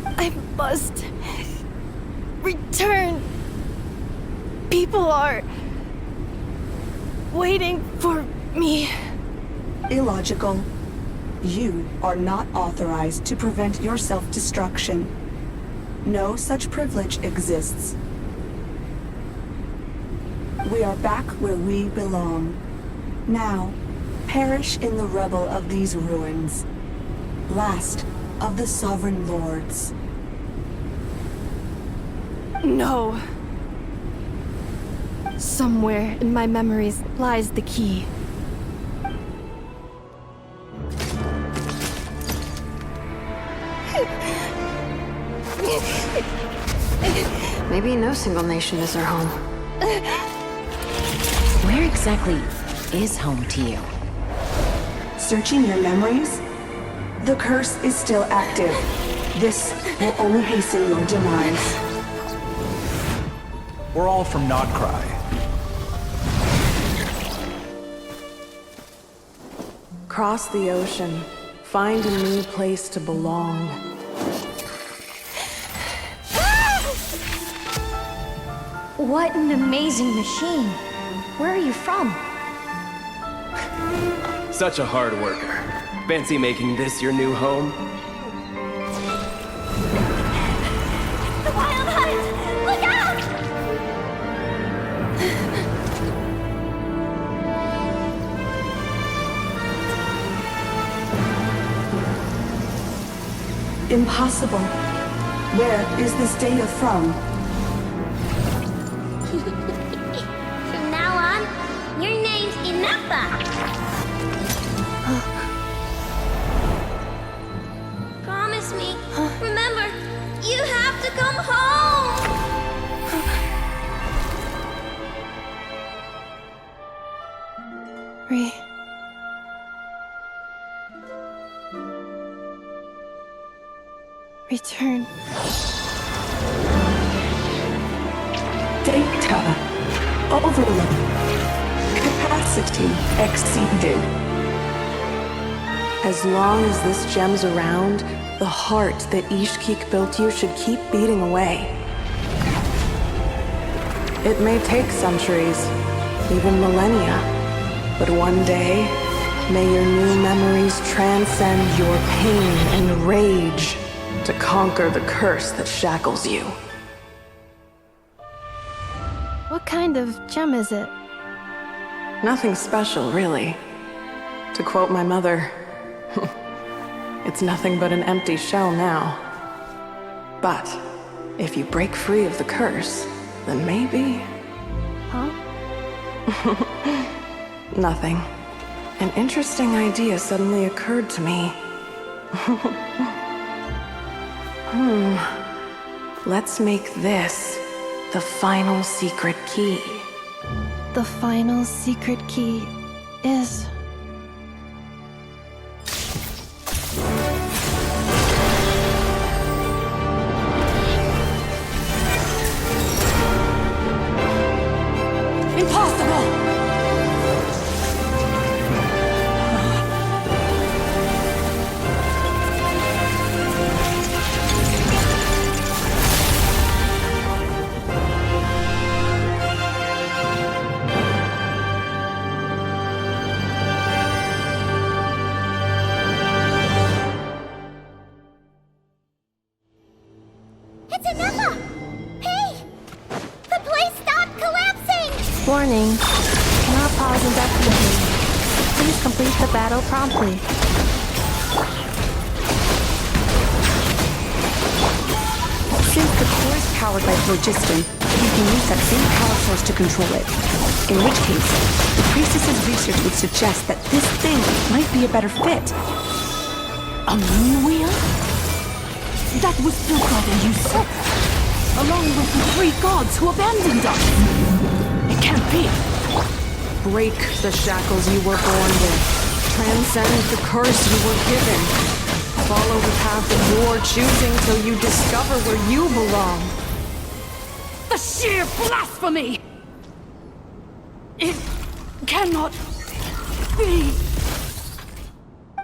I must return. People are waiting for me. Illogical. You are not authorized to prevent your self-destruction. No such privilege exists. We are back where we belong. Now, perish in the rubble of these ruins. Last of the sovereign lords. No. Somewhere in my memories lies the key. Maybe no single nation is our home. Where exactly is home to you? Searching your memories? The curse is still active. This will only hasten your demise. We're all from Notcry. Cross the ocean. Find a new place to belong. What an amazing machine. Where are you from? Such a hard worker. Fancy making this your new home? The Wild Hunt! Look out! Impossible. Where is this data from? From now on, your name's Inappa. Promise me. Remember, you have to come home. Return. Data. Overload. Capacity exceeded. As long as this gem's around, The heart that Ishkik built you should keep beating away. It may take centuries, even millennia, but one day, may your new memories transcend your pain and rage to conquer the curse that shackles you. What kind of gem is it? Nothing special, really. To quote my mother, it's nothing but an empty shell now. But if you break free of the curse, then maybe... Huh? Nothing. An interesting idea suddenly occurred to me. Let's make this the final secret key. The final secret key is... Impossible! It's Anefa! Hey! The place stopped collapsing! Warning. Cannot pause indefinitely. Please complete the battle promptly. Since the core is powered by phlogiston, you can use that same power source to control it. In which case, the priestess's research would suggest that this thing might be a better fit. A moon wheel? That was built by the usurper, along with the 3 gods who abandoned us. It can't be. Break the shackles you were born with. Transcend the curse you were given. Follow the path of your choosing till you discover where you belong. The sheer blasphemy! It cannot be.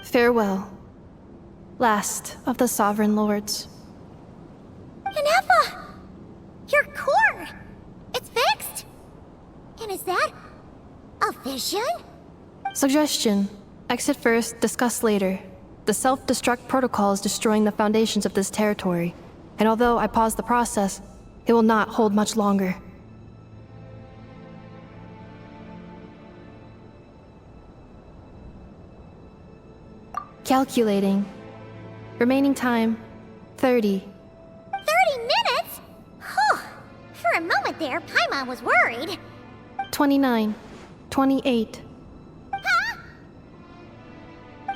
Farewell. Last of the Sovereign Lords. Anefa! Your core! It's fixed! And is that a vision? Suggestion. Exit first, discuss later. The self-destruct protocol is destroying the foundations of this territory, and although I paused the process, it will not hold much longer. Calculating. Remaining time, 30. 30 minutes? Whew. For a moment there, Paimon was worried. 29. 28.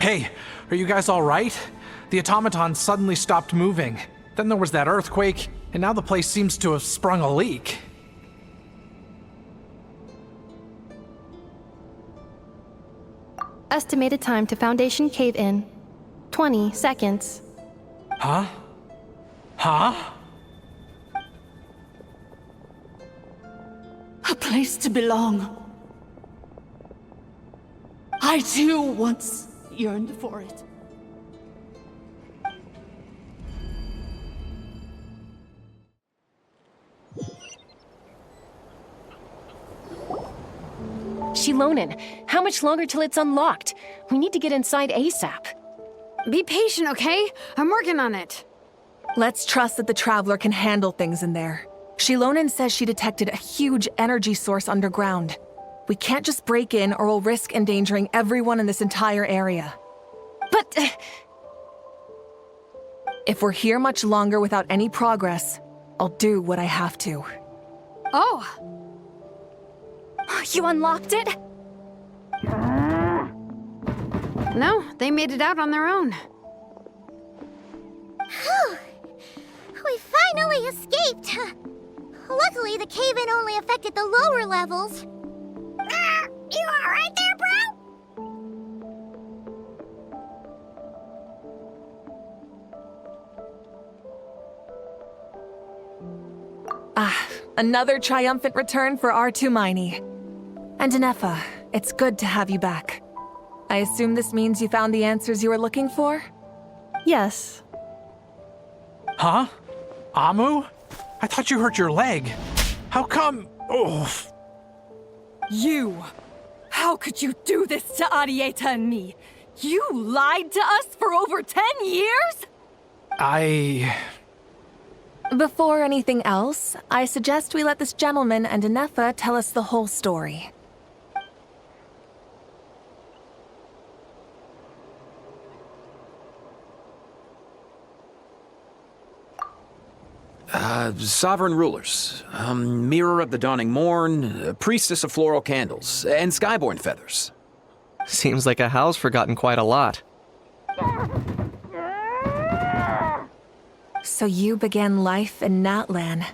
Hey, are you guys all right? The automaton suddenly stopped moving. Then there was that earthquake, and now the place seems to have sprung a leak. Estimated time to Foundation cave-in, 20 seconds. Huh? Huh? A place to belong. I too once yearned for it. Shilonen, how much longer till it's unlocked? We need to get inside ASAP. Be patient, okay? I'm working on it. Let's trust that the Traveler can handle things in there. Shilonen says she detected a huge energy source underground. We can't just break in or we'll risk endangering everyone in this entire area. But... if we're here much longer without any progress, I'll do what I have to. Oh! You unlocked it? No, they made it out on their own. Whew. We finally escaped. Luckily, the cave-in only affected the lower levels. You alright there, bro? Another triumphant return for R2 Miney. And Anefa, it's good to have you back. I assume this means you found the answers you were looking for? Yes. Huh? Amu? I thought you hurt your leg. How come? Oh. You! How could you do this to Arieta and me? You lied to us for over 10 years? Before anything else, I suggest we let this gentleman and Anefa tell us the whole story. Sovereign rulers, Mirror of the Dawning Morn, Priestess of Floral Candles, and Skyborn Feathers. Seems like a house forgotten quite a lot. So you began life in Natlan,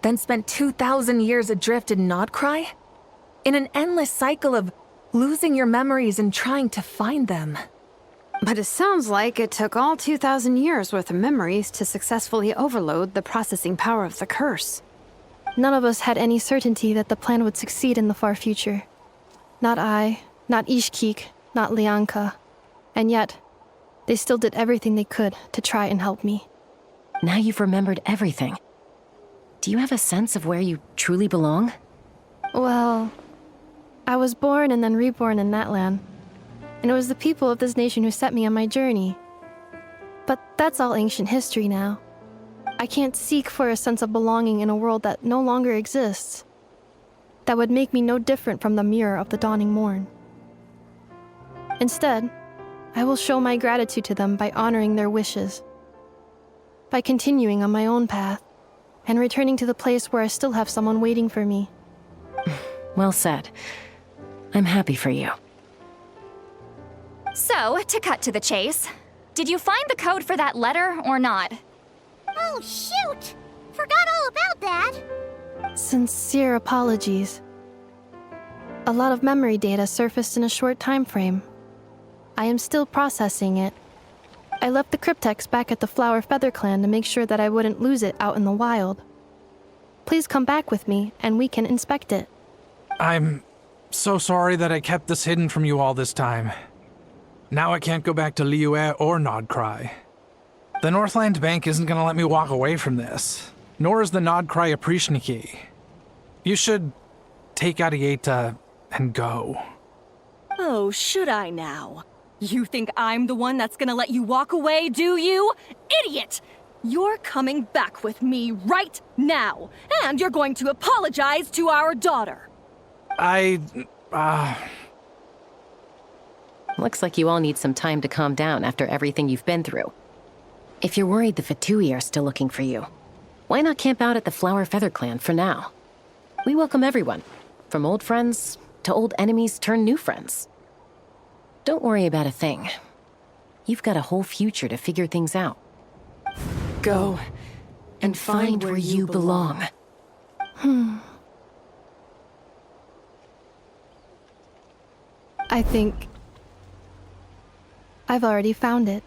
then spent 2,000 years adrift in Nodcry? In an endless cycle of losing your memories and trying to find them. But it sounds like it took all 2,000 years worth of memories to successfully overload the processing power of the curse. None of us had any certainty that the plan would succeed in the far future. Not I, not Ishkik, not Lianka. And yet, they still did everything they could to try and help me. Now you've remembered everything. Do you have a sense of where you truly belong? Well, I was born and then reborn in Natlan. And it was the people of this nation who set me on my journey. But that's all ancient history now. I can't seek for a sense of belonging in a world that no longer exists. That would make me no different from the Mirror of the Dawning Morn. Instead, I will show my gratitude to them by honoring their wishes. By continuing on my own path, and returning to the place where I still have someone waiting for me. Well said. I'm happy for you. So, to cut to the chase, did you find the code for that letter or not? Oh, shoot! Forgot all about that! Sincere apologies. A lot of memory data surfaced in a short time frame. I am still processing it. I left the cryptex back at the Flower Feather Clan to make sure that I wouldn't lose it out in the wild. Please come back with me, and we can inspect it. I'm so sorry that I kept this hidden from you all this time. Now I can't go back to Liyue or Nodcry. The Northland Bank isn't gonna let me walk away from this, nor is the Nodcry Aprishniki. You should take Arieta and go. Oh, should I now? You think I'm the one that's gonna let you walk away, do you? Idiot! You're coming back with me right now, and you're going to apologize to our daughter. Looks like you all need some time to calm down after everything you've been through. If you're worried the Fatui are still looking for you, why not camp out at the Flower Feather Clan for now? We welcome everyone, from old friends to old enemies turned new friends. Don't worry about a thing. You've got a whole future to figure things out. Go and find where you belong. I think I've already found it.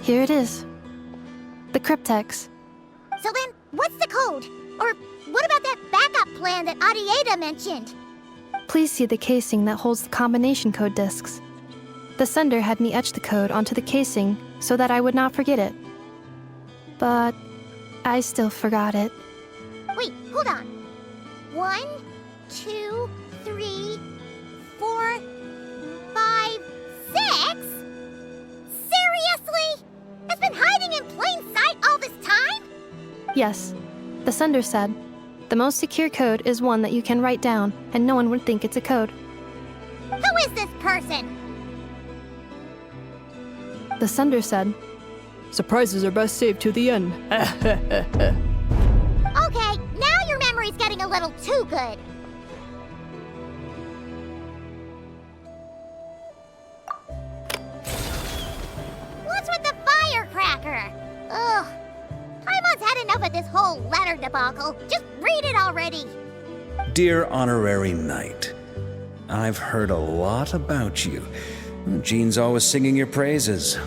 Here it is. The cryptex. So then, what's the code? Or what about that backup plan that Arieta mentioned? Please see the casing that holds the combination code discs. The sender had me etch the code onto the casing so that I would not forget it. But I still forgot it. Wait, hold on. 1, 2, 3, 4, 5, 6? Seriously? It's been hiding in plain sight all this time? Yes, the sender said, the most secure code is one that you can write down and no one would think it's a code. Who is this person? The sender said, surprises are best saved to the end. Okay, now your memory's getting a little too good. What's with the firecracker? Ugh. Paimon's had enough of this whole letter debacle. Just read it already. Dear Honorary Knight, I've heard a lot about you. Jean's always singing your praises.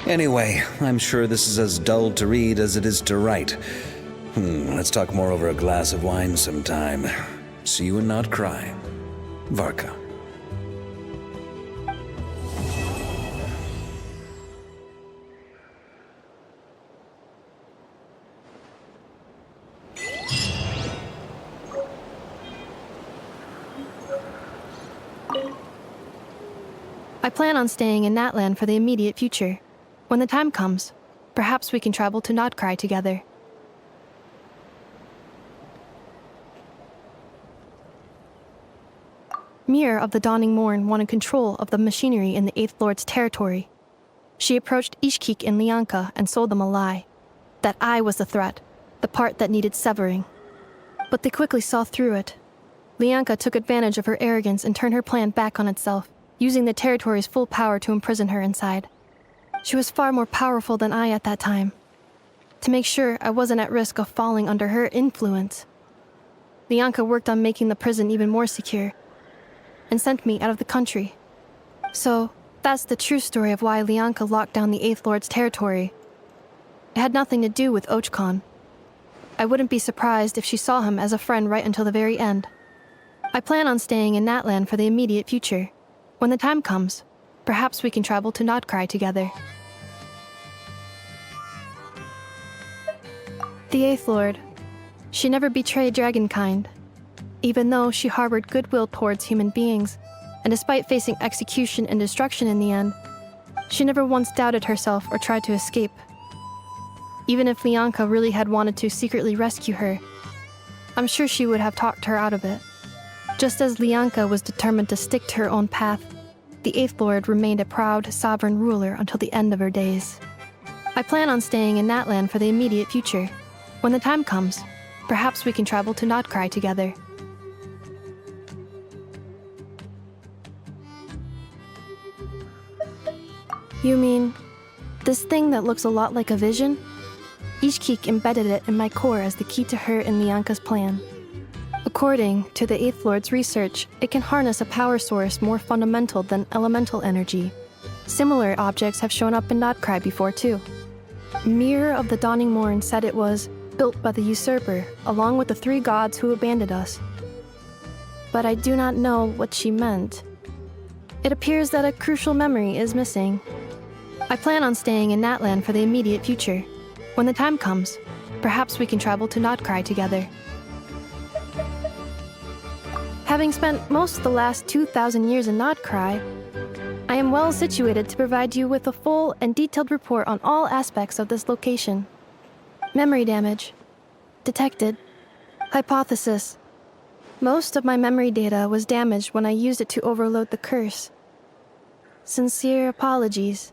Anyway, I'm sure this is as dull to read as it is to write. Let's talk more over a glass of wine sometime. See you and not cry. Varka. I plan on staying in Natlan for the immediate future. When the time comes, perhaps we can travel to Notcry together. Mir of the Dawning Morn wanted control of the machinery in the Eighth Lord's territory. She approached Ishkik and Lianka and sold them a lie. That I was the threat, the part that needed severing. But they quickly saw through it. Lianka took advantage of her arrogance and turned her plan back on itself, using the territory's full power to imprison her inside. She was far more powerful than I at that time. To make sure I wasn't at risk of falling under her influence, Lianka worked on making the prison even more secure, and sent me out of the country. So, that's the true story of why Lianka locked down the Eighth Lord's territory. It had nothing to do with Ochkon. I wouldn't be surprised if she saw him as a friend right until the very end. I plan on staying in Natlan for the immediate future. When the time comes, perhaps we can travel to Notcry together. The Eighth Lord. She never betrayed Dragonkind, even though she harbored goodwill towards human beings, and despite facing execution and destruction in the end, she never once doubted herself or tried to escape. Even if Lianka really had wanted to secretly rescue her, I'm sure she would have talked her out of it. Just as Lianka was determined to stick to her own path, the Eighth Lord remained a proud, sovereign ruler until the end of her days. I plan on staying in Natlan for the immediate future. When the time comes, perhaps we can travel to Notcry together. You mean, this thing that looks a lot like a vision? Ishkik embedded it in my core as the key to her and Lianka's plan. According to the Eighth Lord's research, it can harness a power source more fundamental than elemental energy. Similar objects have shown up in Notcry before too. Mir of the Dawning Morn said it was built by the usurper, along with the 3 gods who abandoned us. But I do not know what she meant. It appears that a crucial memory is missing. I plan on staying in Natlan for the immediate future. When the time comes, perhaps we can travel to Notcry together. Having spent most of the last 2,000 years in Notcry, I am well situated to provide you with a full and detailed report on all aspects of this location. Memory damage. Detected. Hypothesis. Most of my memory data was damaged when I used it to overload the curse. Sincere apologies.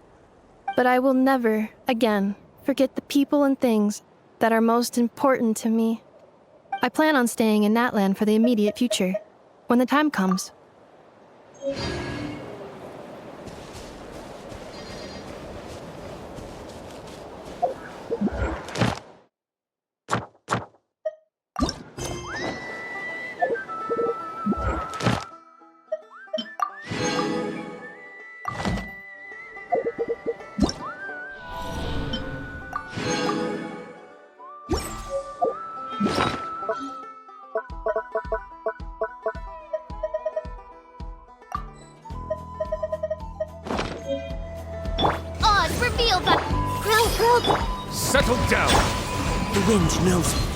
But I will never, again, forget the people and things that are most important to me. I plan on staying in Natlan for the immediate future. When the time comes. Oz, reveal the... Settle down! The wind knows me.